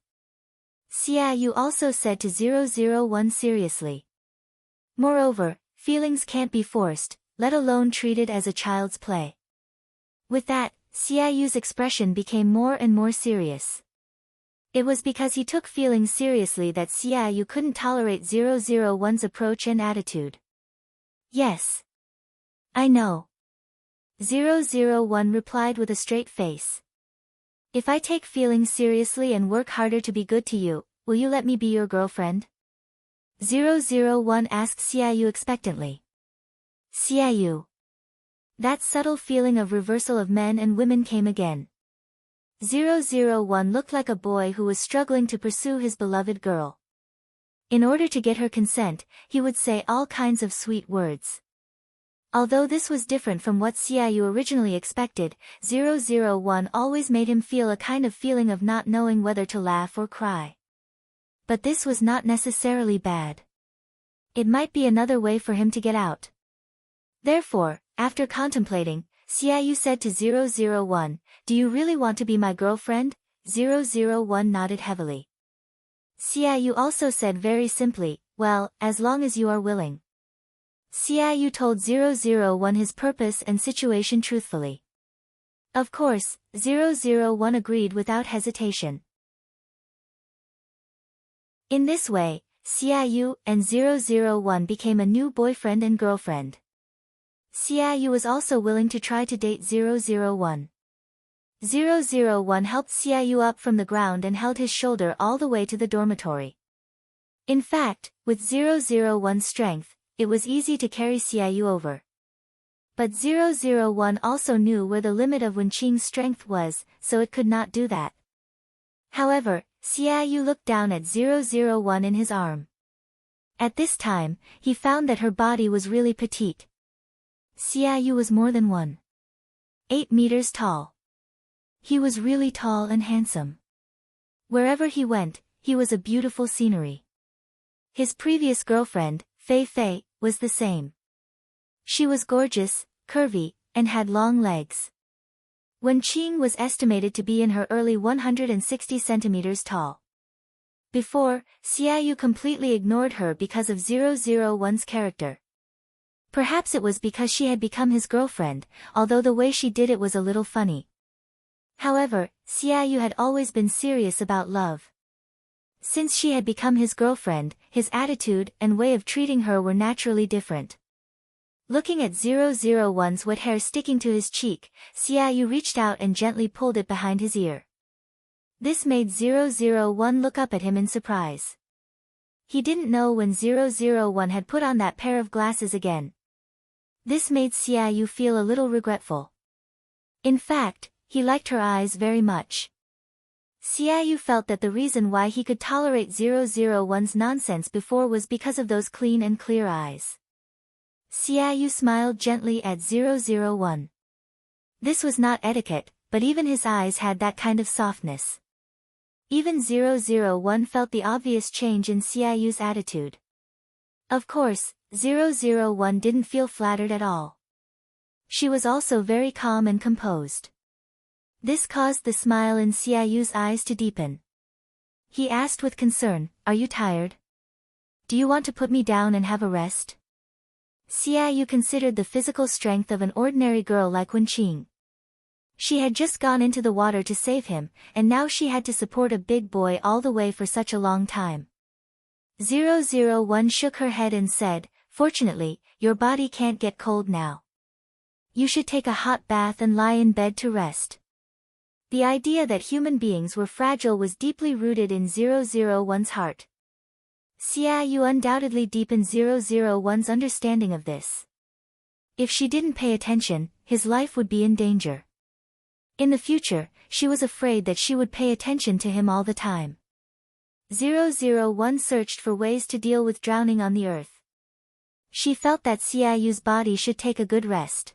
Xiaoyu also said to 001 seriously. Moreover, feelings can't be forced, let alone treated as a child's play. With that, Xiaoyu's expression became more and more serious. It was because he took feelings seriously that Xiaoyu couldn't tolerate 001's approach and attitude. Yes. I know. 001 replied with a straight face. If I take feelings seriously and work harder to be good to you, will you let me be your girlfriend? 001 asked Xiaoyu expectantly. Xiaoyu. That subtle feeling of reversal of men and women came again. 001 looked like a boy who was struggling to pursue his beloved girl. In order to get her consent, he would say all kinds of sweet words. Although this was different from what Xiaoyu originally expected, 001 always made him feel a kind of feeling of not knowing whether to laugh or cry. But this was not necessarily bad. It might be another way for him to get out. Therefore, after contemplating, Xiaoyu said to 001, "Do you really want to be my girlfriend?" 001 nodded heavily. Xiaoyu also said very simply, "Well, as long as you are willing." Xiaoyu told 001 his purpose and situation truthfully. Of course, 001 agreed without hesitation. In this way, Xiaoyu and 001 became a new boyfriend and girlfriend. Xiaoyu was also willing to try to date 001. 001 helped Xiaoyu up from the ground and held his shoulder all the way to the dormitory. In fact, with 001's strength, it was easy to carry Xiaoyu over. But 001 also knew where the limit of Wenqing's strength was, so it could not do that. However, Xiaoyu looked down at 001 in his arm. At this time, he found that her body was really petite. Xiaoyu was more than 1.8 meters tall. He was really tall and handsome. Wherever he went, he was a beautiful scenery. His previous girlfriend, Fei Fei, was the same. She was gorgeous, curvy, and had long legs. Wenqing was estimated to be in her early 160 centimeters tall. Before, Xiaoyu completely ignored her because of 001's character. Perhaps it was because she had become his girlfriend, although the way she did it was a little funny. However, Xiaoyu had always been serious about love. Since she had become his girlfriend, his attitude and way of treating her were naturally different. Looking at 001's wet hair sticking to his cheek, Xiaoyu reached out and gently pulled it behind his ear. This made 001 look up at him in surprise. He didn't know when 001 had put on that pair of glasses again. This made Xiaoyu feel a little regretful. In fact, he liked her eyes very much. Xiaoyu felt that the reason why he could tolerate 001's nonsense before was because of those clean and clear eyes. Xiaoyu smiled gently at 001. This was not etiquette, but even his eyes had that kind of softness. Even 001 felt the obvious change in Xiaoyu's attitude. Of course, 001 didn't feel flattered at all. She was also very calm and composed. This caused the smile in Xiaoyu's eyes to deepen. He asked with concern, "Are you tired? Do you want to put me down and have a rest?" Xiaoyu considered the physical strength of an ordinary girl like Wenqing. She had just gone into the water to save him, and now she had to support a big boy all the way for such a long time. 001 shook her head and said, "Fortunately, your body can't get cold now. You should take a hot bath and lie in bed to rest." The idea that human beings were fragile was deeply rooted in 001's heart. Xiaoyu undoubtedly deepened 001's understanding of this. If she didn't pay attention, his life would be in danger. In the future, she was afraid that she would pay attention to him all the time. 001 searched for ways to deal with drowning on the earth. She felt that Xiaoyu's body should take a good rest.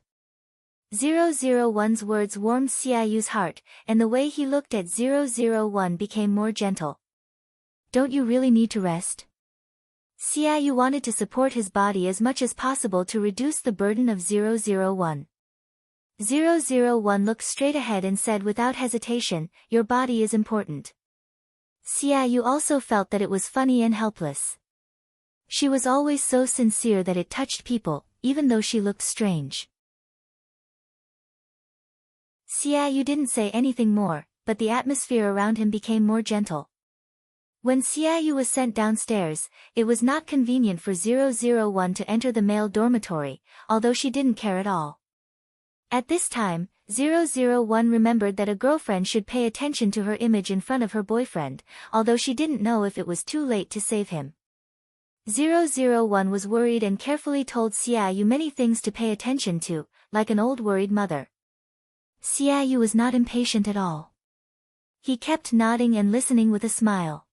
001's words warmed Xiaoyu's heart, and the way he looked at 001 became more gentle. "Don't you really need to rest?" Xiaoyu wanted to support his body as much as possible to reduce the burden of 001. 001 looked straight ahead and said without hesitation, "Your body is important." Xiaoyu also felt that it was funny and helpless. She was always so sincere that it touched people, even though she looked strange. Xiaoyu didn't say anything more, but the atmosphere around him became more gentle. When Xiaoyu was sent downstairs, it was not convenient for 001 to enter the male dormitory, although she didn't care at all. At this time, 001 remembered that a girlfriend should pay attention to her image in front of her boyfriend, although she didn't know if it was too late to save him. 001 was worried and carefully told Xiaoyu many things to pay attention to, like an old worried mother. Xiaoyu was not impatient at all. He kept nodding and listening with a smile.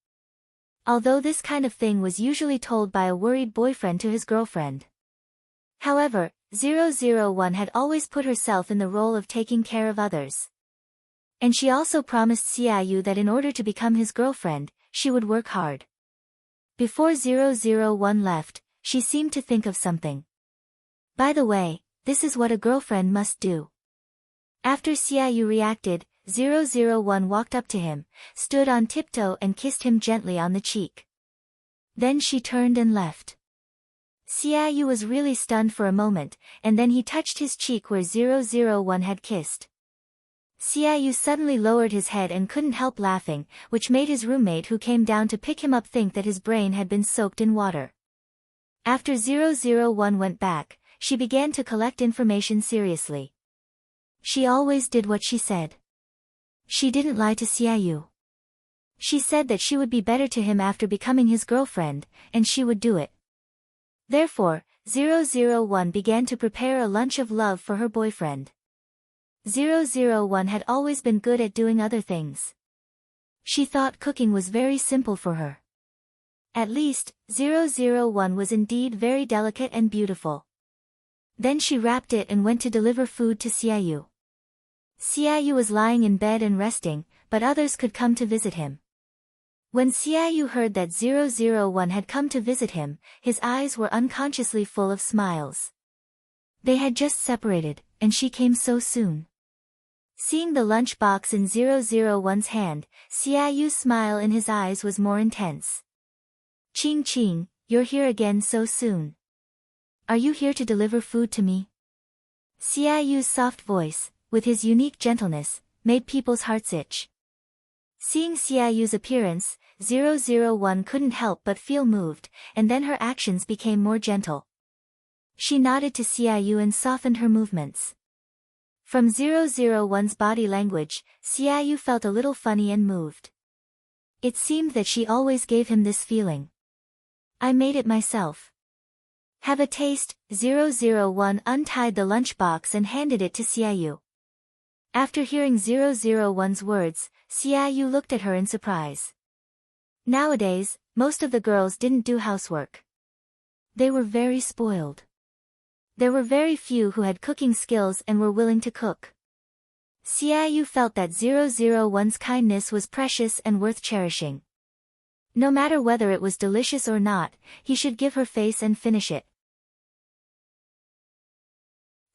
Although this kind of thing was usually told by a worried boyfriend to his girlfriend. However, 001 had always put herself in the role of taking care of others. And she also promised Xiaoyu that in order to become his girlfriend, she would work hard. Before 001 left, she seemed to think of something. By the way, this is what a girlfriend must do. After Xiaoyu reacted, 001 walked up to him, stood on tiptoe and kissed him gently on the cheek. Then she turned and left. Xiaoyu was really stunned for a moment, and then he touched his cheek where 001 had kissed. Xiaoyu suddenly lowered his head and couldn't help laughing, which made his roommate who came down to pick him up think that his brain had been soaked in water. After 001 went back, she began to collect information seriously. She always did what she said. She didn't lie to Xiaoyu. She said that she would be better to him after becoming his girlfriend, and she would do it. Therefore, 001 began to prepare a lunch of love for her boyfriend. 001 had always been good at doing other things. She thought cooking was very simple for her. At least, 001 was indeed very delicate and beautiful. Then she wrapped it and went to deliver food to Xiaoyu. Xiaoyu was lying in bed and resting, but others could come to visit him. When Xiaoyu heard that 001 had come to visit him, his eyes were unconsciously full of smiles. They had just separated, and she came so soon. Seeing the lunch box in 001's hand, Xiaoyu's smile in his eyes was more intense. Ching Ching, you're here again so soon. Are you here to deliver food to me? Xiaoyu's soft voice, with his unique gentleness, made people's hearts itch. Seeing Xiaoyu's appearance, 001 couldn't help but feel moved, and then her actions became more gentle. She nodded to Xiaoyu and softened her movements. From 001's body language, Xiaoyu felt a little funny and moved. It seemed that she always gave him this feeling. I made it myself. Have a taste. 001 untied the lunchbox and handed it to Xiaoyu. After hearing 001's words, Xiaoyu looked at her in surprise. Nowadays, most of the girls didn't do housework. They were very spoiled. There were very few who had cooking skills and were willing to cook. Xiaoyu felt that 001's kindness was precious and worth cherishing. No matter whether it was delicious or not, he should give her face and finish it.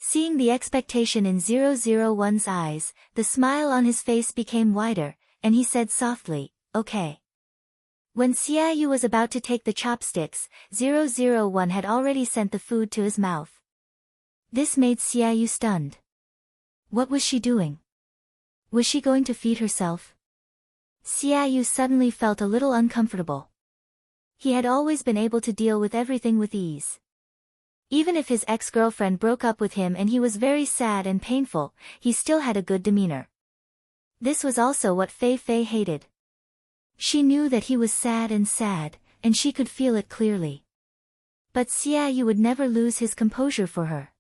Seeing the expectation in 001's eyes, the smile on his face became wider, and he said softly, okay. When Xiaoyu was about to take the chopsticks, 001 had already sent the food to his mouth. This made Xiaoyu stunned. What was she doing? Was she going to feed herself? Xiaoyu suddenly felt a little uncomfortable. He had always been able to deal with everything with ease. Even if his ex-girlfriend broke up with him and he was very sad and painful, he still had a good demeanor. This was also what Fei Fei hated. She knew that he was sad, and she could feel it clearly. But Xiaoyu would never lose his composure for her.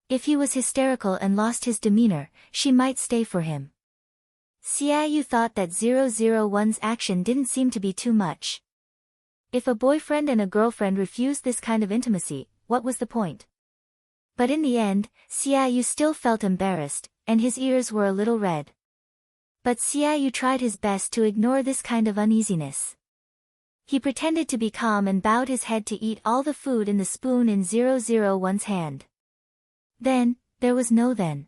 If he was hysterical and lost his demeanor, she might stay for him. Xiaoyu thought that 001's action didn't seem to be too much. If a boyfriend and a girlfriend refused this kind of intimacy, what was the point? But in the end, Xiaoyu still felt embarrassed, and his ears were a little red. But Xiaoyu tried his best to ignore this kind of uneasiness. He pretended to be calm and bowed his head to eat all the food in the spoon in 001's hand. Then, there was no then.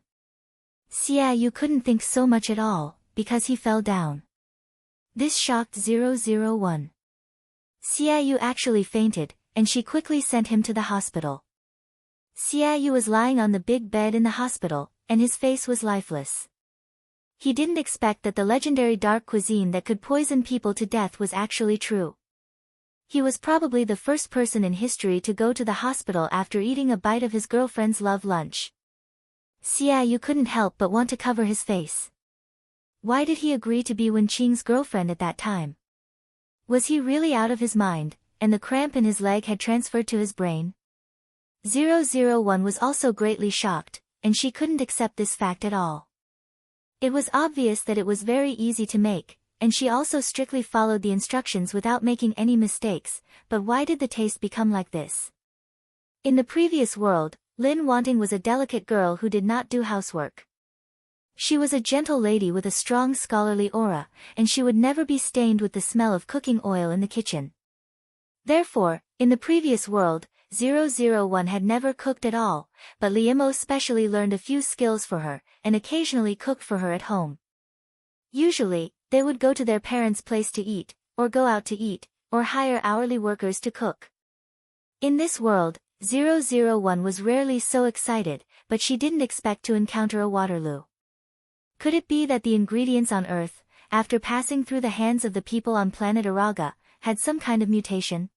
Xiaoyu couldn't think so much at all, because he fell down. This shocked 001. Xiaoyu actually fainted, and she quickly sent him to the hospital. Xiaoyu was lying on the big bed in the hospital, and his face was lifeless. He didn't expect that the legendary dark cuisine that could poison people to death was actually true. He was probably the first person in history to go to the hospital after eating a bite of his girlfriend's love lunch. Xiaoyu couldn't help but want to cover his face. Why did he agree to be Wenqing's girlfriend at that time? Was he really out of his mind, and the cramp in his leg had transferred to his brain? 001 was also greatly shocked, and she couldn't accept this fact at all. It was obvious that it was very easy to make, and she also strictly followed the instructions without making any mistakes, but why did the taste become like this? In the previous world, Lin Wanting was a delicate girl who did not do housework. She was a gentle lady with a strong scholarly aura, and she would never be stained with the smell of cooking oil in the kitchen. Therefore, in the previous world, 001 had never cooked at all, but Liemo specially learned a few skills for her, and occasionally cooked for her at home. Usually, they would go to their parents' place to eat, or go out to eat, or hire hourly workers to cook. In this world, 001 was rarely so excited, but she didn't expect to encounter a Waterloo. Could it be that the ingredients on Earth, after passing through the hands of the people on planet Araga, had some kind of mutation?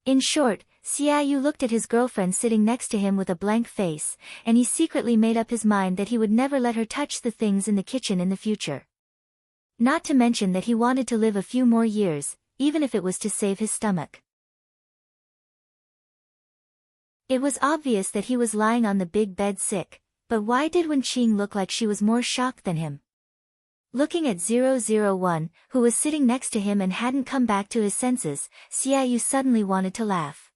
In short, Xiaoyu looked at his girlfriend sitting next to him with a blank face, and he secretly made up his mind that he would never let her touch the things in the kitchen in the future. Not to mention that he wanted to live a few more years, even if it was to save his stomach. It was obvious that he was lying on the big bed sick, but why did Wenqing look like she was more shocked than him? Looking at 001, who was sitting next to him and hadn't come back to his senses, Xiaoyu suddenly wanted to laugh.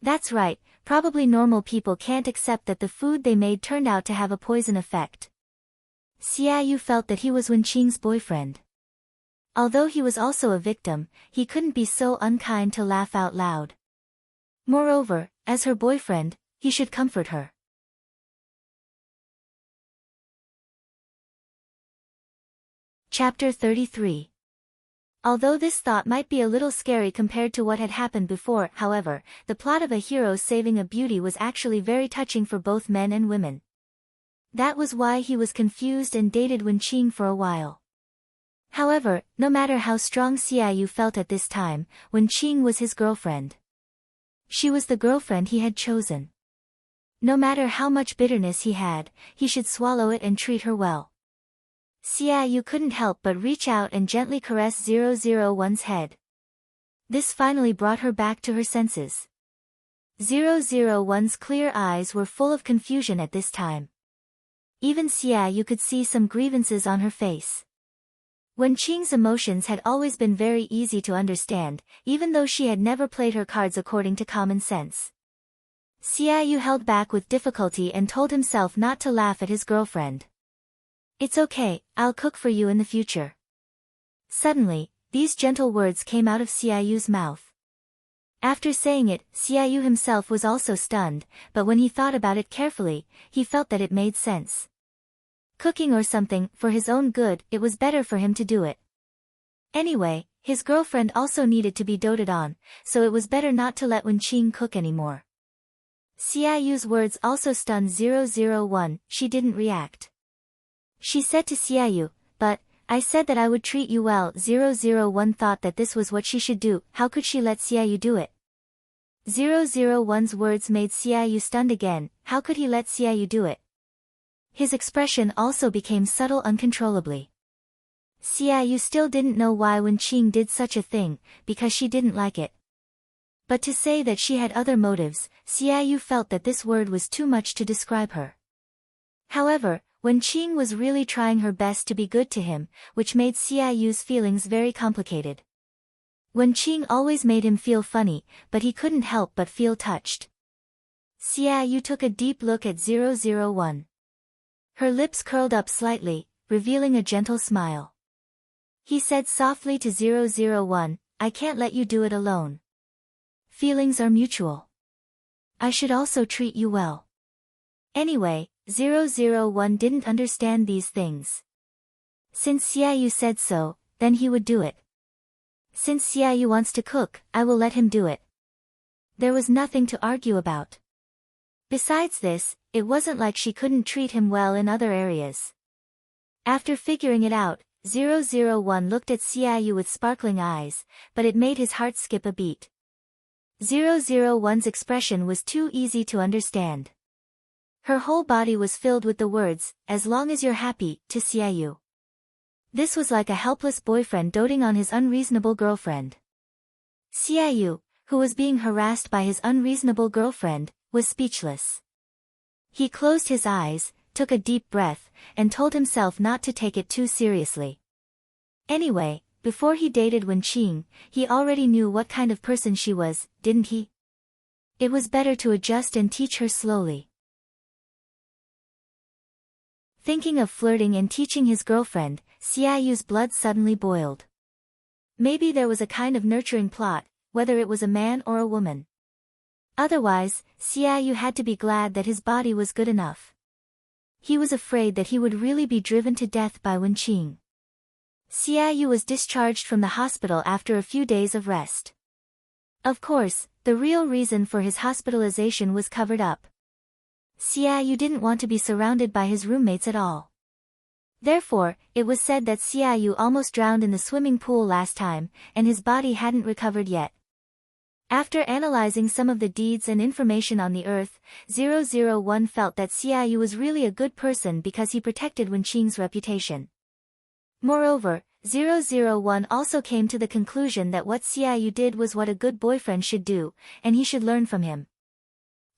That's right, probably normal people can't accept that the food they made turned out to have a poison effect. Xiaoyu felt that he was Wenqing's boyfriend. Although he was also a victim, he couldn't be so unkind to laugh out loud. Moreover, as her boyfriend, he should comfort her. Chapter 33. Although this thought might be a little scary compared to what had happened before, however, the plot of a hero saving a beauty was actually very touching for both men and women. That was why he was confused and dated Wenqing for a while. However, no matter how strong Xiaoyu felt at this time, Wenqing was his girlfriend. She was the girlfriend he had chosen. No matter how much bitterness he had, he should swallow it and treat her well. Xiaoyu couldn't help but reach out and gently caress 001's head. This finally brought her back to her senses. 001's clear eyes were full of confusion at this time. Even Xiaoyu could see some grievances on her face. Wenqing's emotions had always been very easy to understand, even though she had never played her cards according to common sense. Xiaoyu held back with difficulty and told himself not to laugh at his girlfriend. It's okay, I'll cook for you in the future. Suddenly, these gentle words came out of Xiaoyu's mouth. After saying it, Xiaoyu himself was also stunned, but when he thought about it carefully, he felt that it made sense. Cooking or something, for his own good, it was better for him to do it. Anyway, his girlfriend also needed to be doted on, so it was better not to let Wenqing cook anymore. Xiaoyu's words also stunned 001, she didn't react. She said to Xiaoyu, but, I said that I would treat you well. 001 thought that this was what she should do, how could she let Xiaoyu do it? 001's words made Xiaoyu stunned again, how could he let Xiaoyu do it? His expression also became subtle uncontrollably. Xiaoyu still didn't know why Wenqing did such a thing, because she didn't like it. But to say that she had other motives, Xiaoyu felt that this word was too much to describe her. However, Wenqing was really trying her best to be good to him, which made Xiaoyu's feelings very complicated. Wenqing always made him feel funny, but he couldn't help but feel touched. Xiaoyu took a deep look at 001. Her lips curled up slightly, revealing a gentle smile. He said softly to 001, I can't let you do it alone. Feelings are mutual. I should also treat you well. Anyway, 001 didn't understand these things. Since Xiaoyu said so, then he would do it. Since Xiaoyu wants to cook, I will let him do it. There was nothing to argue about. Besides this, it wasn't like she couldn't treat him well in other areas. After figuring it out, 001 looked at Xiaoyu with sparkling eyes, but it made his heart skip a beat. 001's expression was too easy to understand. Her whole body was filled with the words, "As long as you're happy," to Xiaoyu. This was like a helpless boyfriend doting on his unreasonable girlfriend. Xiaoyu, who was being harassed by his unreasonable girlfriend, was speechless. He closed his eyes, took a deep breath, and told himself not to take it too seriously. Anyway, before he dated Wenqing, he already knew what kind of person she was, didn't he? It was better to adjust and teach her slowly. Thinking of flirting and teaching his girlfriend, Xiaoyu's blood suddenly boiled. Maybe there was a kind of nurturing plot, whether it was a man or a woman. Otherwise, Xiaoyu had to be glad that his body was good enough. He was afraid that he would really be driven to death by Wenqing. Xiaoyu was discharged from the hospital after a few days of rest. Of course, the real reason for his hospitalization was covered up. Xiaoyu didn't want to be surrounded by his roommates at all. Therefore, it was said that Xiaoyu almost drowned in the swimming pool last time, and his body hadn't recovered yet. After analyzing some of the deeds and information on the earth, 001 felt that Xiaoyu was really a good person because he protected Wenqing's reputation. Moreover, 001 also came to the conclusion that what Xiaoyu did was what a good boyfriend should do, and he should learn from him.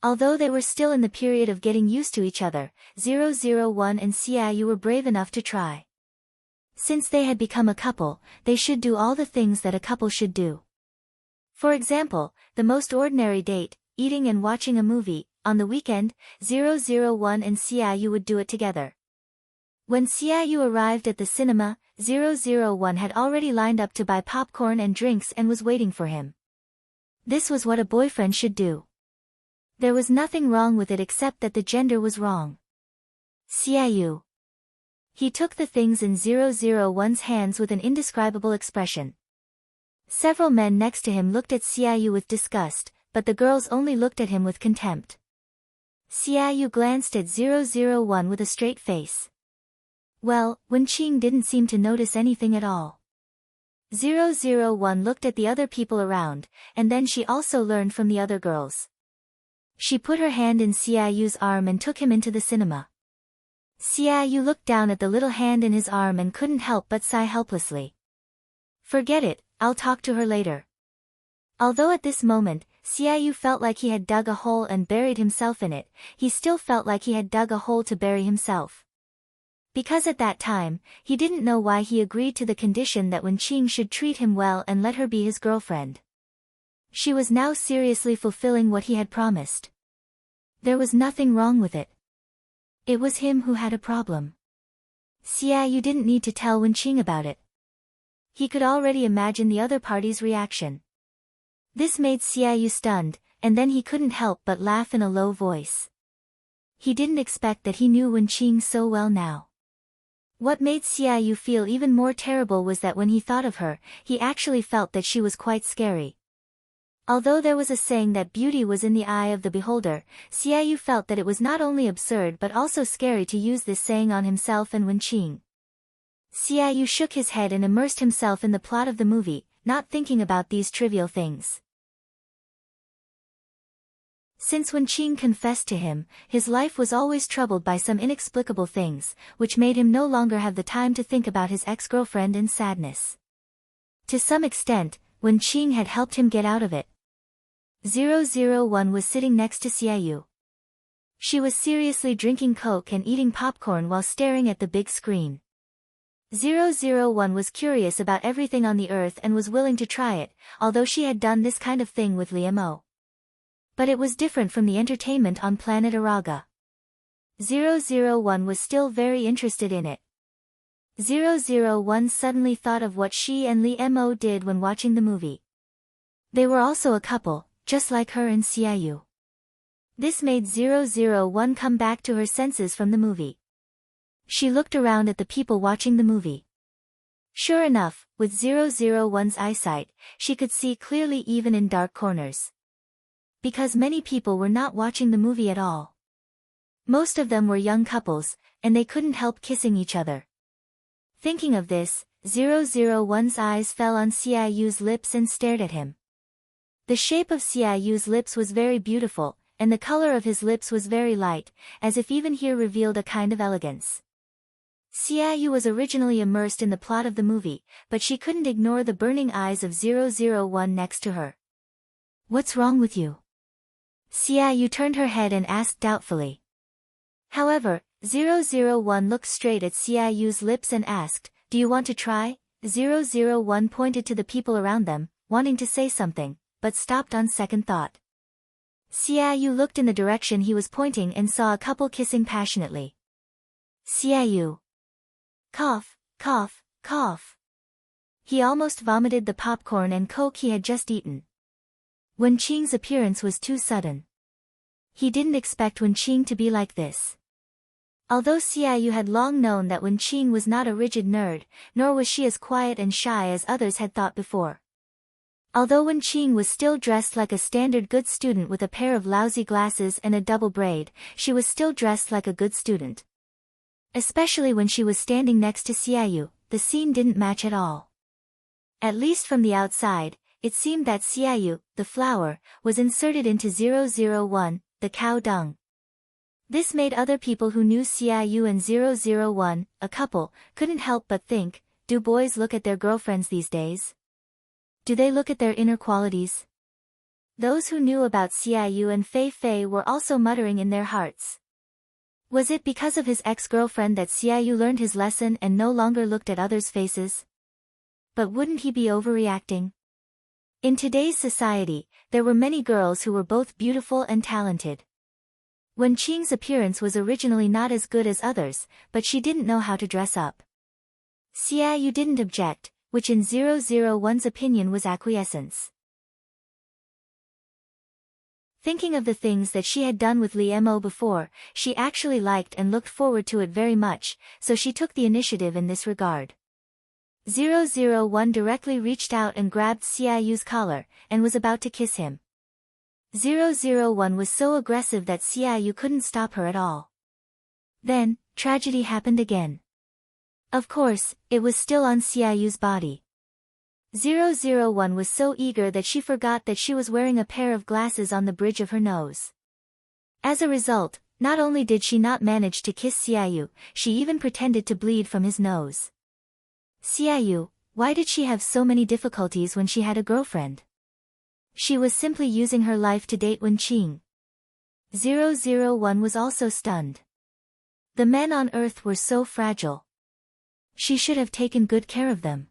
Although they were still in the period of getting used to each other, 001 and Xiaoyu were brave enough to try. Since they had become a couple, they should do all the things that a couple should do. For example, the most ordinary date, eating and watching a movie. On the weekend, 001 and Xiaoyu would do it together. When Xiaoyu arrived at the cinema, 001 had already lined up to buy popcorn and drinks and was waiting for him. This was what a boyfriend should do. There was nothing wrong with it except that the gender was wrong. Xiaoyu. He took the things in 001's hands with an indescribable expression. Several men next to him looked at Xiaoyu with disgust, but the girls only looked at him with contempt. Xiaoyu glanced at 001 with a straight face. Well, Wenqing didn't seem to notice anything at all. 001 looked at the other people around, and then she also learned from the other girls. She put her hand in Xiaoyu's arm and took him into the cinema. Xiaoyu looked down at the little hand in his arm and couldn't help but sigh helplessly. Forget it, I'll talk to her later. Although at this moment, Xiaoyu felt like he had dug a hole and buried himself in it, he still felt like he had dug a hole to bury himself. Because at that time, he didn't know why he agreed to the condition that Wenqing should treat him well and let her be his girlfriend. She was now seriously fulfilling what he had promised. There was nothing wrong with it. It was him who had a problem. Xiaoyu didn't need to tell Wenqing about it. He could already imagine the other party's reaction. This made Xiaoyu stunned, and then he couldn't help but laugh in a low voice. He didn't expect that he knew Wenqing so well now. What made Xiaoyu feel even more terrible was that when he thought of her, he actually felt that she was quite scary. Although there was a saying that beauty was in the eye of the beholder, Xiaoyu felt that it was not only absurd but also scary to use this saying on himself and Wenqing. Xiaoyu shook his head and immersed himself in the plot of the movie, not thinking about these trivial things. Since Wenqing confessed to him, his life was always troubled by some inexplicable things, which made him no longer have the time to think about his ex-girlfriend in sadness. To some extent, Wenqing had helped him get out of it. 001 was sitting next to Xiaoyu. She was seriously drinking Coke and eating popcorn while staring at the big screen. 001 was curious about everything on the earth and was willing to try it, although she had done this kind of thing with Liemo. But it was different from the entertainment on planet Araga. 001 was still very interested in it. 001 suddenly thought of what she and Liemo did when watching the movie. They were also a couple, just like her and Xiaoyu. This made 001 come back to her senses from the movie. She looked around at the people watching the movie. Sure enough, with 001's eyesight, she could see clearly even in dark corners. Because many people were not watching the movie at all. Most of them were young couples, and they couldn't help kissing each other. Thinking of this, 001's eyes fell on Xiaoyu's lips and stared at him. The shape of Xiaoyu's lips was very beautiful, and the color of his lips was very light, as if even here revealed a kind of elegance. Xiaoyu was originally immersed in the plot of the movie, but she couldn't ignore the burning eyes of 001 next to her. "What's wrong with you?" Xiaoyu turned her head and asked doubtfully. However, 001 looked straight at Xiaoyu's lips and asked, "Do you want to try?" 001 pointed to the people around them, wanting to say something, but stopped on second thought. Xiaoyu looked in the direction he was pointing and saw a couple kissing passionately. Xiaoyu. Cough, cough, cough. He almost vomited the popcorn and coke he had just eaten. Wen Qing's appearance was too sudden. He didn't expect Wen Qing to be like this. Although Xiaoyu had long known that Wen Qing was not a rigid nerd, nor was she as quiet and shy as others had thought before. Although Wen Qing was still dressed like a standard good student with a pair of lousy glasses and a double braid, she was still dressed like a good student. Especially when she was standing next to Xiaoyu, the scene didn't match at all. At least from the outside, it seemed that Xiaoyu, the flower, was inserted into 001, the cow dung. This made other people who knew Xiaoyu and 001, a couple, couldn't help but think, do boys look at their girlfriends these days? Do they look at their inner qualities? Those who knew about Xiaoyu and Fei Fei were also muttering in their hearts. Was it because of his ex-girlfriend that Xiaoyu learned his lesson and no longer looked at others' faces? But wouldn't he be overreacting? In today's society, there were many girls who were both beautiful and talented. Wen Qing's appearance was originally not as good as others, but she didn't know how to dress up. Xiaoyu didn't object, which in 001's opinion was acquiescence. Thinking of the things that she had done with Li Mo before, she actually liked and looked forward to it very much, so she took the initiative in this regard. 001 directly reached out and grabbed Xiaoyu's collar, and was about to kiss him. 001 was so aggressive that Xiaoyu couldn't stop her at all. Then, tragedy happened again. Of course, it was still on Xiaoyu's body. 001 was so eager that she forgot that she was wearing a pair of glasses on the bridge of her nose. As a result, not only did she not manage to kiss Xiaoyu, she even pretended to bleed from his nose. Xiaoyu, why did she have so many difficulties when she had a girlfriend? She was simply using her life to date Wen Qing. 001 was also stunned. The men on Earth were so fragile. She should have taken good care of them.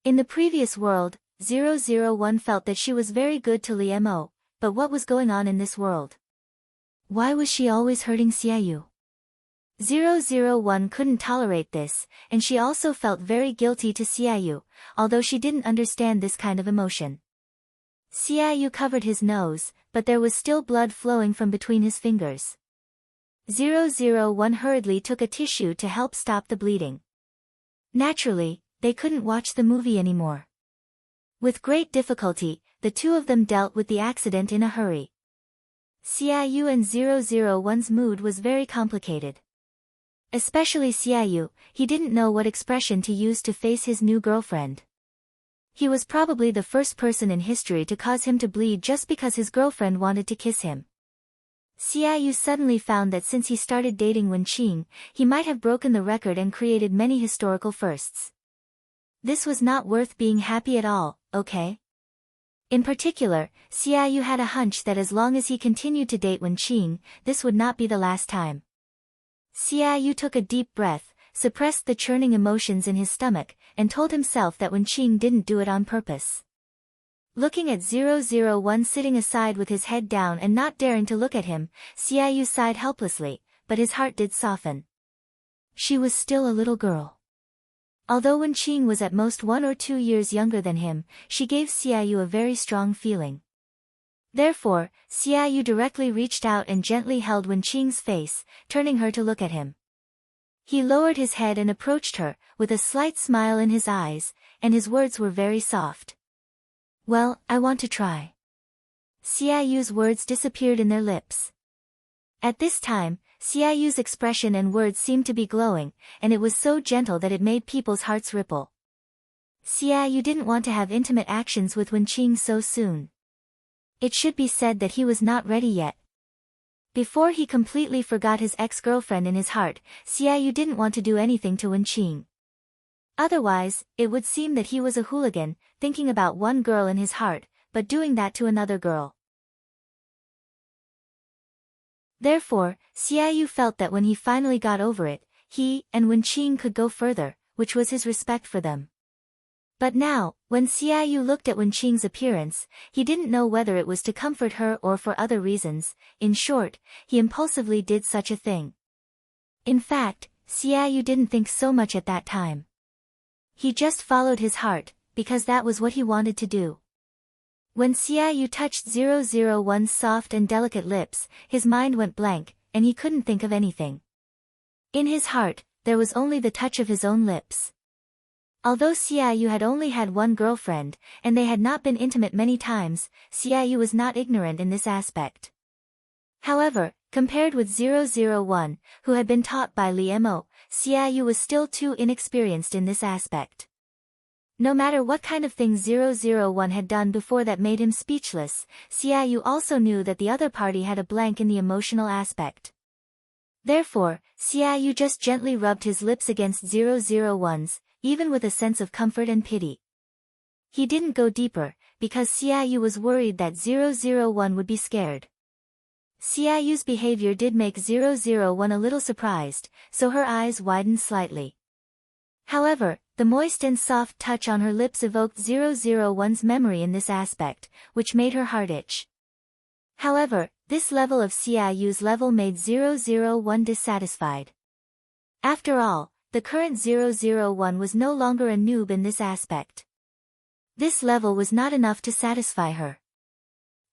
In the previous world, 001 felt that she was very good to Li Mo, but what was going on in this world? Why was she always hurting Xiaoyu? 001 couldn't tolerate this, and she also felt very guilty to Xiaoyu, although she didn't understand this kind of emotion. Xiaoyu covered his nose, but there was still blood flowing from between his fingers. 001 hurriedly took a tissue to help stop the bleeding. Naturally, they couldn't watch the movie anymore. With great difficulty, the two of them dealt with the accident in a hurry. Xiaoyu and 001's mood was very complicated. Especially Xiaoyu, he didn't know what expression to use to face his new girlfriend. He was probably the first person in history to cause him to bleed just because his girlfriend wanted to kiss him. Xiaoyu suddenly found that since he started dating Wen Qing, he might have broken the record and created many historical firsts. This was not worth being happy at all, okay? In particular, Xiaoyu had a hunch that as long as he continued to date Wen Qing, this would not be the last time. Xiaoyu took a deep breath, suppressed the churning emotions in his stomach, and told himself that Wen Qing didn't do it on purpose. Looking at 001 sitting aside with his head down and not daring to look at him, Xiaoyu sighed helplessly, but his heart did soften. She was still a little girl. Although Wen Qing was at most 1 or 2 years younger than him, she gave Xiaoyu a very strong feeling. Therefore, Xiaoyu directly reached out and gently held Wen Qing's face, turning her to look at him. He lowered his head and approached her, with a slight smile in his eyes, and his words were very soft. "Well, I want to try." Xiaoyu's words disappeared in their lips. At this time, Xiaoyu's expression and words seemed to be glowing, and it was so gentle that it made people's hearts ripple. Xiaoyu didn't want to have intimate actions with Wenqing so soon. It should be said that he was not ready yet. Before he completely forgot his ex-girlfriend in his heart, Xiaoyu didn't want to do anything to Wenqing. Otherwise, it would seem that he was a hooligan, thinking about one girl in his heart, but doing that to another girl. Therefore, Xiaoyu felt that when he finally got over it, he and Wenqing could go further, which was his respect for them. But now, when Xiaoyu looked at Wenqing's appearance, he didn't know whether it was to comfort her or for other reasons. In short, he impulsively did such a thing. In fact, Xiaoyu didn't think so much at that time. He just followed his heart, because that was what he wanted to do. When Xiaoyu touched 001's soft and delicate lips, his mind went blank, and he couldn't think of anything. In his heart, there was only the touch of his own lips. Although Xiaoyu had only had one girlfriend, and they had not been intimate many times, Xiaoyu was not ignorant in this aspect. However, compared with 001, who had been taught by Li Mo, Xiaoyu was still too inexperienced in this aspect. No matter what kind of things 001 had done before that made him speechless, Xiaoyu also knew that the other party had a blank in the emotional aspect. Therefore, Xiaoyu just gently rubbed his lips against 001's, even with a sense of comfort and pity. He didn't go deeper, because Xiaoyu was worried that 001 would be scared. Xiaoyu's behavior did make 001 a little surprised, so her eyes widened slightly. However, the moist and soft touch on her lips evoked 001's memory in this aspect, which made her heart itch. However, this level of Xiaoyu's level made 001 dissatisfied. After all, the current 001 was no longer a noob in this aspect. This level was not enough to satisfy her.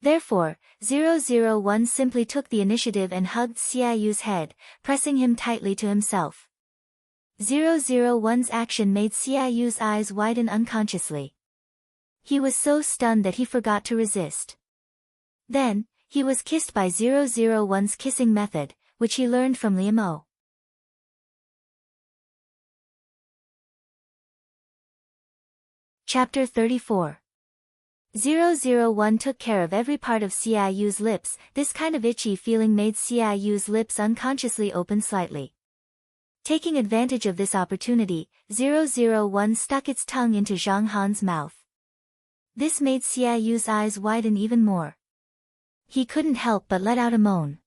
Therefore, 001 simply took the initiative and hugged Xiaoyu's head, pressing him tightly to himself. 001's action made Xiaoyu's eyes widen unconsciously. He was so stunned that he forgot to resist. Then, he was kissed by 001's kissing method, which he learned from Li Mo. Chapter 34. 001 took care of every part of Xiaoyu's lips. This kind of itchy feeling made Xiaoyu's lips unconsciously open slightly. Taking advantage of this opportunity, 001 stuck its tongue into Zhang Han's mouth. This made Xiaoyu's eyes widen even more. He couldn't help but let out a moan.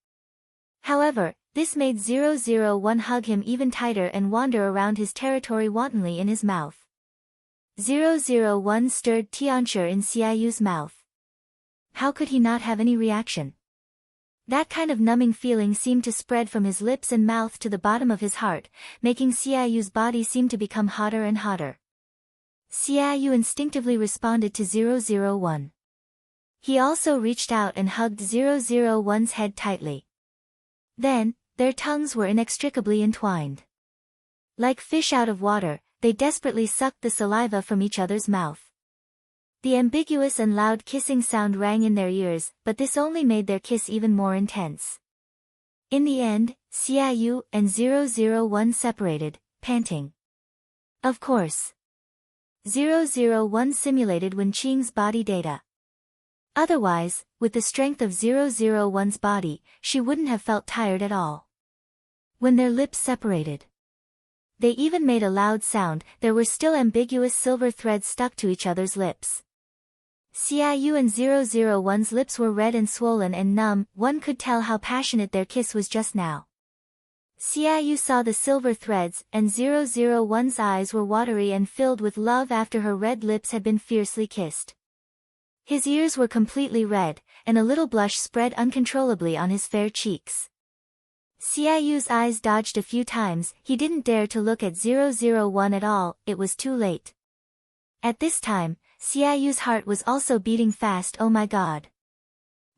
However, this made 001 hug him even tighter and wander around his territory wantonly in his mouth. 001 stirred tianchi in Xiaoyu's mouth. How could he not have any reaction? That kind of numbing feeling seemed to spread from his lips and mouth to the bottom of his heart, making Xiaoyu's body seem to become hotter and hotter. Xiaoyu instinctively responded to 001. He also reached out and hugged 001's head tightly. Then, their tongues were inextricably entwined. Like fish out of water, they desperately sucked the saliva from each other's mouth. The ambiguous and loud kissing sound rang in their ears, but this only made their kiss even more intense. In the end, Xiaoyu and 001 separated, panting. Of course. 001 simulated Wenqing's body data. Otherwise, with the strength of 001's body, she wouldn't have felt tired at all. When their lips separated, they even made a loud sound. There were still ambiguous silver threads stuck to each other's lips. Xiaoyu and 001's lips were red and swollen and numb. One could tell how passionate their kiss was just now. Xiaoyu saw the silver threads, and 001's eyes were watery and filled with love after her red lips had been fiercely kissed. His ears were completely red, and a little blush spread uncontrollably on his fair cheeks. Xiaoyu's eyes dodged a few times. He didn't dare to look at 001 at all. It was too late. At this time, Xiaoyu's heart was also beating fast. Oh my god.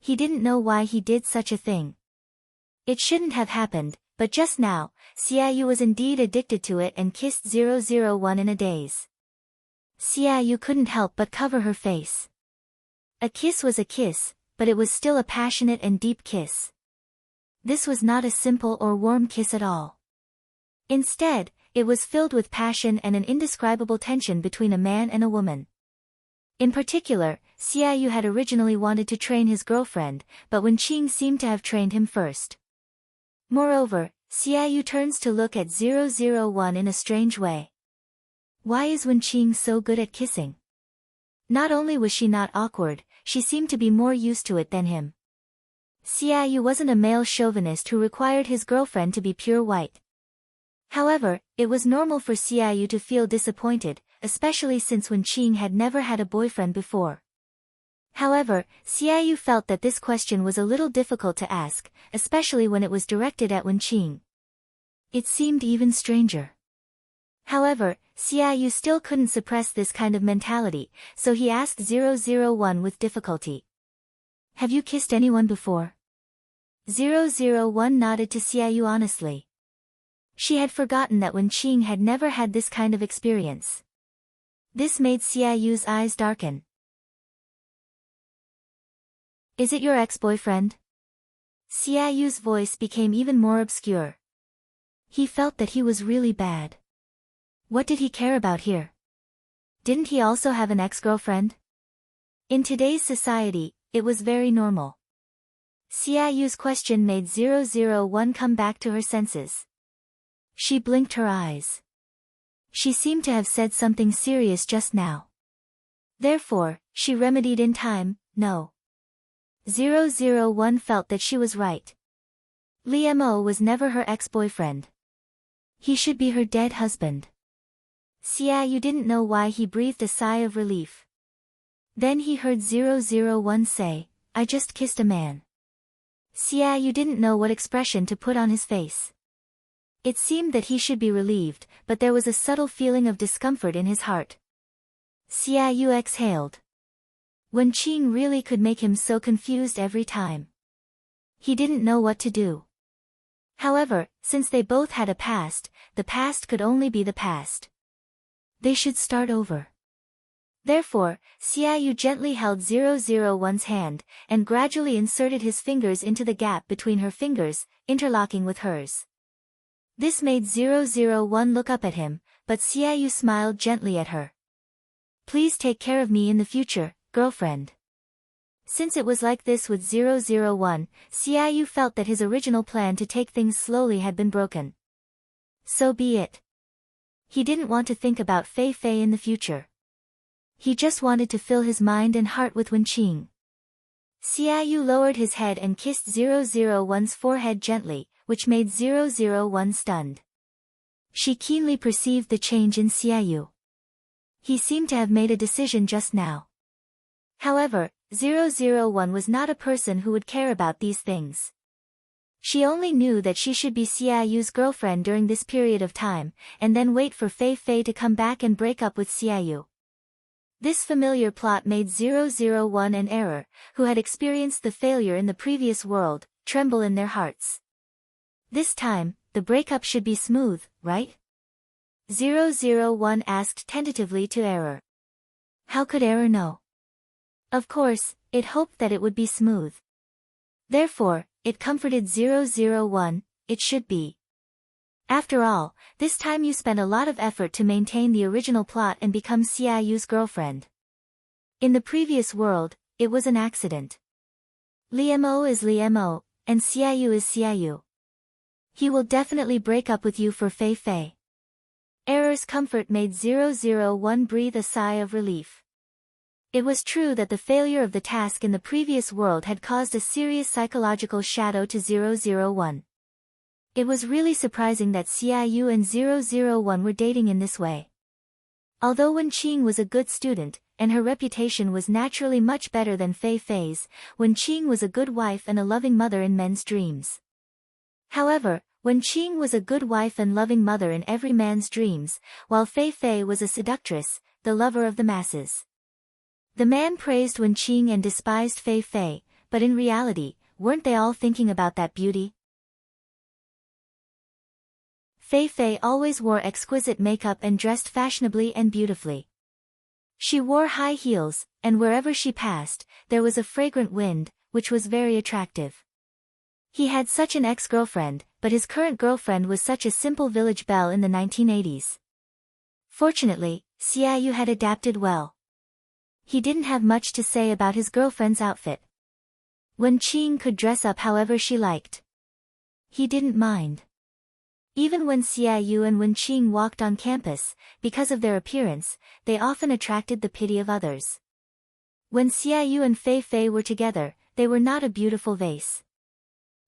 He didn't know why he did such a thing. It shouldn't have happened, but just now, Xiaoyu was indeed addicted to it and kissed 001 in a daze. Xiaoyu couldn't help but cover her face. A kiss was a kiss, but it was still a passionate and deep kiss. This was not a simple or warm kiss at all. Instead, it was filled with passion and an indescribable tension between a man and a woman. In particular, Xiaoyu had originally wanted to train his girlfriend, but Wenqing seemed to have trained him first. Moreover, Xiaoyu turns to look at 001 in a strange way. Why is Wenqing so good at kissing? Not only was she not awkward, she seemed to be more used to it than him. Xiaoyu wasn't a male chauvinist who required his girlfriend to be pure white. However, it was normal for Xiaoyu to feel disappointed, especially since Wenqing had never had a boyfriend before. However, Xiaoyu felt that this question was a little difficult to ask, especially when it was directed at Wenqing. It seemed even stranger. However, Xiaoyu still couldn't suppress this kind of mentality, so he asked 001 with difficulty. Have you kissed anyone before? 001 nodded to Xiaoyu honestly. She had forgotten that Wenqing had never had this kind of experience. This made Xiaoyu's eyes darken. Is it your ex-boyfriend? Xiaoyu's voice became even more obscure. He felt that he was really bad. What did he care about here? Didn't he also have an ex-girlfriend? In today's society, it was very normal. Xiaoyu's question made 001 come back to her senses. She blinked her eyes. She seemed to have said something serious just now. Therefore, she remedied in time, no. 001 felt that she was right. Li Mo was never her ex-boyfriend. He should be her dead husband. Xiaoyu didn't know why he breathed a sigh of relief. Then he heard 001 say, I just kissed a man. Xiaoyu didn't know what expression to put on his face. It seemed that he should be relieved, but there was a subtle feeling of discomfort in his heart. Xiaoyu exhaled. Wenqing really could make him so confused every time. He didn't know what to do. However, since they both had a past, the past could only be the past. They should start over. Therefore, Xiaoyu gently held 001's hand, and gradually inserted his fingers into the gap between her fingers, interlocking with hers. This made 001 look up at him, but Xiaoyu smiled gently at her. Please take care of me in the future, girlfriend. Since it was like this with 001, Xiaoyu felt that his original plan to take things slowly had been broken. So be it. He didn't want to think about Fei Fei in the future. He just wanted to fill his mind and heart with Wenqing. Xiaoyu lowered his head and kissed 001's forehead gently, which made 001 stunned. She keenly perceived the change in Xiaoyu. He seemed to have made a decision just now. However, 001 was not a person who would care about these things. She only knew that she should be Xiaoyu's girlfriend during this period of time, and then wait for Fei Fei to come back and break up with Xiaoyu. This familiar plot made 001 and Error, who had experienced the failure in the previous world, tremble in their hearts. This time, the breakup should be smooth, right? 001 asked tentatively to Error. How could Error know? Of course, it hoped that it would be smooth. Therefore, it comforted 001, it should be. After all, this time you spent a lot of effort to maintain the original plot and become Xiaoyu's girlfriend. In the previous world, it was an accident. Li Mo is Li Mo, and Xiaoyu is Xiaoyu. He will definitely break up with you for Fei Fei. Error's comfort made 001 breathe a sigh of relief. It was true that the failure of the task in the previous world had caused a serious psychological shadow to 001. It was really surprising that Xiaoyu and 001 were dating in this way. Although Wenqing was a good student, and her reputation was naturally much better than Fei Fei's, Wenqing was a good wife and a loving mother in men's dreams. However, Wenqing was a good wife and loving mother in every man's dreams, while Fei Fei was a seductress, the lover of the masses. The man praised Wenqing and despised Fei Fei, but in reality, weren't they all thinking about that beauty? Fei Fei always wore exquisite makeup and dressed fashionably and beautifully. She wore high heels, and wherever she passed, there was a fragrant wind, which was very attractive. He had such an ex-girlfriend, but his current girlfriend was such a simple village belle in the 1980s. Fortunately, Xiaoyu had adapted well. He didn't have much to say about his girlfriend's outfit. Wen Qing could dress up however she liked. He didn't mind. Even when Xiaoyu and Wen Qing walked on campus, because of their appearance, they often attracted the pity of others. When Xiaoyu and Fei Fei were together, they were not a beautiful vase.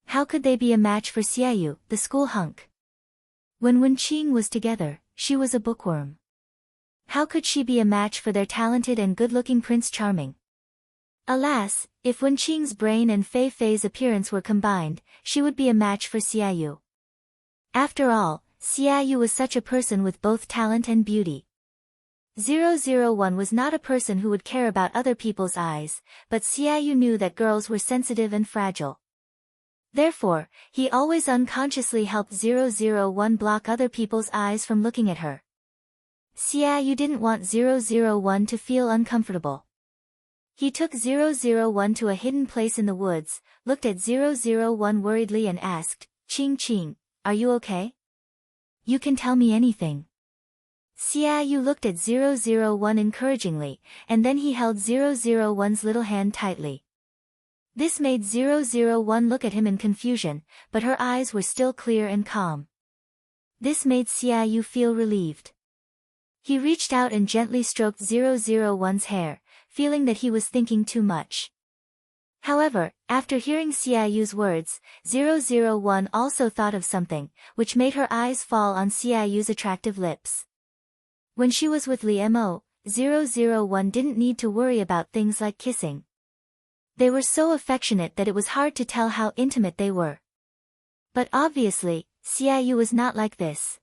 How could they be a match for Xiaoyu, the school hunk? When Wen Qing was together, she was a bookworm. How could she be a match for their talented and good-looking Prince Charming? Alas, if Wen Qing's brain and Fei Fei's appearance were combined, she would be a match for Xiaoyu. After all, Xiaoyu was such a person with both talent and beauty. 001 was not a person who would care about other people's eyes, but Xiaoyu knew that girls were sensitive and fragile. Therefore, he always unconsciously helped 001 block other people's eyes from looking at her. Xiaoyu didn't want 001 to feel uncomfortable. He took 001 to a hidden place in the woods, looked at 001 worriedly and asked, "Qing Qing, are you okay? You can tell me anything." Xiaoyu looked at 001 encouragingly, and then he held 001's little hand tightly. This made 001 look at him in confusion, but her eyes were still clear and calm. This made Xiaoyu feel relieved. He reached out and gently stroked 001's hair, feeling that he was thinking too much. However, after hearing Xiaoyu's words, 001 also thought of something, which made her eyes fall on Xiaoyu's attractive lips. When she was with Li Mo, 001 didn't need to worry about things like kissing. They were so affectionate that it was hard to tell how intimate they were. But obviously, Xiaoyu was not like this.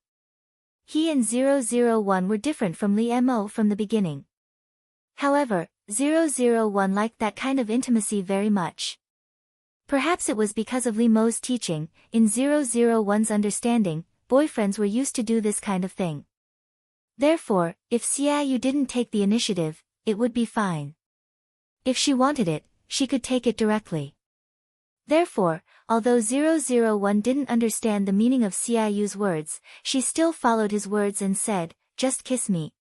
He and 001 were different from Li Mo from the beginning. However, 001 liked that kind of intimacy very much. Perhaps it was because of Li Mo's teaching. In 001's understanding, boyfriends were used to do this kind of thing. Therefore, if Xiaoyu didn't take the initiative, it would be fine. If she wanted it, she could take it directly. Therefore, although 001 didn't understand the meaning of Xiaoyu's words, she still followed his words and said, "Just kiss me."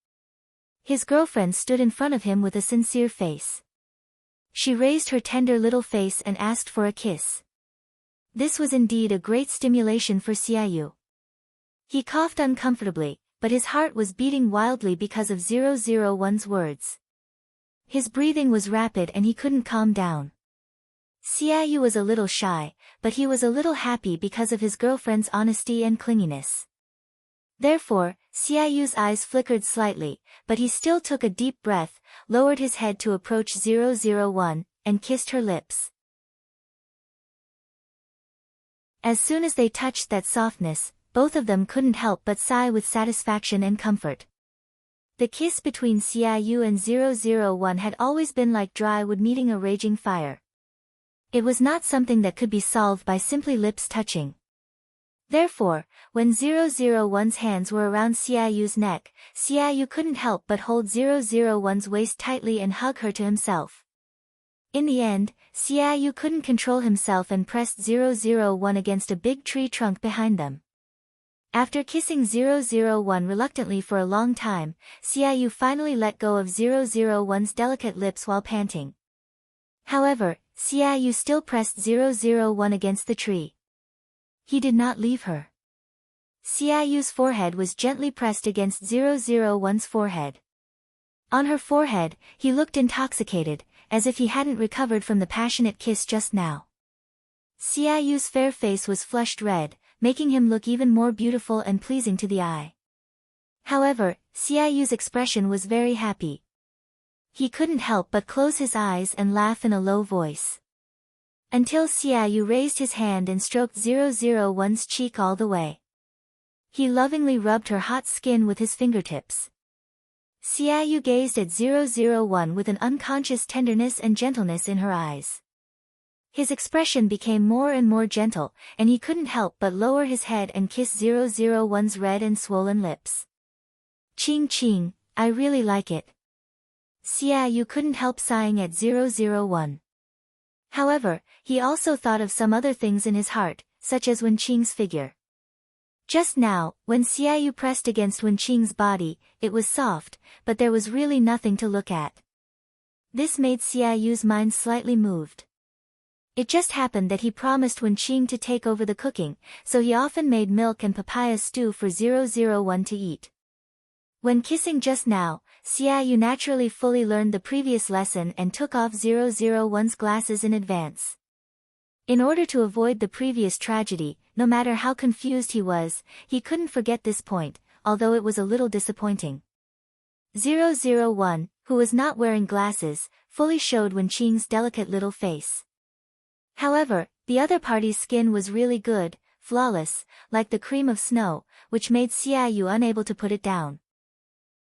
His girlfriend stood in front of him with a sincere face. She raised her tender little face and asked for a kiss. This was indeed a great stimulation for Xiaoyu. He coughed uncomfortably, but his heart was beating wildly because of 001's words. His breathing was rapid and he couldn't calm down. Xiaoyu was a little shy, but he was a little happy because of his girlfriend's honesty and clinginess. Therefore, Xiaoyu's eyes flickered slightly, but he still took a deep breath, lowered his head to approach 001, and kissed her lips. As soon as they touched that softness, both of them couldn't help but sigh with satisfaction and comfort. The kiss between Xiaoyu and 001 had always been like dry wood meeting a raging fire. It was not something that could be solved by simply lips touching. Therefore, when 001's hands were around Xiaoyu's neck, Xiaoyu couldn't help but hold 001's waist tightly and hug her to himself. In the end, Xiaoyu couldn't control himself and pressed 001 against a big tree trunk behind them. After kissing 001 reluctantly for a long time, Xiaoyu finally let go of 001's delicate lips while panting. However, Xiaoyu still pressed 001 against the tree. He did not leave her. Xiaoyu's forehead was gently pressed against 001's forehead. On her forehead, he looked intoxicated, as if he hadn't recovered from the passionate kiss just now. Xiaoyu's fair face was flushed red, making him look even more beautiful and pleasing to the eye. However, Xiaoyu's expression was very happy. He couldn't help but close his eyes and laugh in a low voice. Until Xiaoyu raised his hand and stroked 001's cheek all the way. He lovingly rubbed her hot skin with his fingertips. Xiaoyu gazed at 001 with an unconscious tenderness and gentleness in her eyes. His expression became more and more gentle, and he couldn't help but lower his head and kiss 001's red and swollen lips. "Qing Qing, I really like it." Xiaoyu couldn't help sighing at 001. However, he also thought of some other things in his heart, such as Wenqing's figure. Just now, when Xiaoyu pressed against Wenqing's body, it was soft, but there was really nothing to look at. This made Xiaoyu's mind slightly moved. It just happened that he promised Wenqing to take over the cooking, so he often made milk and papaya stew for 001 to eat. When kissing just now, Xiaoyu naturally fully learned the previous lesson and took off 001's glasses in advance. In order to avoid the previous tragedy, no matter how confused he was, he couldn't forget this point, although it was a little disappointing. 001, who was not wearing glasses, fully showed Wenqing's delicate little face. However, the other party's skin was really good, flawless, like the cream of snow, which made Xiaoyu unable to put it down.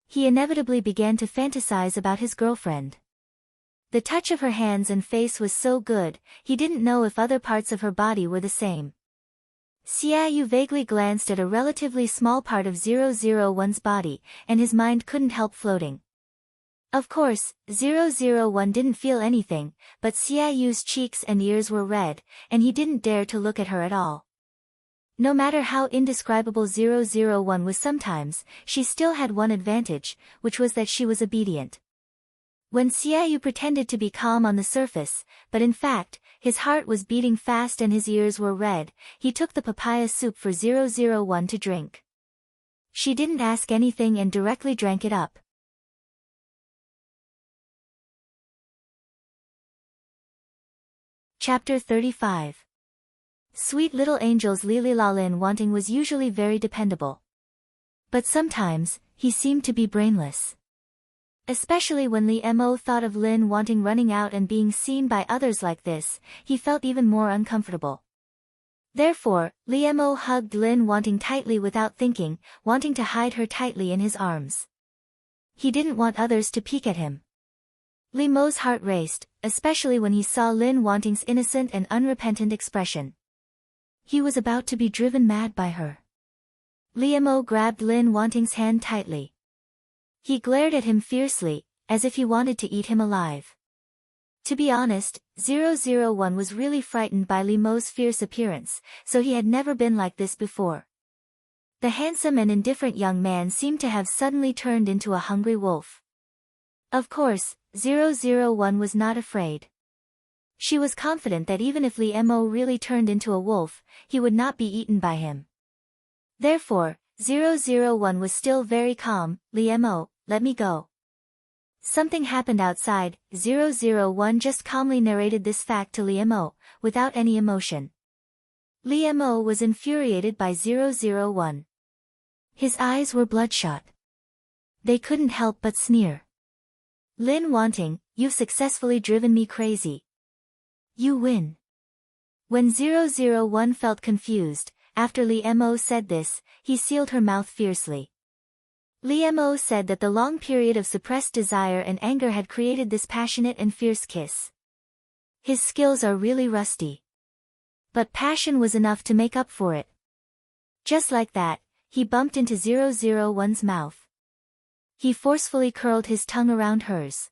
He inevitably began to fantasize about his girlfriend. The touch of her hands and face was so good, he didn't know if other parts of her body were the same. Xiaoyu vaguely glanced at a relatively small part of 001's body, and his mind couldn't help floating. Of course, 001 didn't feel anything, but Xiaoyu's cheeks and ears were red, and he didn't dare to look at her at all. No matter how indescribable 001 was sometimes, she still had one advantage, which was that she was obedient. When Xiaoyu pretended to be calm on the surface, but in fact, his heart was beating fast and his ears were red, he took the papaya soup for 001 to drink. She didn't ask anything and directly drank it up. Chapter 35. Sweet little angel's Lin Wanting was usually very dependable. But sometimes, he seemed to be brainless. Especially when Li Mo thought of Lin Wanting running out and being seen by others like this, he felt even more uncomfortable. Therefore, Li Mo hugged Lin Wanting tightly without thinking, wanting to hide her tightly in his arms. He didn't want others to peek at him. Li Mo's heart raced, especially when he saw Lin Wanting's innocent and unrepentant expression. He was about to be driven mad by her. Li Mo grabbed Lin Wanting's hand tightly. He glared at him fiercely, as if he wanted to eat him alive. To be honest, 001 was really frightened by Li Mo's fierce appearance, so he had never been like this before. The handsome and indifferent young man seemed to have suddenly turned into a hungry wolf. Of course, 001 was not afraid. She was confident that even if Li Mo really turned into a wolf, he would not be eaten by him. Therefore, 001 was still very calm. Li Mo, let me go. Something happened outside. 001 just calmly narrated this fact to Li Mo, without any emotion. Li Mo was infuriated by 001. His eyes were bloodshot. They couldn't help but sneer. Lin Wanting, you've successfully driven me crazy. You win. When 001 felt confused, after Li Mo said this, he sealed her mouth fiercely. Li Mo said that the long period of suppressed desire and anger had created this passionate and fierce kiss. His skills are really rusty. But passion was enough to make up for it. Just like that, he bumped into 001's mouth. He forcefully curled his tongue around hers.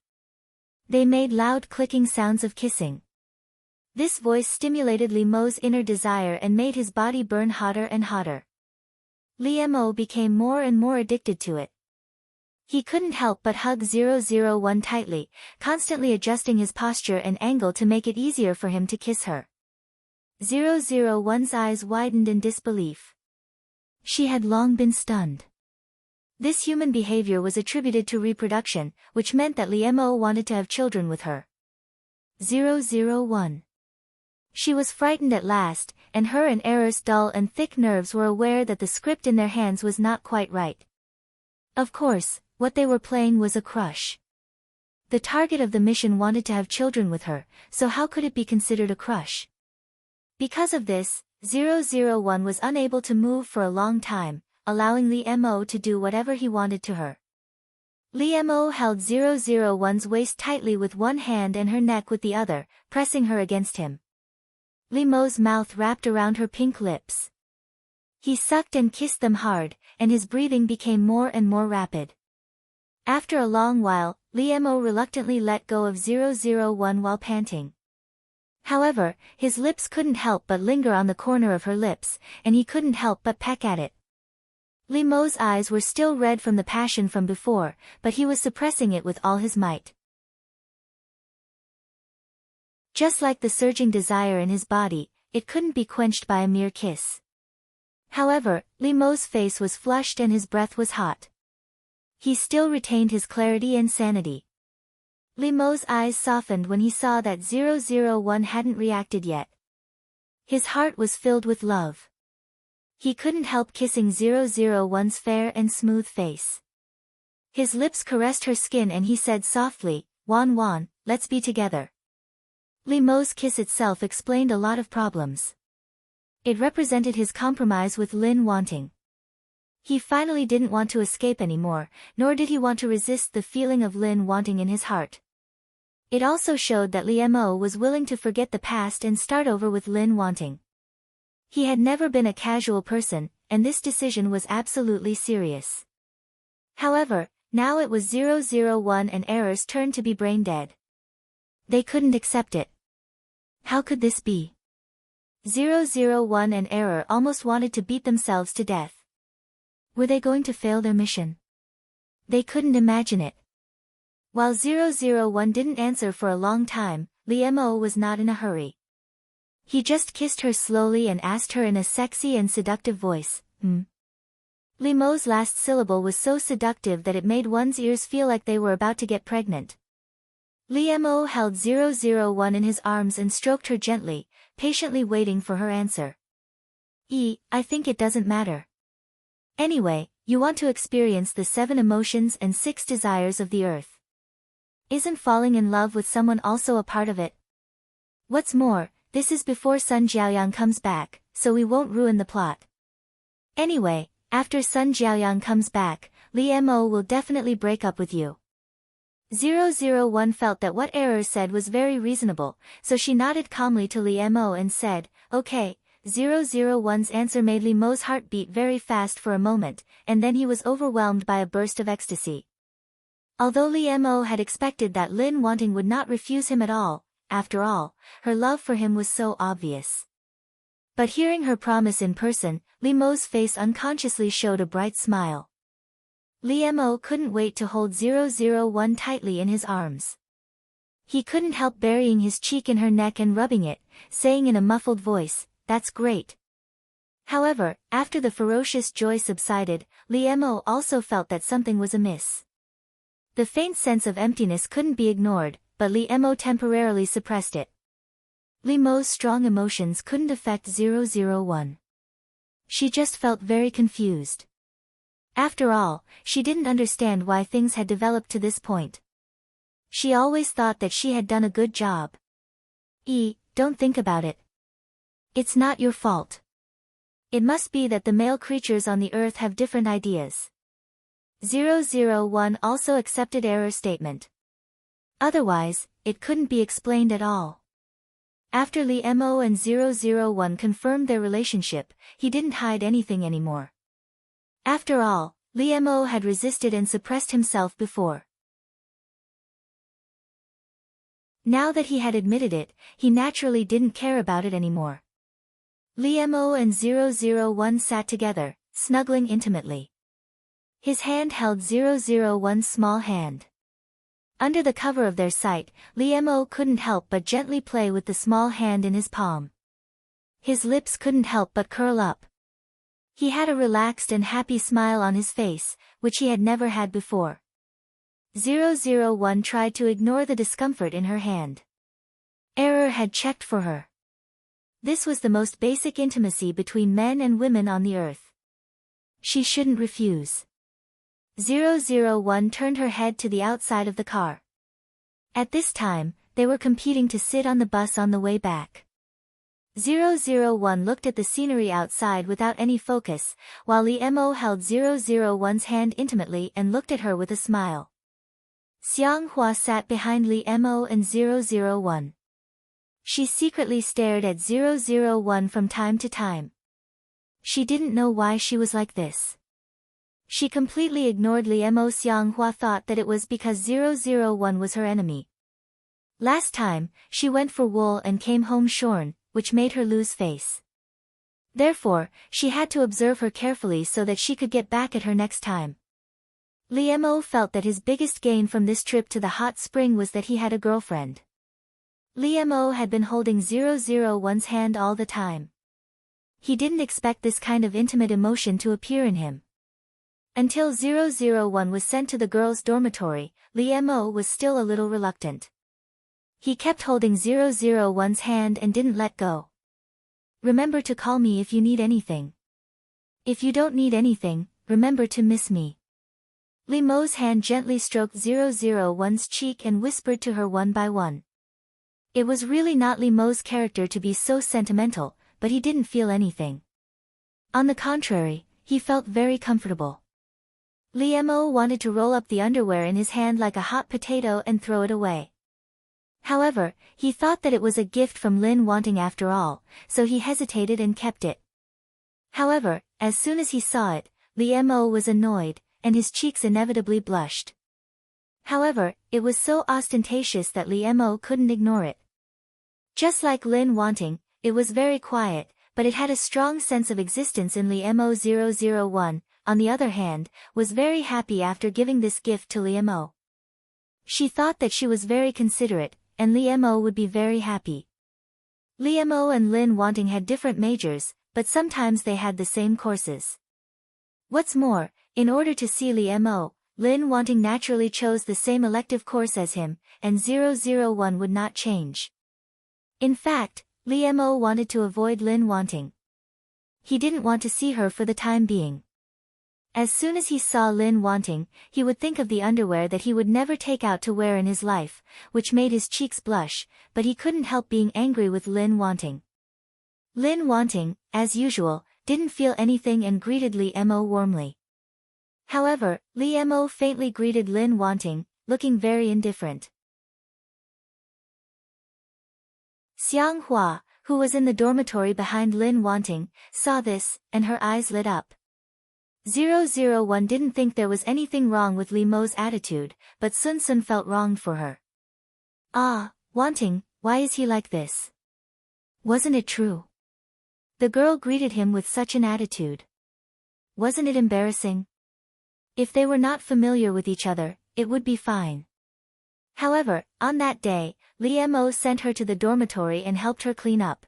They made loud clicking sounds of kissing. This voice stimulated Li Mo's inner desire and made his body burn hotter and hotter. Li Mo became more and more addicted to it. He couldn't help but hug 001 tightly, constantly adjusting his posture and angle to make it easier for him to kiss her. 001's eyes widened in disbelief. She had long been stunned. This human behavior was attributed to reproduction, which meant that Li Mo wanted to have children with her. 001. She was frightened at last, and her and Error's dull and thick nerves were aware that the script in their hands was not quite right. Of course, what they were playing was a crush. The target of the mission wanted to have children with her, so how could it be considered a crush? Because of this, 001 was unable to move for a long time, allowing Li Mo to do whatever he wanted to her. Li Mo held 001's waist tightly with one hand and her neck with the other, pressing her against him. Li Mo's mouth wrapped around her pink lips. He sucked and kissed them hard, and his breathing became more and more rapid. After a long while, Li Mo reluctantly let go of 001 while panting. However, his lips couldn't help but linger on the corner of her lips, and he couldn't help but peck at it. Li Mo's eyes were still red from the passion from before, but he was suppressing it with all his might. Just like the surging desire in his body, it couldn't be quenched by a mere kiss. However, Li Mo's face was flushed and his breath was hot. He still retained his clarity and sanity. Li Mo's eyes softened when he saw that 001 hadn't reacted yet. His heart was filled with love. He couldn't help kissing 001's fair and smooth face. His lips caressed her skin and he said softly, "Wan Wan, let's be together." Li Mo's kiss itself explained a lot of problems. It represented his compromise with Lin wanting. He finally didn't want to escape anymore, nor did he want to resist the feeling of Lin wanting in his heart. It also showed that Li Mo was willing to forget the past and start over with Lin wanting. He had never been a casual person, and this decision was absolutely serious. However, now it was 001 and Error's turn to be brain dead. They couldn't accept it. How could this be? 001 and Error almost wanted to beat themselves to death. Were they going to fail their mission? They couldn't imagine it. While 001 didn't answer for a long time, Li Mo was not in a hurry. He just kissed her slowly and asked her in a sexy and seductive voice, Li Mo's last syllable was so seductive that it made one's ears feel like they were about to get pregnant. Li Mo held 001 in his arms and stroked her gently, patiently waiting for her answer. I think it doesn't matter. Anyway, you want to experience the 7 emotions and 6 desires of the earth. Isn't falling in love with someone also a part of it? What's more, this is before Sun Jiaoyang comes back, so we won't ruin the plot. Anyway, after Sun Jiaoyang comes back, Li Mo will definitely break up with you. 001 felt that what Error said was very reasonable, so she nodded calmly to Li Mo and said, "Okay." 001's answer made Li Mo's heart beat very fast for a moment, and then he was overwhelmed by a burst of ecstasy. Although Li Mo had expected that Lin wanting would not refuse him at all, after all, her love for him was so obvious. But hearing her promise in person, Li Mo's face unconsciously showed a bright smile. Li Mo couldn't wait to hold 001 tightly in his arms. He couldn't help burying his cheek in her neck and rubbing it, saying in a muffled voice, "That's great." However, after the ferocious joy subsided, Li Mo also felt that something was amiss. The faint sense of emptiness couldn't be ignored, but Li Mo temporarily suppressed it. Li Mo's strong emotions couldn't affect 001. She just felt very confused. After all, she didn't understand why things had developed to this point. She always thought that she had done a good job. Don't think about it. It's not your fault. It must be that the male creatures on the earth have different ideas. 001 also accepted Error's statement. Otherwise, it couldn't be explained at all. After Li Mo and 001 confirmed their relationship, he didn't hide anything anymore. After all, Li Mo had resisted and suppressed himself before. Now that he had admitted it, he naturally didn't care about it anymore. Li Mo and 001 sat together, snuggling intimately. His hand held 001's small hand. Under the cover of their sight, Li Mo couldn't help but gently play with the small hand in his palm. His lips couldn't help but curl up. He had a relaxed and happy smile on his face, which he had never had before. 001 tried to ignore the discomfort in her hand. Error had checked for her. This was the most basic intimacy between men and women on the earth. She shouldn't refuse. 001 turned her head to the outside of the car. At this time, they were competing to sit on the bus on the way back. 001 looked at the scenery outside without any focus, while Li Mo held 001's hand intimately and looked at her with a smile. Xiang Hua sat behind Li Mo and 001. She secretly stared at 001 from time to time. She didn't know why she was like this. She completely ignored Li Mo. Xiang Hua thought that it was because 001 was her enemy. Last time, she went for wool and came home shorn, which made her lose face. Therefore, she had to observe her carefully so that she could get back at her next time. Liemo felt that his biggest gain from this trip to the hot spring was that he had a girlfriend. Liemo had been holding 001's hand all the time. He didn't expect this kind of intimate emotion to appear in him. Until 001 was sent to the girls' dormitory, Liemo was still a little reluctant. He kept holding 001's hand and didn't let go. Remember to call me if you need anything. If you don't need anything, remember to miss me. Liemo's hand gently stroked 001's cheek and whispered to her one by one. It was really not Liemo's character to be so sentimental, but he didn't feel anything. On the contrary, he felt very comfortable. Liemo wanted to roll up the underwear in his hand like a hot potato and throw it away. However, he thought that it was a gift from Lin Wanting after all, so he hesitated and kept it. However, as soon as he saw it, Liemo was annoyed, and his cheeks inevitably blushed. However, it was so ostentatious that Liemo couldn't ignore it. Just like Lin Wanting, it was very quiet, but it had a strong sense of existence in Liemo. 001, on the other hand, was very happy after giving this gift to Liemo. She thought that she was very considerate, and Liemo would be very happy. Liemo and Lin Wanting had different majors, but sometimes they had the same courses. What's more, in order to see Liemo, Lin Wanting naturally chose the same elective course as him, and 001 would not change. In fact, Liemo wanted to avoid Lin Wanting. He didn't want to see her for the time being. As soon as he saw Lin Wanting, he would think of the underwear that he would never take out to wear in his life, which made his cheeks blush, but he couldn't help being angry with Lin Wanting. Lin Wanting, as usual, didn't feel anything and greeted Liemo warmly. However, Liemo faintly greeted Lin Wanting, looking very indifferent. Xiang Hua, who was in the dormitory behind Lin Wanting, saw this, and her eyes lit up. 001 didn't think there was anything wrong with Liemo's attitude, but Sun Sun felt wronged for her. Ah, Wanting, why is he like this? Wasn't it true? The girl greeted him with such an attitude. Wasn't it embarrassing? If they were not familiar with each other, it would be fine. However, on that day, Liemo sent her to the dormitory and helped her clean up.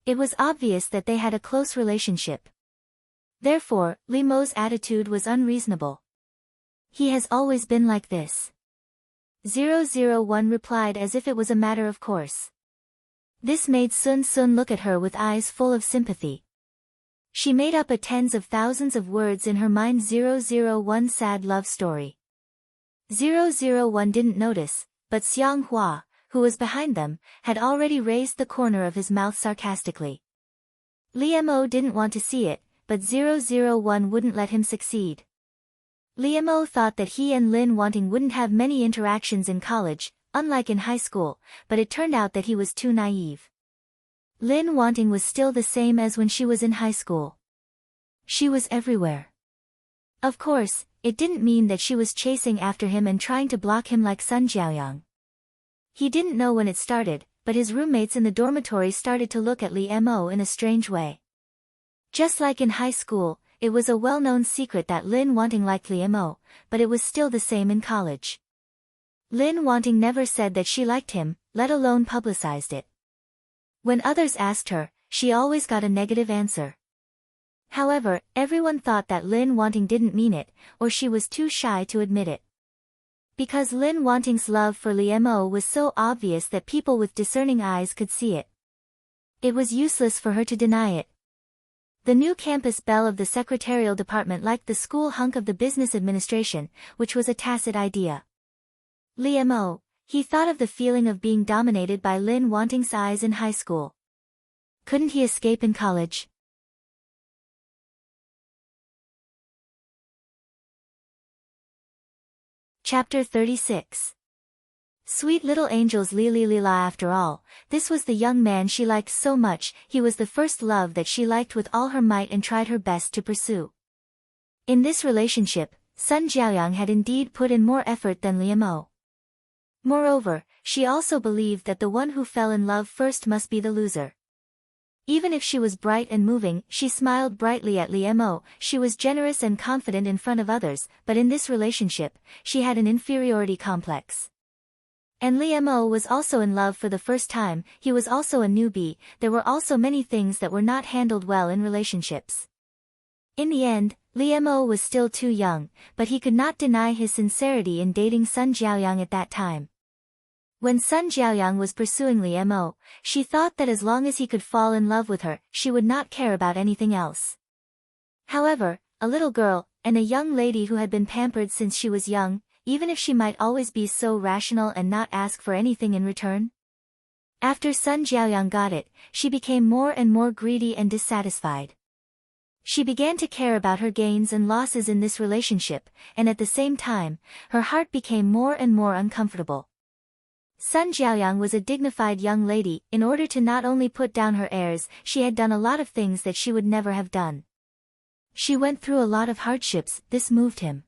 It was obvious that they had a close relationship. Therefore, Liemo's attitude was unreasonable. He has always been like this. 001 replied as if it was a matter of course. This made Sun Sun look at her with eyes full of sympathy. She made up a tens of thousands of words in her mind. 001 sad love story. 001 didn't notice, but Xiang Hua, who was behind them, had already raised the corner of his mouth sarcastically. Liemo didn't want to see it, but 001 wouldn't let him succeed. Liemo thought that he and Lin Wanting wouldn't have many interactions in college, unlike in high school, but it turned out that he was too naive. Lin Wanting was still the same as when she was in high school. She was everywhere. Of course, it didn't mean that she was chasing after him and trying to block him like Sun Jiaoyang. He didn't know when it started, but his roommates in the dormitory started to look at Liemo in a strange way. Just like in high school, it was a well-known secret that Lin Wanting liked Liemo, but it was still the same in college. Lin Wanting never said that she liked him, let alone publicized it. When others asked her, she always got a negative answer. However, everyone thought that Lin Wanting didn't mean it, or she was too shy to admit it. Because Lin Wanting's love for Liemo was so obvious that people with discerning eyes could see it. It was useless for her to deny it. The new campus belle of the secretarial department liked the school hunk of the business administration, which was a tacit idea. Liemo, he thought of the feeling of being dominated by Lin Wanting's eyes in high school. Couldn't he escape in college? Chapter 36. Sweet little angels. Lila. After all, this was the young man she liked so much. He was the first love that she liked with all her might and tried her best to pursue. In this relationship, Sun Jiaoyang had indeed put in more effort than Liemo. Moreover, she also believed that the one who fell in love first must be the loser. Even if she was bright and moving, she smiled brightly at Li Mo. She was generous and confident in front of others, but in this relationship, she had an inferiority complex. And Li Mo was also in love for the first time. He was also a newbie. There were also many things that were not handled well in relationships. In the end, Li Mo was still too young, but he could not deny his sincerity in dating Sun Jiaoyang at that time. When Sun Jiaoyang was pursuing Li Mo, she thought that as long as he could fall in love with her, she would not care about anything else. However, a little girl, and a young lady who had been pampered since she was young, even if she might always be so rational and not ask for anything in return? After Sun Jiaoyang got it, she became more and more greedy and dissatisfied. She began to care about her gains and losses in this relationship, and at the same time, her heart became more and more uncomfortable. Sun Jiaoyang was a dignified young lady. In order to not only put down her airs, she had done a lot of things that she would never have done. She went through a lot of hardships. This moved him.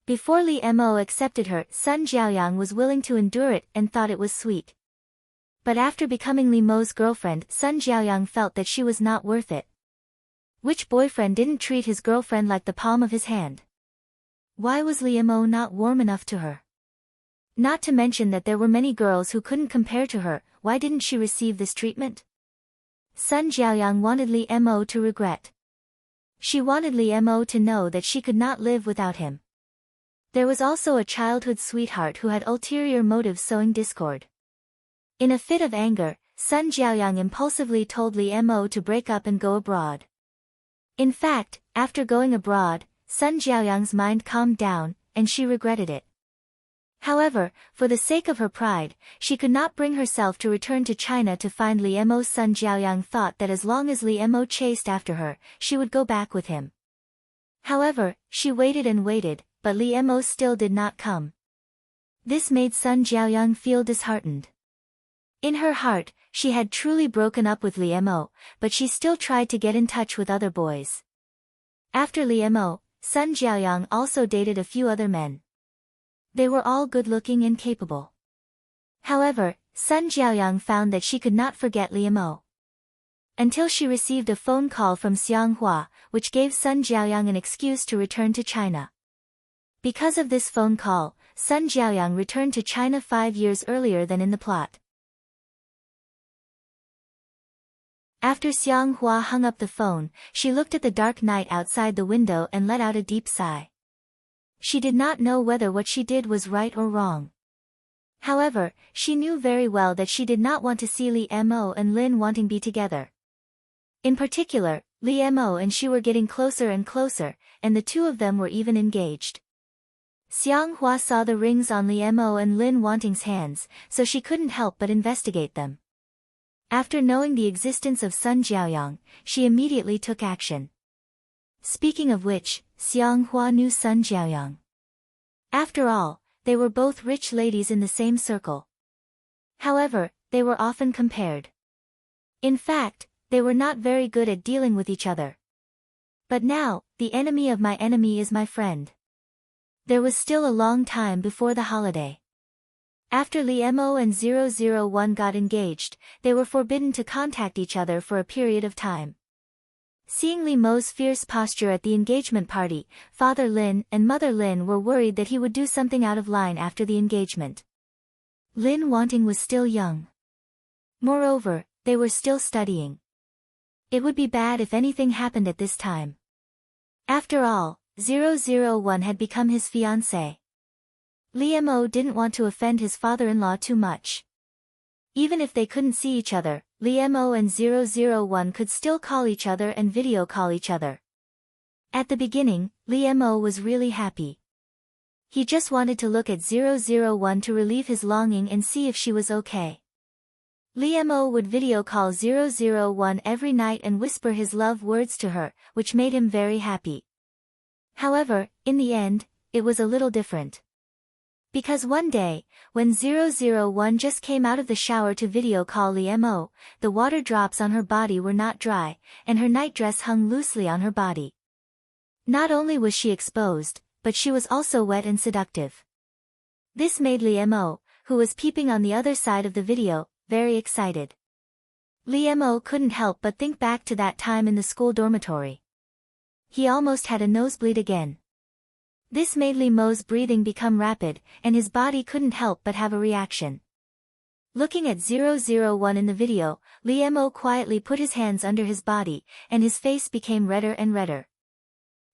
Before Li Mo accepted her, Sun Jiaoyang was willing to endure it and thought it was sweet. But after becoming Li Mo's girlfriend, Sun Jiaoyang felt that she was not worth it. Which boyfriend didn't treat his girlfriend like the palm of his hand? Why was Li Mo not warm enough to her? Not to mention that there were many girls who couldn't compare to her. Why didn't she receive this treatment? Sun Jiaoyang wanted Li Mo to regret. She wanted Li Mo to know that she could not live without him. There was also a childhood sweetheart who had ulterior motives sowing discord. In a fit of anger, Sun Jiaoyang impulsively told Li Mo to break up and go abroad. In fact, after going abroad, Sun Jiaoyang's mind calmed down, and she regretted it. However, for the sake of her pride, she could not bring herself to return to China to find Li Mo. Sun Jiaoyang thought that as long as Li Mo chased after her, she would go back with him. However, she waited and waited, but Li Mo still did not come. This made Sun Jiaoyang feel disheartened. In her heart, she had truly broken up with Li Mo, but she still tried to get in touch with other boys. After Li Mo, Sun Jiaoyang also dated a few other men. They were all good-looking and capable. However, Sun Jiaoyang found that she could not forget Li Mo. Until she received a phone call from Xiang Hua, which gave Sun Jiaoyang an excuse to return to China. Because of this phone call, Sun Jiaoyang returned to China 5 years earlier than in the plot. After Xiang Hua hung up the phone, she looked at the dark night outside the window and let out a deep sigh. She did not know whether what she did was right or wrong. However, she knew very well that she did not want to see Li Mo and Lin wanting be together. In particular, Li Mo and she were getting closer and closer, and the two of them were even engaged. Xiang Hua saw the rings on Li Mo and Lin Wanting's hands, so she couldn't help but investigate them. After knowing the existence of Sun Jiaoyang, she immediately took action. Speaking of which, Xiang Hua knew Sun Jiaoyang. After all, they were both rich ladies in the same circle. However, they were often compared. In fact, they were not very good at dealing with each other. But now, the enemy of my enemy is my friend. There was still a long time before the holiday. After Li Mo and 001 got engaged, they were forbidden to contact each other for a period of time. Seeing Li Mo's fierce posture at the engagement party, Father Lin and Mother Lin were worried that he would do something out of line after the engagement. Lin Wanting was still young. Moreover, they were still studying. It would be bad if anything happened at this time. After all, 001 had become his fiancé. Li Mo didn't want to offend his father-in-law too much. Even if they couldn't see each other, Li Mo and 001 could still call each other and video call each other. At the beginning, Li Mo was really happy. He just wanted to look at 001 to relieve his longing and see if she was okay. Li Mo would video call 001 every night and whisper his love words to her, which made him very happy. However, in the end, it was a little different. Because one day, when 001 just came out of the shower to video call Li Mo, the water drops on her body were not dry, and her nightdress hung loosely on her body. Not only was she exposed, but she was also wet and seductive. This made Li Mo, who was peeping on the other side of the video, very excited. Lee Mo couldn't help but think back to that time in the school dormitory. He almost had a nosebleed again. This made Lee Mo's breathing become rapid, and his body couldn't help but have a reaction. Looking at 001 in the video, Lee Mo quietly put his hands under his body, and his face became redder and redder.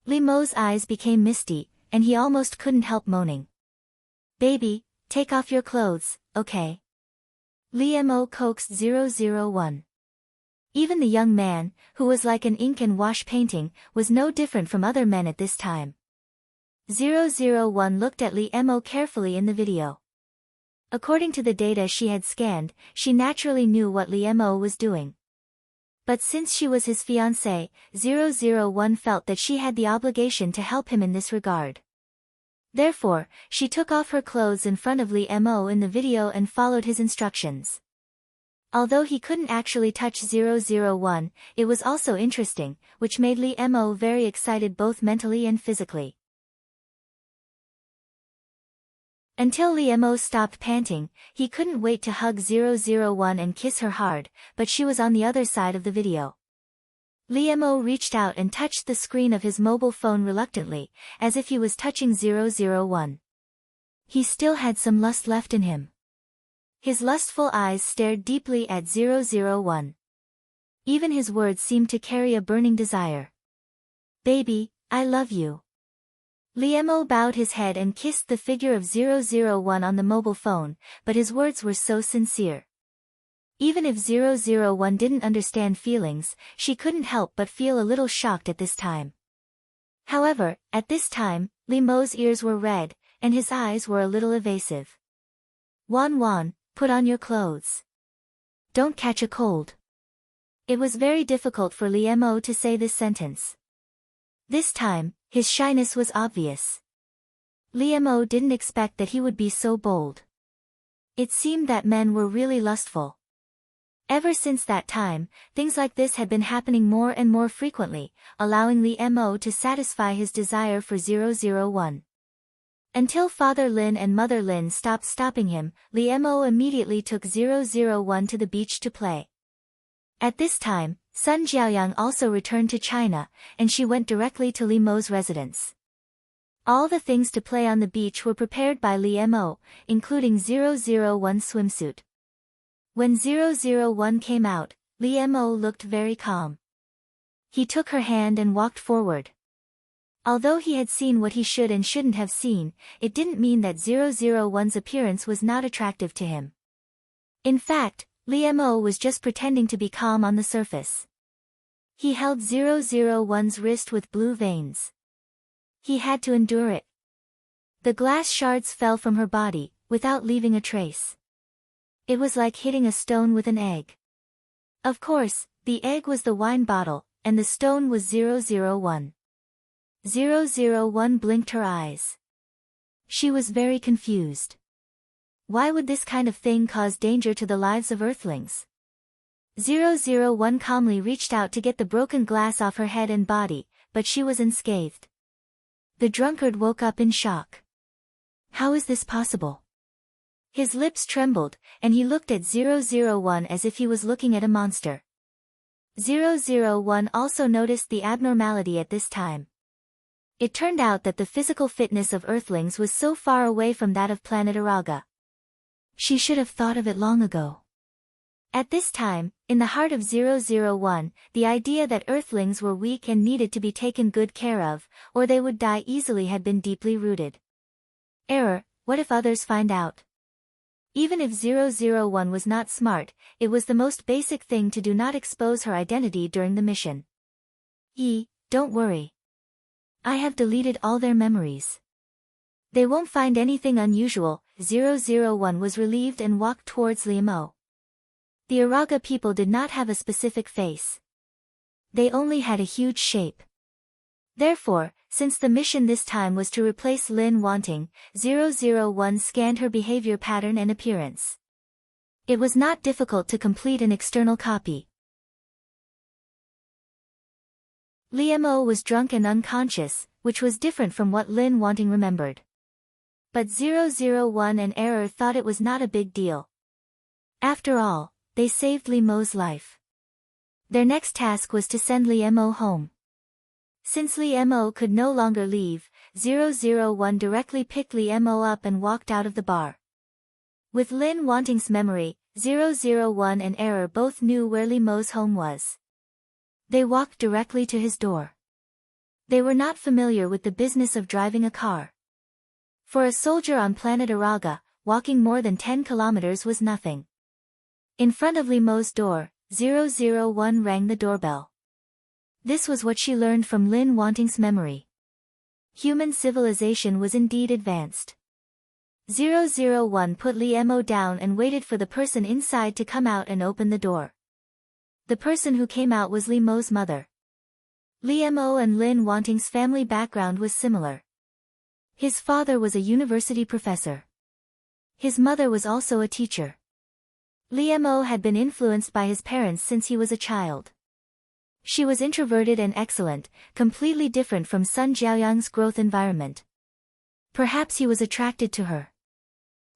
Lee Mo's eyes became misty, and he almost couldn't help moaning. "Baby, take off your clothes, okay?" Lee Mo coaxed 001. Even the young man, who was like an ink and wash painting, was no different from other men at this time. 001 looked at Lee Mo carefully in the video. According to the data she had scanned, she naturally knew what Lee Mo was doing. But since she was his fiancée, 001 felt that she had the obligation to help him in this regard. Therefore, she took off her clothes in front of Lee Mo in the video and followed his instructions. Although he couldn't actually touch 001, it was also interesting, which made Lee Mo very excited both mentally and physically. Until Lee Mo stopped panting, he couldn't wait to hug 001 and kiss her hard, but she was on the other side of the video. Lee Mo reached out and touched the screen of his mobile phone reluctantly, as if he was touching 001. He still had some lust left in him. His lustful eyes stared deeply at 001. Even his words seemed to carry a burning desire. "Baby, I love you." Lee Mo bowed his head and kissed the figure of 001 on the mobile phone, but his words were so sincere. Even if 001 didn't understand feelings, she couldn't help but feel a little shocked at this time. However, at this time, Lee Mo's ears were red, and his eyes were a little evasive. "Wan, put on your clothes. Don't catch a cold." It was very difficult for Lee Mo to say this sentence. This time, his shyness was obvious. Lee Mo didn't expect that he would be so bold. It seemed that men were really lustful. Ever since that time, things like this had been happening more and more frequently, allowing Lee Mo to satisfy his desire for 001. Until Father Lin and Mother Lin stopped stopping him, Lee Mo immediately took 001 to the beach to play. At this time, Sun Jiaoyang also returned to China, and she went directly to Lee Mo's residence. All the things to play on the beach were prepared by Lee Mo, including 001's swimsuit. When 001 came out, Lee Mo looked very calm. He took her hand and walked forward. Although he had seen what he should and shouldn't have seen, it didn't mean that 001's appearance was not attractive to him. In fact, Lee Mo was just pretending to be calm on the surface. He held 001's wrist with blue veins. He had to endure it. The glass shards fell from her body, without leaving a trace. It was like hitting a stone with an egg. Of course, the egg was the wine bottle, and the stone was 001. 001 blinked her eyes. She was very confused. Why would this kind of thing cause danger to the lives of Earthlings? 001 calmly reached out to get the broken glass off her head and body, but she was unscathed. The drunkard woke up in shock. How is this possible? His lips trembled, and he looked at 001 as if he was looking at a monster. 001 also noticed the abnormality at this time. It turned out that the physical fitness of Earthlings was so far away from that of planet Araga. She should have thought of it long ago. At this time, in the heart of 001, the idea that Earthlings were weak and needed to be taken good care of, or they would die easily had been deeply rooted. Error, what if others find out? Even if 001 was not smart, it was the most basic thing to do not expose her identity during the mission. Don't worry. I have deleted all their memories. They won't find anything unusual. 001 was relieved and walked towards Lee Mo. The Araga people did not have a specific face. They only had a huge shape. Therefore, since the mission this time was to replace Lin Wanting, 001 scanned her behavior pattern and appearance. It was not difficult to complete an external copy. Lee Mo was drunk and unconscious, which was different from what Lin Wanting remembered. But 001 and Error thought it was not a big deal. After all, they saved Li Mo's life. Their next task was to send Li Mo home. Since Li Mo could no longer leave, 001 directly picked Li Mo up and walked out of the bar. With Lin Wanting's memory, 001 and Error both knew where Li Mo's home was. They walked directly to his door. They were not familiar with the business of driving a car. For a soldier on planet Araga, walking more than 10 kilometers was nothing. In front of Li Mo's door, 001 rang the doorbell. This was what she learned from Lin Wanting's memory. Human civilization was indeed advanced. 001 put Li Mo down and waited for the person inside to come out and open the door. The person who came out was Li Mo's mother. Li Mo and Lin Wanting's family background was similar. His father was a university professor. His mother was also a teacher. Li Mo had been influenced by his parents since he was a child. She was introverted and excellent, completely different from Sun Jiaoyang's growth environment. Perhaps he was attracted to her.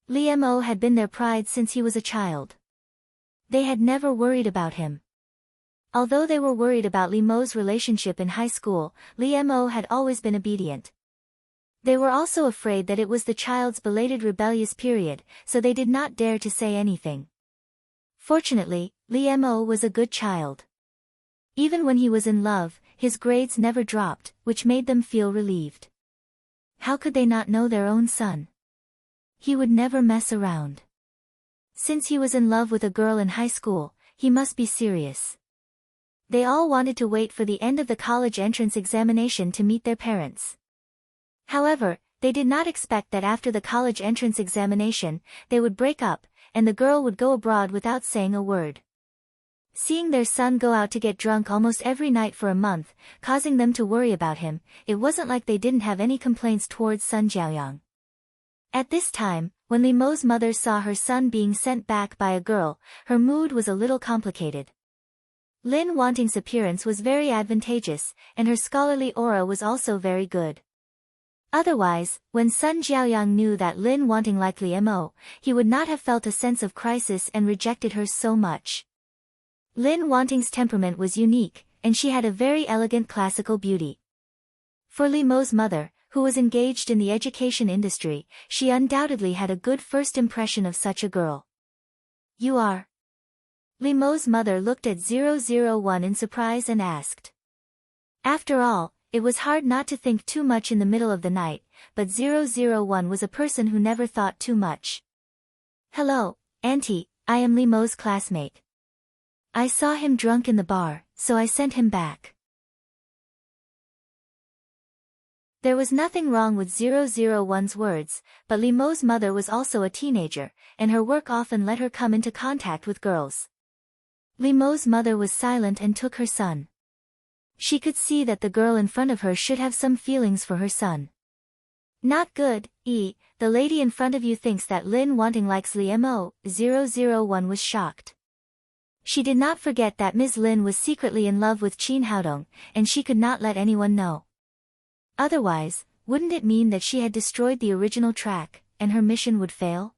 Li Mo had been their pride since he was a child. They had never worried about him. Although they were worried about Li Mo's relationship in high school, Li Mo had always been obedient. They were also afraid that it was the child's belated rebellious period, so they did not dare to say anything. Fortunately, Li Mo was a good child. Even when he was in love, his grades never dropped, which made them feel relieved. How could they not know their own son? He would never mess around. Since he was in love with a girl in high school, he must be serious. They all wanted to wait for the end of the college entrance examination to meet their parents. However, they did not expect that after the college entrance examination, they would break up, and the girl would go abroad without saying a word. Seeing their son go out to get drunk almost every night for a month, causing them to worry about him, it wasn't like they didn't have any complaints towards Sun Jiaoyang. At this time, when Li Mo's mother saw her son being sent back by a girl, her mood was a little complicated. Lin Wanting's appearance was very advantageous, and her scholarly aura was also very good. Otherwise, when Sun Jiaoyang knew that Lin Wanting liked Li Mo, he would not have felt a sense of crisis and rejected her so much. Lin Wanting's temperament was unique, and she had a very elegant classical beauty. For Li Mo's mother, who was engaged in the education industry, she undoubtedly had a good first impression of such a girl. You are? Li Mo's mother looked at 001 in surprise and asked. After all, it was hard not to think too much in the middle of the night, but 001 was a person who never thought too much. Hello, Auntie, I am Li Mo's classmate. I saw him drunk in the bar, so I sent him back. There was nothing wrong with 001's words, but Li Mo's mother was also a teenager, and her work often let her come into contact with girls. Li Mo's mother was silent and took her son. She could see that the girl in front of her should have some feelings for her son. Not good, the lady in front of you thinks that Lin Wanting likes Li Mo. 001 was shocked. She did not forget that Ms. Lin was secretly in love with Qin Haodong, and she could not let anyone know. Otherwise, wouldn't it mean that she had destroyed the original track, and her mission would fail?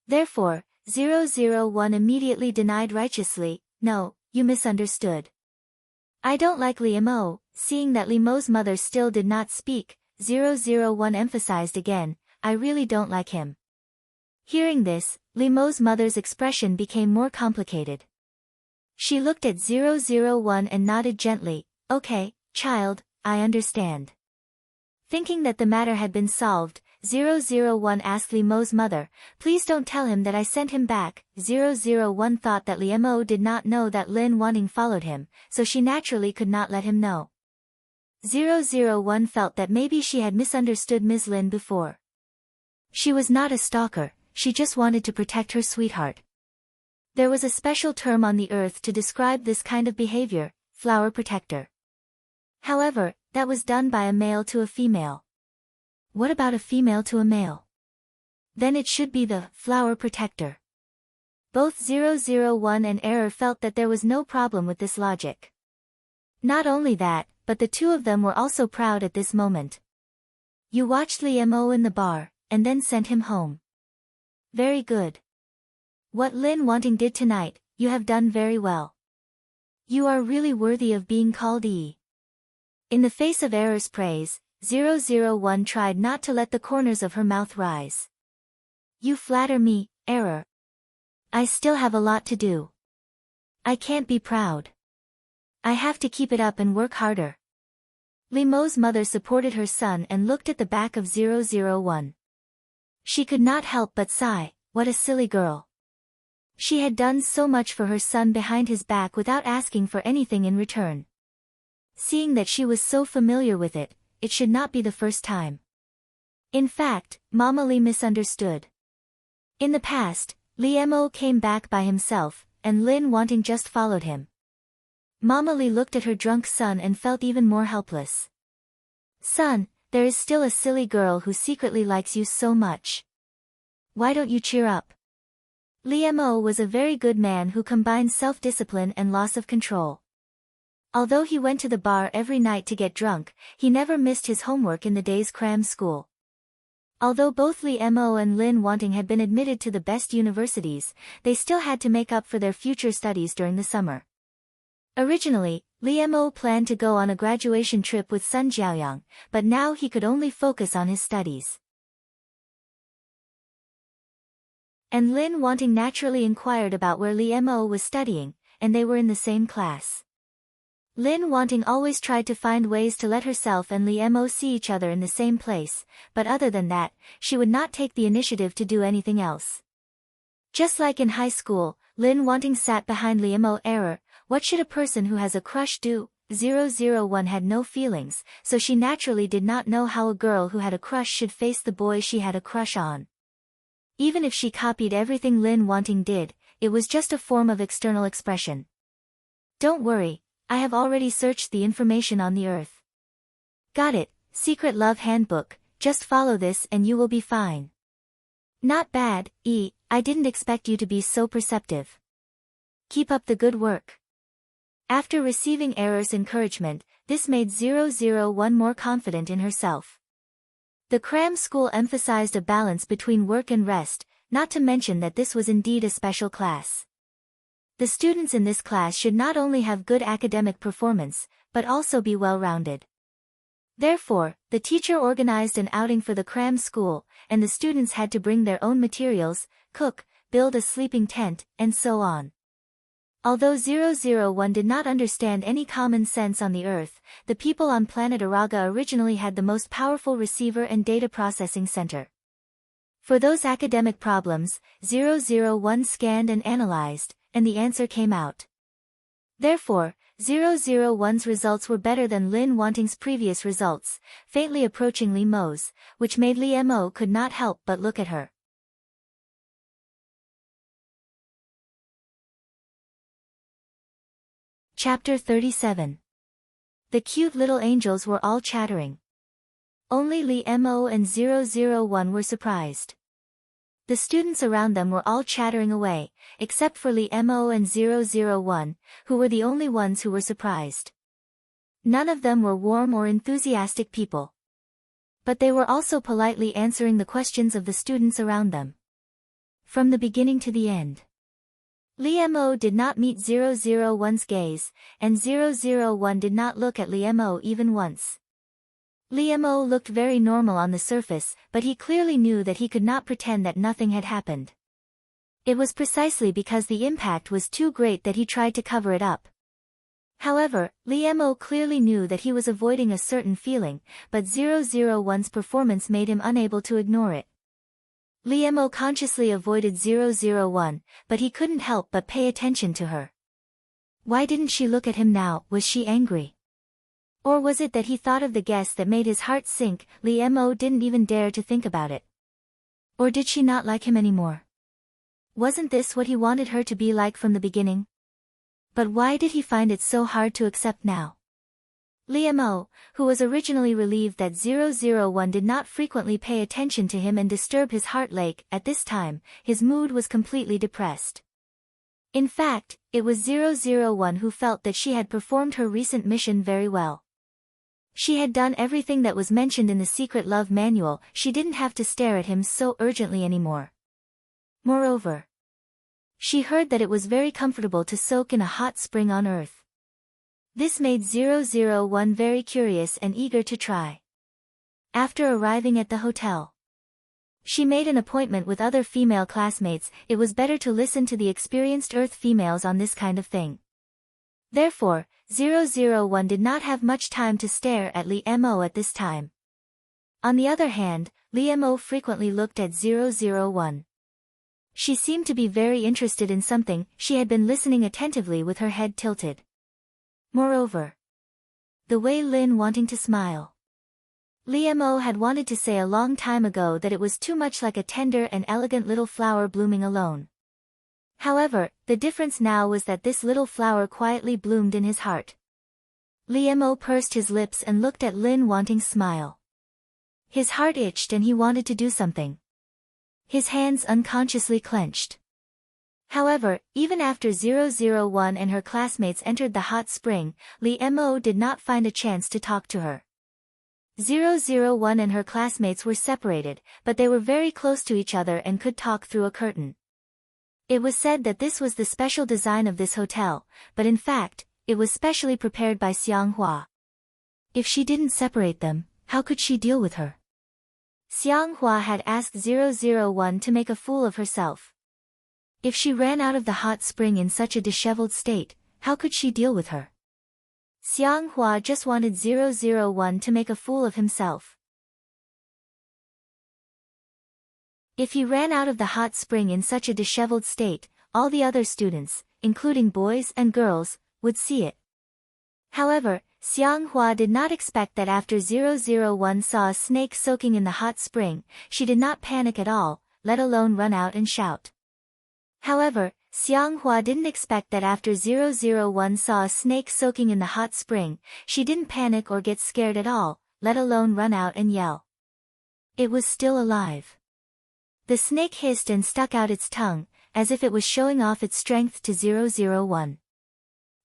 Therefore, 001 immediately denied righteously, no, you misunderstood. I don't like Li Mo. Seeing that Li Mo's mother still did not speak, 001 emphasized again, I really don't like him. Hearing this, Li Mo's mother's expression became more complicated. She looked at 001 and nodded gently, okay, child, I understand. Thinking that the matter had been solved, 001 asked Li Mo's mother, please don't tell him that I sent him back. 001 thought that Li Mo did not know that Lin Wanting followed him, so she naturally could not let him know. 001 felt that maybe she had misunderstood Ms. Lin before. She was not a stalker, she just wanted to protect her sweetheart. There was a special term on the earth to describe this kind of behavior, flower protector. However, that was done by a male to a female. What about a female to a male? Then it should be the flower protector. Both 001 and Error felt that there was no problem with this logic. Not only that, but the two of them were also proud at this moment. You watched Li Mo in the bar, and then sent him home. Very good. What Lin Wanting did tonight, you have done very well. You are really worthy of being called E. In the face of Error's praise, 001 tried not to let the corners of her mouth rise. You flatter me, Error. I still have a lot to do. I can't be proud. I have to keep it up and work harder. Li Mo's mother supported her son and looked at the back of 001. She could not help but sigh, what a silly girl. She had done so much for her son behind his back without asking for anything in return. Seeing that she was so familiar with it, it should not be the first time. In fact, Mama Li misunderstood. In the past, Li Mo came back by himself, and Lin Wanting just followed him. Mama Li looked at her drunk son and felt even more helpless. Son, there is still a silly girl who secretly likes you so much. Why don't you cheer up? Li Mo was a very good man who combined self-discipline and loss of control. Although he went to the bar every night to get drunk, he never missed his homework in the day's cram school. Although both Li Mo and Lin Wanting had been admitted to the best universities, they still had to make up for their future studies during the summer. Originally, Li Mo planned to go on a graduation trip with Sun Jiaoyang, but now he could only focus on his studies. And Lin Wanting naturally inquired about where Li Mo was studying, and they were in the same class. Lin Wanting always tried to find ways to let herself and Li Mo see each other in the same place, but other than that, she would not take the initiative to do anything else. Just like in high school, Lin Wanting sat behind Li Mo. Error, what should a person who has a crush do? 001 had no feelings, so she naturally did not know how a girl who had a crush should face the boy she had a crush on. Even if she copied everything Lin Wanting did, it was just a form of external expression. Don't worry, I have already searched the information on the earth. Got it, Secret Love Handbook, just follow this and you will be fine. Not bad, E, I didn't expect you to be so perceptive. Keep up the good work. After receiving Error's encouragement, this made 001 more confident in herself. The cram school emphasized a balance between work and rest, not to mention that this was indeed a special class. The students in this class should not only have good academic performance, but also be well-rounded. Therefore, the teacher organized an outing for the cram school, and the students had to bring their own materials, cook, build a sleeping tent, and so on. Although 001 did not understand any common sense on the Earth, the people on planet Araga originally had the most powerful receiver and data processing center. For those academic problems, 001 scanned and analyzed, and the answer came out. Therefore, 001's results were better than Lin Wanting's previous results, faintly approaching Li Mo's, which made Li Mo could not help but look at her. Chapter 37. The cute little angels were all chattering. Only Li Mo and 001 were surprised. The students around them were all chattering away, except for Li Mo and 001, who were the only ones who were surprised. None of them were warm or enthusiastic people. But they were also politely answering the questions of the students around them. From the beginning to the end. Li Mo did not meet 001's gaze, and 001 did not look at Li Mo even once. Li Mo looked very normal on the surface, but he clearly knew that he could not pretend that nothing had happened. It was precisely because the impact was too great that he tried to cover it up. However, Li Mo clearly knew that he was avoiding a certain feeling, but 001's performance made him unable to ignore it. Li Mo consciously avoided 001, but he couldn't help but pay attention to her. Why didn't she look at him now? Was she angry? Or was it that he thought of the guess that made his heart sink? Li Mo didn't even dare to think about it. Or did she not like him anymore? Wasn't this what he wanted her to be like from the beginning? But why did he find it so hard to accept now? Li Mo, who was originally relieved that 001 did not frequently pay attention to him and disturb his heart lake, at this time, his mood was completely depressed. In fact, it was 001 who felt that she had performed her recent mission very well. She had done everything that was mentioned in the secret love manual, she didn't have to stare at him so urgently anymore. Moreover, she heard that it was very comfortable to soak in a hot spring on Earth. This made 001 very curious and eager to try. After arriving at the hotel, she made an appointment with other female classmates. It was better to listen to the experienced Earth females on this kind of thing. Therefore, 001 did not have much time to stare at Li Mo at this time. On the other hand, Li Mo frequently looked at 001. She seemed to be very interested in something, she had been listening attentively with her head tilted. Moreover, the way Lin wanting to smile. Li Mo had wanted to say a long time ago that it was too much like a tender and elegant little flower blooming alone. However, the difference now was that this little flower quietly bloomed in his heart. Li Mo pursed his lips and looked at Lin wanting smile. His heart itched and he wanted to do something. His hands unconsciously clenched. However, even after 001 and her classmates entered the hot spring, Li Mo did not find a chance to talk to her. 001 and her classmates were separated, but they were very close to each other and could talk through a curtain. It was said that this was the special design of this hotel, but in fact, it was specially prepared by Xianghua. If she didn't separate them, how could she deal with her? Xianghua had asked 001 to make a fool of herself. If she ran out of the hot spring in such a disheveled state, how could she deal with her? Xianghua just wanted 001 to make a fool of himself. If he ran out of the hot spring in such a disheveled state, all the other students, including boys and girls, would see it. However, Xianghua did not expect that after 001 saw a snake soaking in the hot spring, she did not panic at all, let alone run out and shout. However, Xianghua didn't expect that after 001 saw a snake soaking in the hot spring, she didn't panic or get scared at all, let alone run out and yell. It was still alive. The snake hissed and stuck out its tongue, as if it was showing off its strength to 001.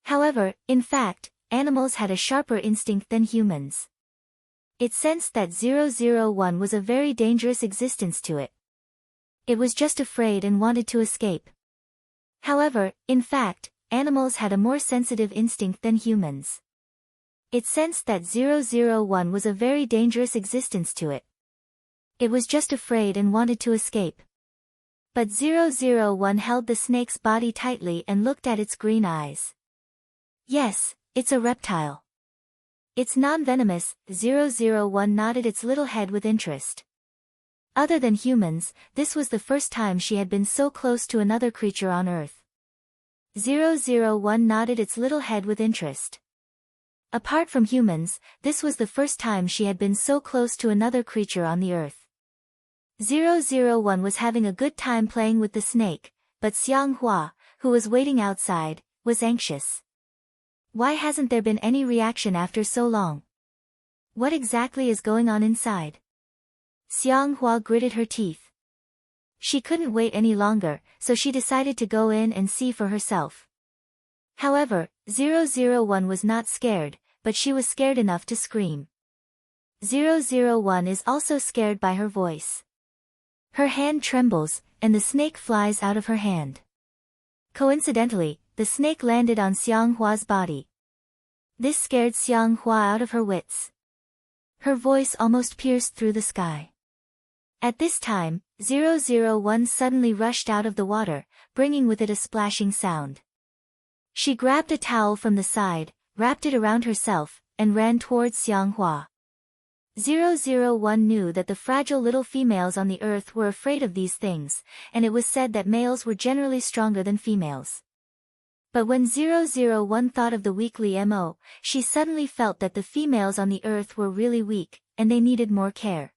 However, in fact, animals had a sharper instinct than humans. It sensed that 001 was a very dangerous existence to it. It was just afraid and wanted to escape. However, in fact, animals had a more sensitive instinct than humans. It sensed that 001 was a very dangerous existence to it. It was just afraid and wanted to escape. But 001 held the snake's body tightly and looked at its green eyes. Yes, it's a reptile. It's non-venomous. 001 nodded its little head with interest. Other than humans, this was the first time she had been so close to another creature on Earth. 001 nodded its little head with interest. Apart from humans, this was the first time she had been so close to another creature on the Earth. 001 was having a good time playing with the snake, but Xianghua, who was waiting outside, was anxious. Why hasn't there been any reaction after so long? What exactly is going on inside? Xianghua gritted her teeth. She couldn't wait any longer, so she decided to go in and see for herself. However, 001 was not scared, but she was scared enough to scream. 001 is also scared by her voice. Her hand trembles, and the snake flies out of her hand. Coincidentally, the snake landed on Xianghua's body. This scared Xianghua out of her wits. Her voice almost pierced through the sky. At this time, 001 suddenly rushed out of the water, bringing with it a splashing sound. She grabbed a towel from the side, wrapped it around herself, and ran towards Xianghua. 001 knew that the fragile little females on the Earth were afraid of these things, and it was said that males were generally stronger than females. But when 001 thought of the weak Li Mo, she suddenly felt that the females on the Earth were really weak, and they needed more care.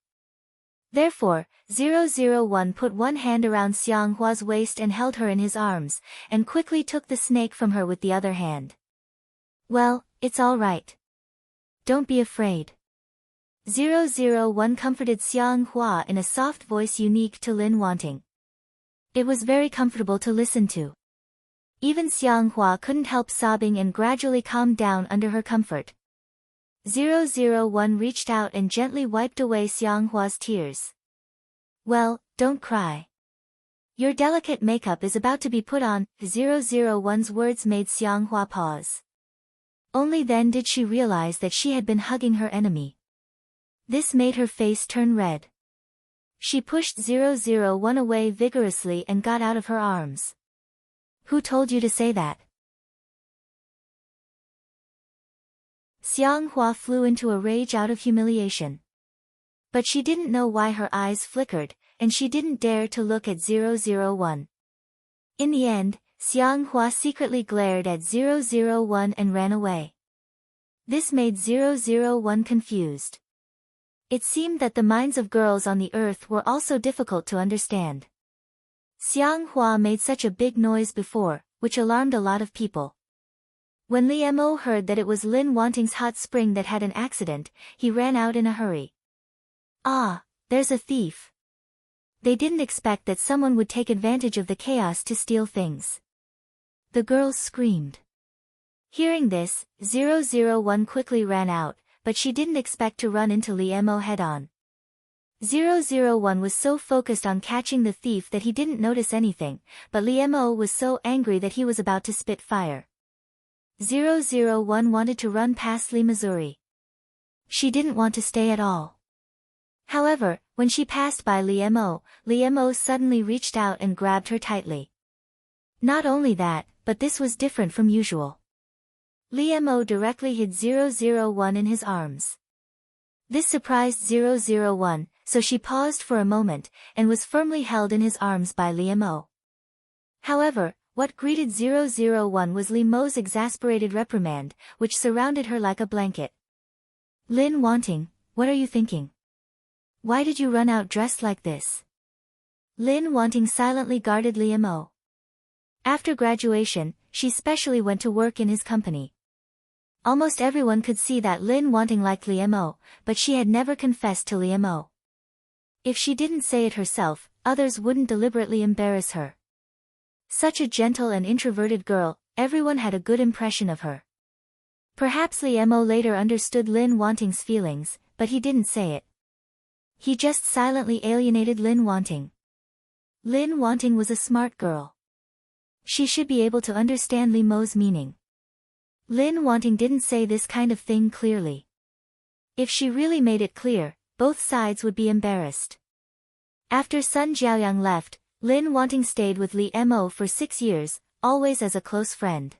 Therefore, 001 put one hand around Xianghua's waist and held her in his arms, and quickly took the snake from her with the other hand. Well, it's all right. Don't be afraid. 001 comforted Xianghua in a soft voice unique to Lin Wanting. It was very comfortable to listen to. Even Xianghua couldn't help sobbing and gradually calmed down under her comfort. 001 reached out and gently wiped away Xianghua's tears. Well, don't cry. Your delicate makeup is about to be put on. 001's words made Xianghua pause. Only then did she realize that she had been hugging her enemy. This made her face turn red. She pushed 001 away vigorously and got out of her arms. Who told you to say that? Xianghua flew into a rage out of humiliation. But she didn't know why her eyes flickered, and she didn't dare to look at 001. In the end, Xianghua secretly glared at 001 and ran away. This made 001 confused. It seemed that the minds of girls on the earth were also difficult to understand. Xianghua made such a big noise before, which alarmed a lot of people. When Li Mo heard that it was Lin Wanting's hot spring that had an accident, he ran out in a hurry. Ah, there's a thief. They didn't expect that someone would take advantage of the chaos to steal things. The girls screamed. Hearing this, 001 quickly ran out, but she didn't expect to run into Li Mo head-on. 001 was so focused on catching the thief that he didn't notice anything, but Li Mo was so angry that he was about to spit fire. 001 wanted to run past Li Missouri. She didn't want to stay at all. However, when she passed by Li Mo suddenly reached out and grabbed her tightly. Not only that, but this was different from usual. Li Mo directly hid 001 in his arms. This surprised 001, so she paused for a moment, and was firmly held in his arms by Li Mo. However, what greeted 001 was Li Mo's exasperated reprimand, which surrounded her like a blanket. Lin Wanting, what are you thinking? Why did you run out dressed like this? Lin Wanting silently guarded Li Mo. After graduation, she specially went to work in his company. Almost everyone could see that Lin Wanting liked Li Mo, but she had never confessed to Li Mo. If she didn't say it herself, others wouldn't deliberately embarrass her. Such a gentle and introverted girl, everyone had a good impression of her. Perhaps Li Mo later understood Lin Wanting's feelings, but he didn't say it. He just silently alienated Lin Wanting. Lin Wanting was a smart girl. She should be able to understand Li Mo's meaning. Lin Wanting didn't say this kind of thing clearly. If she really made it clear, both sides would be embarrassed. After Sun Jiaoyang left, Lin Wanting stayed with Li Mo for 6 years, always as a close friend.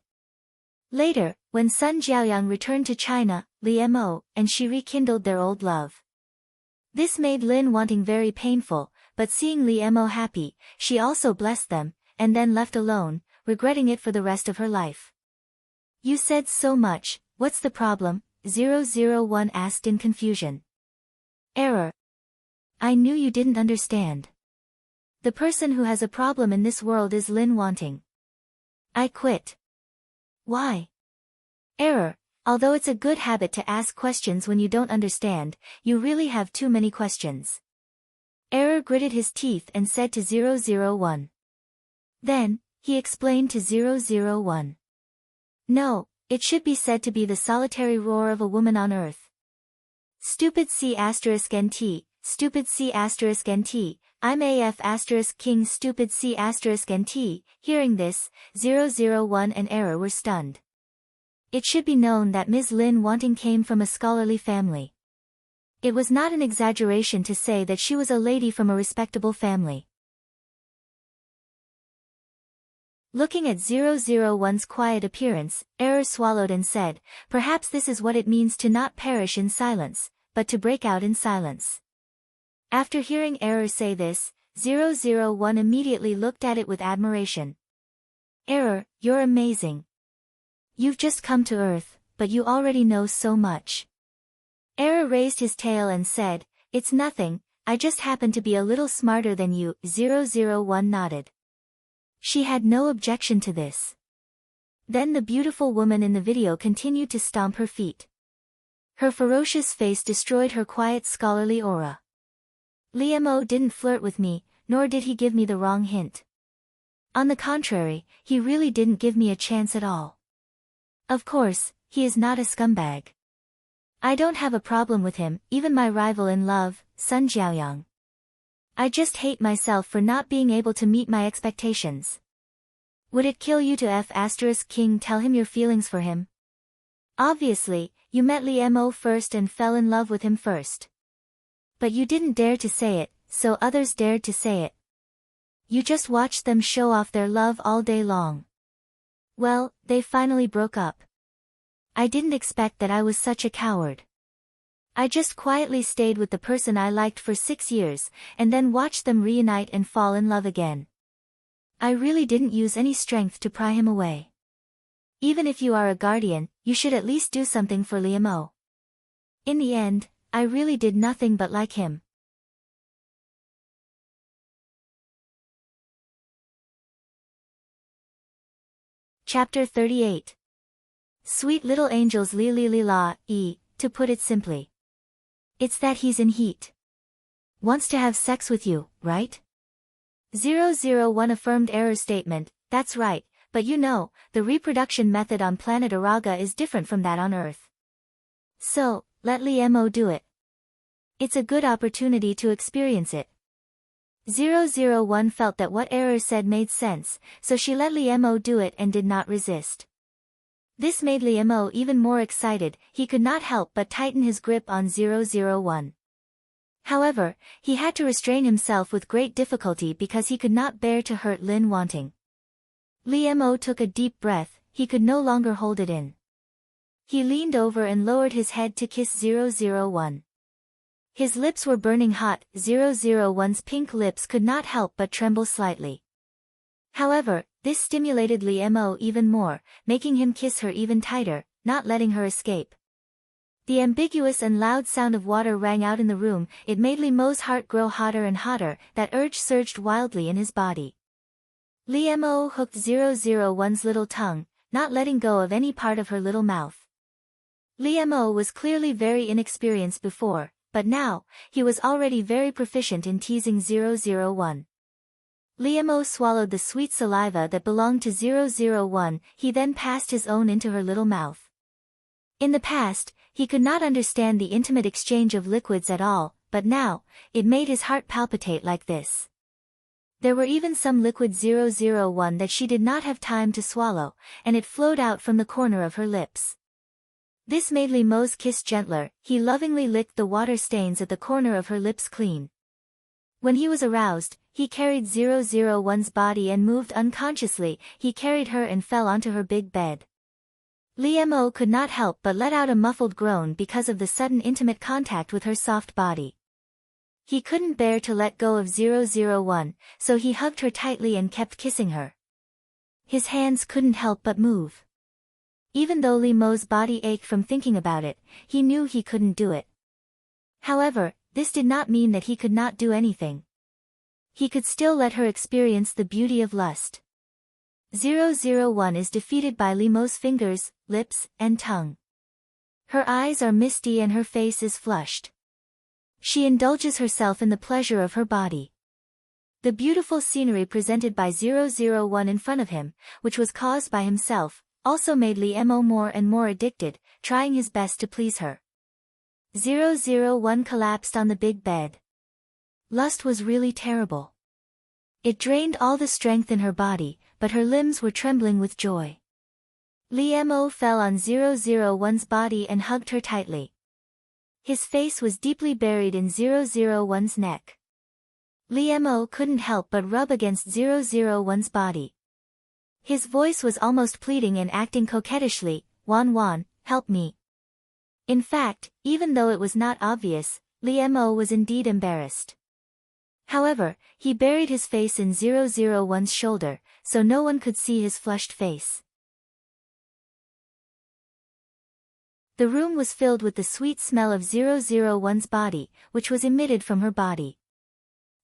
Later, when Sun Jiaoyang returned to China, Li Mo and she rekindled their old love. This made Lin Wanting very painful, but seeing Li Mo happy, she also blessed them, and then left alone, regretting it for the rest of her life. You said so much, what's the problem? 001 asked in confusion. Error. I knew you didn't understand. The person who has a problem in this world is Lin Wanting. I quit. Why? Error. Although it's a good habit to ask questions when you don't understand, you really have too many questions. Error gritted his teeth and said to 001. Then, he explained to 001. No, it should be said to be the solitary roar of a woman on earth. Stupid C*NT, stupid C*NT, I'm AF** king stupid C*NT. Hearing this, 001 and Error were stunned. It should be known that Ms. Lin Wanting came from a scholarly family. It was not an exaggeration to say that she was a lady from a respectable family. Looking at 001's quiet appearance, Error swallowed and said, perhaps this is what it means to not perish in silence, but to break out in silence. After hearing Error say this, 001 immediately looked at it with admiration. Error, you're amazing. You've just come to Earth, but you already know so much. Error raised his tail and said, it's nothing, I just happen to be a little smarter than you. 001 nodded. She had no objection to this. Then the beautiful woman in the video continued to stomp her feet. Her ferocious face destroyed her quiet scholarly aura. Li Mo didn't flirt with me, nor did he give me the wrong hint. On the contrary, he really didn't give me a chance at all. Of course, he is not a scumbag. I don't have a problem with him, even my rival in love, Sun Jiaoyang. I just hate myself for not being able to meet my expectations. Would it kill you to King tell him your feelings for him? Obviously, you met Li Mo first and fell in love with him first. But you didn't dare to say it, so others dared to say it. You just watched them show off their love all day long. Well, they finally broke up. I didn't expect that I was such a coward. I just quietly stayed with the person I liked for 6 years, and then watched them reunite and fall in love again. I really didn't use any strength to pry him away. Even if you are a guardian, you should at least do something for Li Mo. In the end, I really did nothing but like him. Chapter 38. Sweet little angels li li li la, to put it simply. It's that he's in heat. Wants to have sex with you, right? 001 affirmed error statement, that's right, but you know, the reproduction method on planet Araga is different from that on Earth. So, let Li Mo do it. It's a good opportunity to experience it. 001 felt that what error said made sense, so she let Li Mo do it and did not resist. This made Li Mo even more excited, he could not help but tighten his grip on 001. However, he had to restrain himself with great difficulty because he could not bear to hurt Lin Wanting. Li Mo took a deep breath, he could no longer hold it in. He leaned over and lowered his head to kiss 001. His lips were burning hot, 001's pink lips could not help but tremble slightly. However, this stimulated Li Mo even more, making him kiss her even tighter, not letting her escape. The ambiguous and loud sound of water rang out in the room, it made Li Mo's heart grow hotter and hotter, that urge surged wildly in his body. Li Mo hooked 001's little tongue, not letting go of any part of her little mouth. Li Mo was clearly very inexperienced before, but now, he was already very proficient in teasing 001. Li Mo swallowed the sweet saliva that belonged to 001, he then passed his own into her little mouth. In the past, he could not understand the intimate exchange of liquids at all, but now, it made his heart palpitate like this. There were even some liquid 001 that she did not have time to swallow, and it flowed out from the corner of her lips. This made Li Mo's kiss gentler, he lovingly licked the water stains at the corner of her lips clean. When he was aroused, he carried 001's body and moved unconsciously, he carried her and fell onto her big bed. Li Mo could not help but let out a muffled groan because of the sudden intimate contact with her soft body. He couldn't bear to let go of 001, so he hugged her tightly and kept kissing her. His hands couldn't help but move. Even though Li Mo's body ached from thinking about it, he knew he couldn't do it. However, this did not mean that he could not do anything. He could still let her experience the beauty of lust. 001 is defeated by Li Mo's fingers, lips, and tongue. Her eyes are misty and her face is flushed. She indulges herself in the pleasure of her body. The beautiful scenery presented by 001 in front of him, which was caused by himself, also made Li Mo more and more addicted, trying his best to please her. 001 collapsed on the big bed. Lust was really terrible. It drained all the strength in her body, but her limbs were trembling with joy. Li Mo fell on 001's body and hugged her tightly. His face was deeply buried in 001's neck. Li Mo couldn't help but rub against 001's body. His voice was almost pleading and acting coquettishly, "Wan Wan, help me." In fact, even though it was not obvious, Li Mo was indeed embarrassed. However, he buried his face in 001's shoulder, so no one could see his flushed face. The room was filled with the sweet smell of 001's body, which was emitted from her body.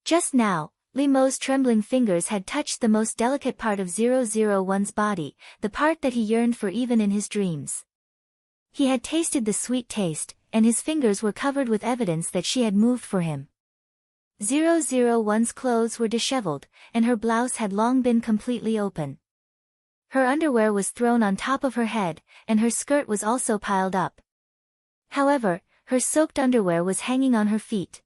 Just now, Li Mo's trembling fingers had touched the most delicate part of 001's body, the part that he yearned for even in his dreams. He had tasted the sweet taste, and his fingers were covered with evidence that she had moved for him. 001's clothes were disheveled, and her blouse had long been completely open. Her underwear was thrown on top of her head, and her skirt was also piled up. However, her soaked underwear was hanging on her feet.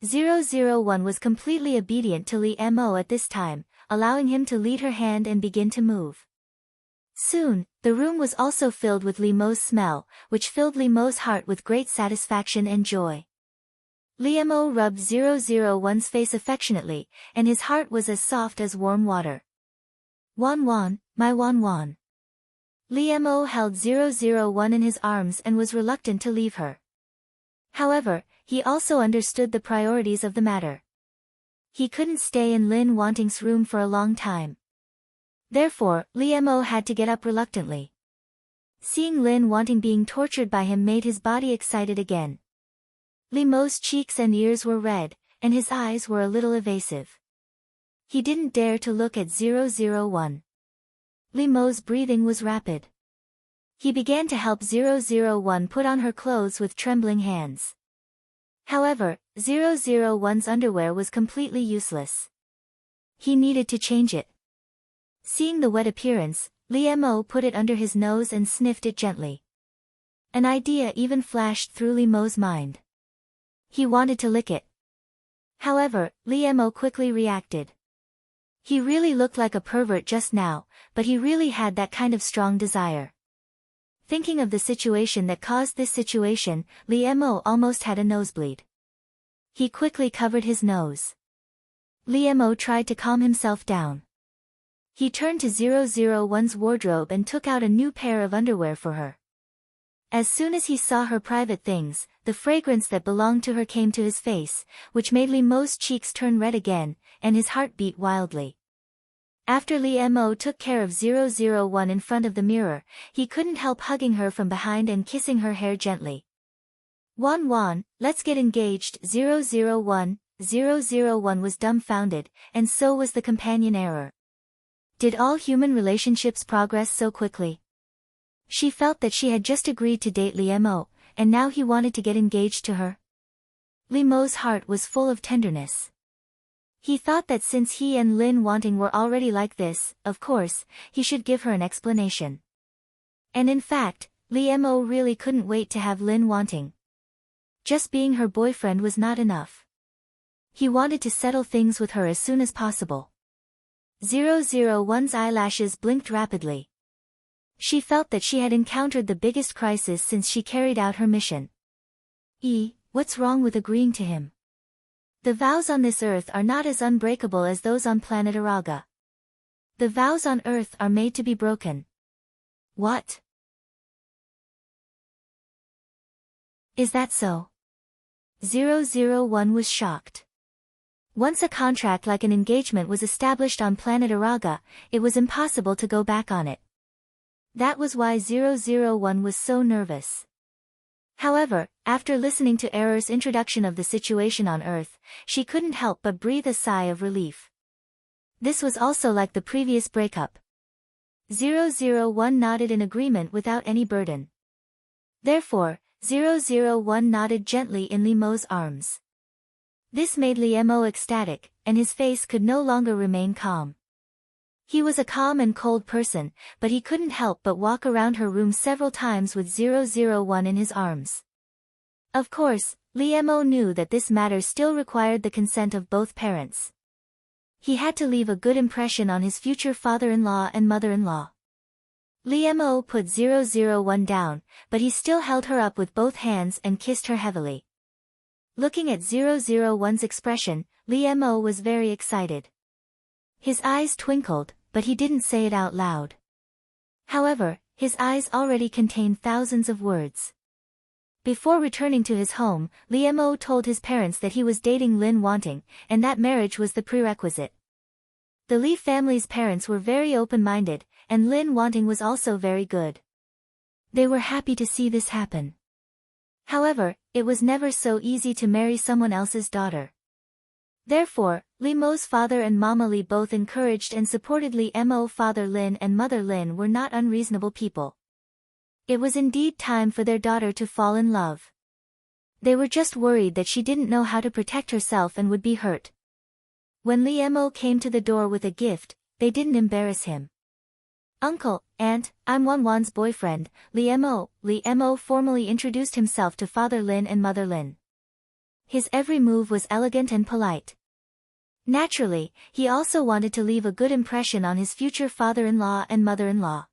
001 was completely obedient to Lee Mo at this time, allowing him to lead her hand and begin to move. Soon, the room was also filled with Lee Mo's smell, which filled Lee Mo's heart with great satisfaction and joy. Lee Mo rubbed 001's face affectionately, and his heart was as soft as warm water. Wan Wan, my Wan Wan. Lee Mo held 001 in his arms and was reluctant to leave her. However, he also understood the priorities of the matter. He couldn't stay in Lin Wanting's room for a long time. Therefore, Lee Mo had to get up reluctantly. Seeing Lin Wanting being tortured by him made his body excited again. Lee Mo's cheeks and ears were red, and his eyes were a little evasive. He didn't dare to look at 001. Lee Mo's breathing was rapid. He began to help 001 put on her clothes with trembling hands. However, 001's underwear was completely useless. He needed to change it. Seeing the wet appearance, Lee Mo put it under his nose and sniffed it gently. An idea even flashed through Lee Mo's mind. He wanted to lick it. However, Lee Mo quickly reacted. He really looked like a pervert just now, but he really had that kind of strong desire. Thinking of the situation that caused this situation, Lee Mo almost had a nosebleed. He quickly covered his nose. Lee Mo tried to calm himself down. He turned to 001's wardrobe and took out a new pair of underwear for her. As soon as he saw her private things, the fragrance that belonged to her came to his face, which made Lee Mo's cheeks turn red again, and his heart beat wildly. After Lee Mo took care of 001 in front of the mirror, he couldn't help hugging her from behind and kissing her hair gently. Wan Wan, let's get engaged. 001 was dumbfounded, and so was the companion error. Did all human relationships progress so quickly? She felt that she had just agreed to date Lee Mo, and now he wanted to get engaged to her. Lee Mo's heart was full of tenderness. He thought that since he and Lin Wanting were already like this, of course, he should give her an explanation. And in fact, Lee Mo really couldn't wait to have Lin Wanting. Just being her boyfriend was not enough. He wanted to settle things with her as soon as possible. 001's eyelashes blinked rapidly. She felt that she had encountered the biggest crisis since she carried out her mission. What's wrong with agreeing to him? The vows on this earth are not as unbreakable as those on planet Araga. The vows on earth are made to be broken. What? Is that so? 001 was shocked. Once a contract like an engagement was established on planet Araga, it was impossible to go back on it. That was why 001 was so nervous. However, after listening to Error's introduction of the situation on Earth, she couldn't help but breathe a sigh of relief. This was also like the previous breakup. 001 nodded in agreement without any burden. Therefore, 001 nodded gently in Lee Mo's arms. This made Lee Mo ecstatic, and his face could no longer remain calm. He was a calm and cold person, but he couldn't help but walk around her room several times with 001 in his arms. Of course, Lee Mo knew that this matter still required the consent of both parents. He had to leave a good impression on his future father-in-law and mother-in-law. Lee Mo put 001 down, but he still held her up with both hands and kissed her heavily. Looking at 001's expression, Lee Mo was very excited. His eyes twinkled, but he didn't say it out loud. However, his eyes already contained thousands of words. Before returning to his home, Lee Mo told his parents that he was dating Lin Wanting, and that marriage was the prerequisite. The Lee family's parents were very open-minded, and Lin Wanting was also very good. They were happy to see this happen. However, it was never so easy to marry someone else's daughter. Therefore, Lee Mo's father and Mama Lee both encouraged and supported Lee Mo. Father Lin and Mother Lin were not unreasonable people. It was indeed time for their daughter to fall in love. They were just worried that she didn't know how to protect herself and would be hurt. When Lee Mo came to the door with a gift, they didn't embarrass him. Uncle, Aunt, I'm Wanwan's boyfriend, Li Mo. Li Mo formally introduced himself to Father Lin and Mother Lin. His every move was elegant and polite. Naturally, he also wanted to leave a good impression on his future father-in-law and mother-in-law.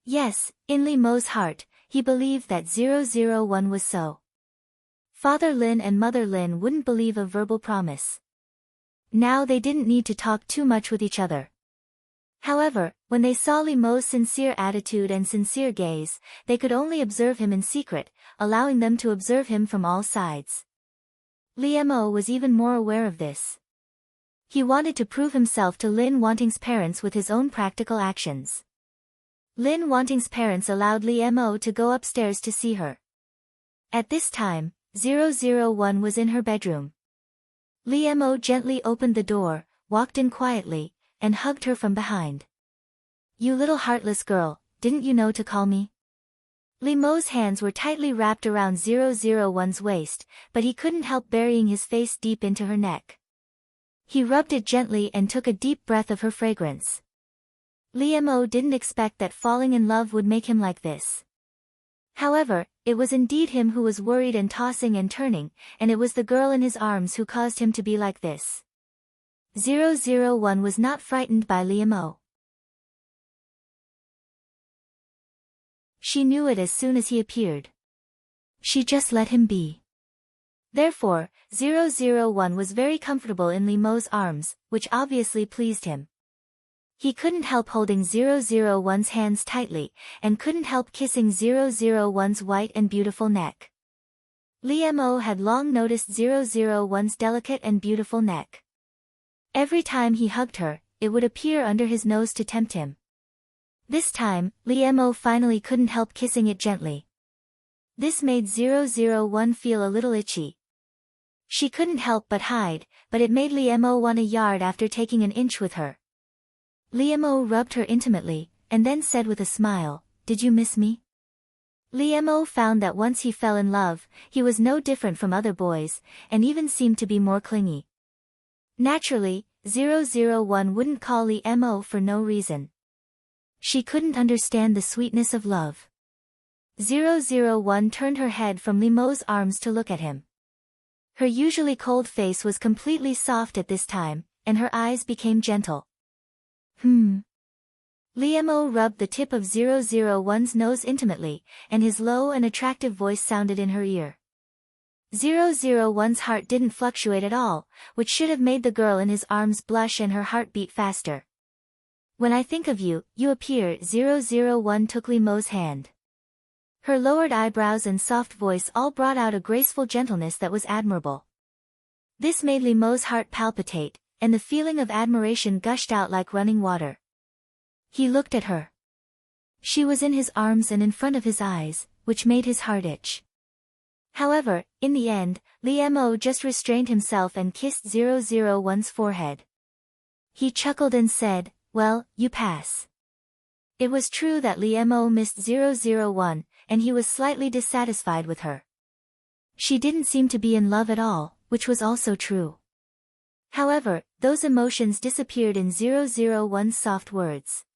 Yes, in Li Mo's heart, he believed that 001 was so. Father Lin and Mother Lin wouldn't believe a verbal promise. Now they didn't need to talk too much with each other. However, when they saw Li Mo's sincere attitude and sincere gaze, they could only observe him in secret, allowing them to observe him from all sides. Li Mo was even more aware of this. He wanted to prove himself to Lin Wanting's parents with his own practical actions. Lin Wanting's parents allowed Li Mo to go upstairs to see her. At this time, 001 was in her bedroom. Li Mo gently opened the door, walked in quietly, and hugged her from behind. "You little heartless girl, didn't you know to call me?" Li Mo's hands were tightly wrapped around 001's waist, but he couldn't help burying his face deep into her neck. He rubbed it gently and took a deep breath of her fragrance. Li Mo didn't expect that falling in love would make him like this. However, it was indeed him who was worried and tossing and turning, and it was the girl in his arms who caused him to be like this. 001 was not frightened by Li Mo. She knew it as soon as he appeared. She just let him be. Therefore, 001 was very comfortable in Li Mo's arms, which obviously pleased him. He couldn't help holding 001's hands tightly, and couldn't help kissing 001's white and beautiful neck. Li Mo had long noticed 001's delicate and beautiful neck. Every time he hugged her, it would appear under his nose to tempt him. This time, Li Mo finally couldn't help kissing it gently. This made 001 feel a little itchy. She couldn't help but hide, but it made Li Mo want a yard after taking an inch with her. Li Mo rubbed her intimately, and then said with a smile, "Did you miss me?" Li Mo found that once he fell in love, he was no different from other boys, and even seemed to be more clingy. Naturally, 001 wouldn't call Li Mo for no reason. She couldn't understand the sweetness of love. 001 turned her head from Li Mo's arms to look at him. Her usually cold face was completely soft at this time, and her eyes became gentle. Li Mo rubbed the tip of 001's nose intimately, and his low and attractive voice sounded in her ear. 001's heart didn't fluctuate at all, which should have made the girl in his arms blush and her heart beat faster. "When I think of you, you appear." 001 took Li Mo's hand. Her lowered eyebrows and soft voice all brought out a graceful gentleness that was admirable. This made Li Mo's heart palpitate, and the feeling of admiration gushed out like running water. He looked at her. She was in his arms and in front of his eyes, which made his heart itch. However, in the end, Li Mo just restrained himself and kissed 001's forehead. He chuckled and said, "Well, you pass." It was true that Li Mo missed 001, and he was slightly dissatisfied with her. She didn't seem to be in love at all, which was also true. However, those emotions disappeared in 001's soft words.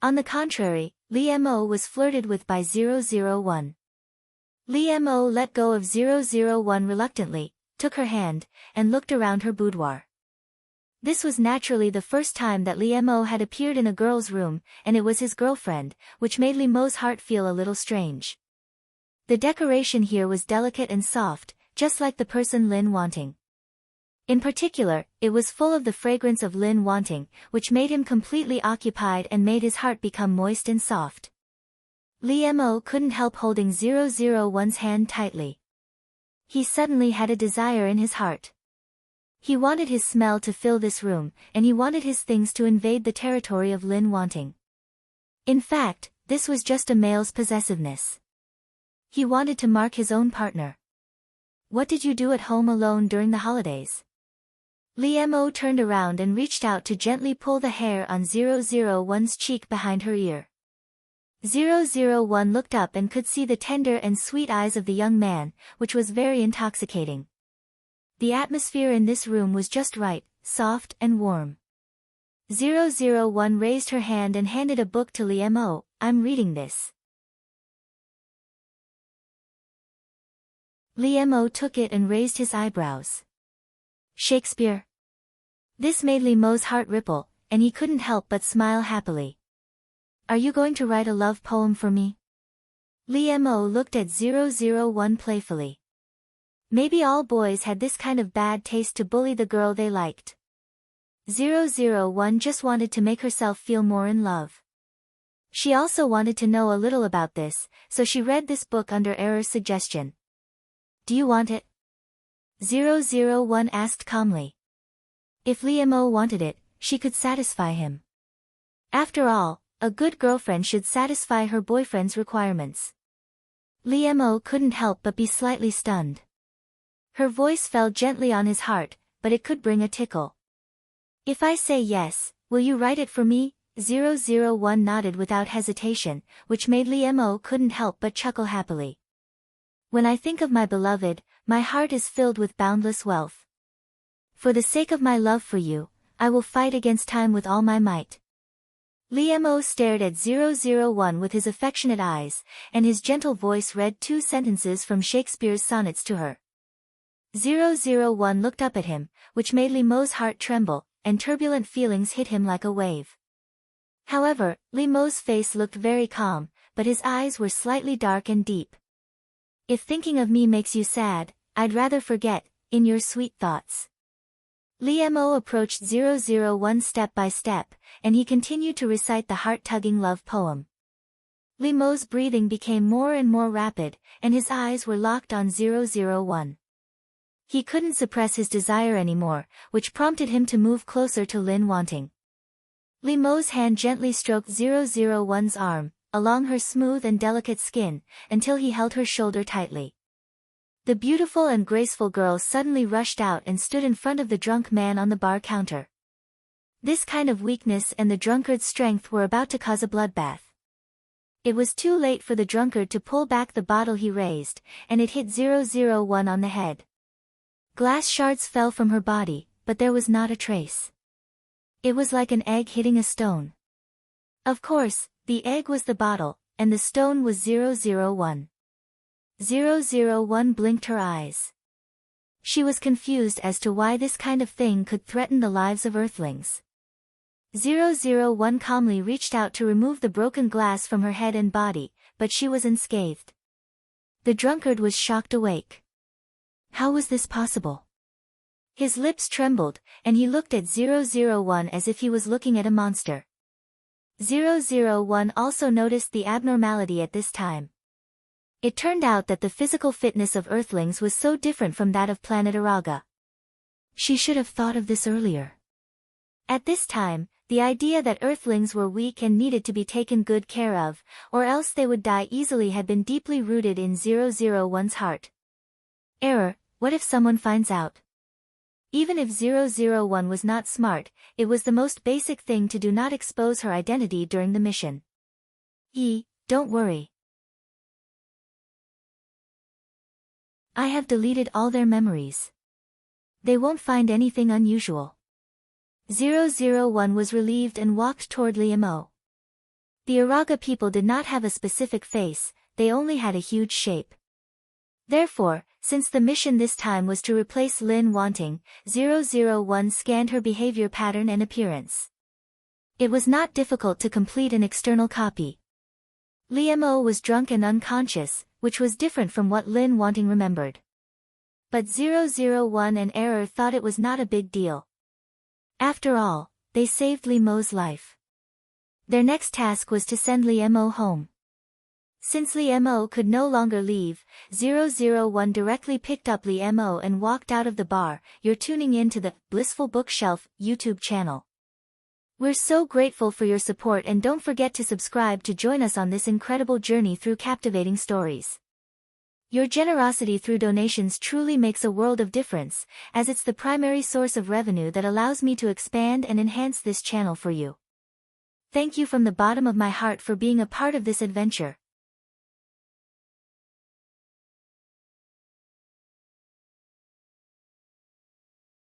On the contrary, Li Mo was flirted with by 001. Li Mo let go of 001 reluctantly, took her hand, and looked around her boudoir. This was naturally the first time that Li Mo had appeared in a girl's room, and it was his girlfriend, which made Li Mo's heart feel a little strange. The decoration here was delicate and soft, just like the person Lin Wanting. In particular, it was full of the fragrance of Lin Wanting, which made him completely occupied and made his heart become moist and soft. Li Mo couldn't help holding 001's hand tightly. He suddenly had a desire in his heart. He wanted his smell to fill this room, and he wanted his things to invade the territory of Lin Wanting. In fact, this was just a male's possessiveness. He wanted to mark his own partner. "What did you do at home alone during the holidays?" Li Mo turned around and reached out to gently pull the hair on 001's cheek behind her ear. 001 looked up and could see the tender and sweet eyes of the young man, which was very intoxicating. The atmosphere in this room was just right, soft and warm. 001 raised her hand and handed a book to Liemo. I'm reading this. Liemo took it and raised his eyebrows. Shakespeare? This made Liemo's heart ripple, and he couldn't help but smile happily. Are you going to write a love poem for me? Liemo looked at 001 playfully. Maybe all boys had this kind of bad taste to bully the girl they liked. 001 just wanted to make herself feel more in love. She also wanted to know a little about this, so she read this book under Error's suggestion. Do you want it? 001 asked calmly. If Liemo wanted it, she could satisfy him. After all, a good girlfriend should satisfy her boyfriend's requirements. Liemo couldn't help but be slightly stunned. Her voice fell gently on his heart, but it could bring a tickle. If I say yes, will you write it for me? 001 nodded without hesitation, which made Liemo couldn't help but chuckle happily. When I think of my beloved, my heart is filled with boundless wealth. For the sake of my love for you, I will fight against time with all my might. Liemo stared at 001 with his affectionate eyes, and his gentle voice read 2 sentences from Shakespeare's sonnets to her. 001 looked up at him, which made Liemo's heart tremble, and turbulent feelings hit him like a wave. However, Liemo's face looked very calm, but his eyes were slightly dark and deep. If thinking of me makes you sad, I'd rather forget, in your sweet thoughts. Liemo approached 001 step by step, and he continued to recite the heart-tugging love poem. Liemo's breathing became more and more rapid, and his eyes were locked on 001. He couldn't suppress his desire anymore, which prompted him to move closer to Lin Wanting. Liemo's hand gently stroked 001's arm, along her smooth and delicate skin, until he held her shoulder tightly. The beautiful and graceful girl suddenly rushed out and stood in front of the drunk man on the bar counter. This kind of weakness and the drunkard's strength were about to cause a bloodbath. It was too late for the drunkard to pull back the bottle he raised, and it hit 001 on the head. Glass shards fell from her body, but there was not a trace. It was like an egg hitting a stone. Of course, the egg was the bottle, and the stone was 001. 001 blinked her eyes. She was confused as to why this kind of thing could threaten the lives of Earthlings. 001 calmly reached out to remove the broken glass from her head and body, but she was unscathed. The drunkard was shocked awake. How was this possible? His lips trembled, and he looked at 001 as if he was looking at a monster. 001 also noticed the abnormality at this time. It turned out that the physical fitness of Earthlings was so different from that of planet Araga. She should have thought of this earlier. At this time, the idea that Earthlings were weak and needed to be taken good care of, or else they would die easily had been deeply rooted in 001's heart. Error, what if someone finds out? Even if 001 was not smart, it was the most basic thing to do not expose her identity during the mission. Don't worry. I have deleted all their memories. They won't find anything unusual. 001 was relieved and walked toward Liemo. The Araga people did not have a specific face, they only had a huge shape. Therefore, since the mission this time was to replace Lin Wanting, 001 scanned her behavior pattern and appearance. It was not difficult to complete an external copy. Liemo was drunk and unconscious, which was different from what Lin Wanting remembered. But 001 and Error thought it was not a big deal. After all, they saved Liemo's life. Their next task was to send Liemo home. Since Liemo could no longer leave, 001 directly picked up Liemo and walked out of the bar. You're tuning in to the Blissful Bookshelf YouTube channel. We're so grateful for your support, and don't forget to subscribe to join us on this incredible journey through captivating stories. Your generosity through donations truly makes a world of difference, as it's the primary source of revenue that allows me to expand and enhance this channel for you. Thank you from the bottom of my heart for being a part of this adventure.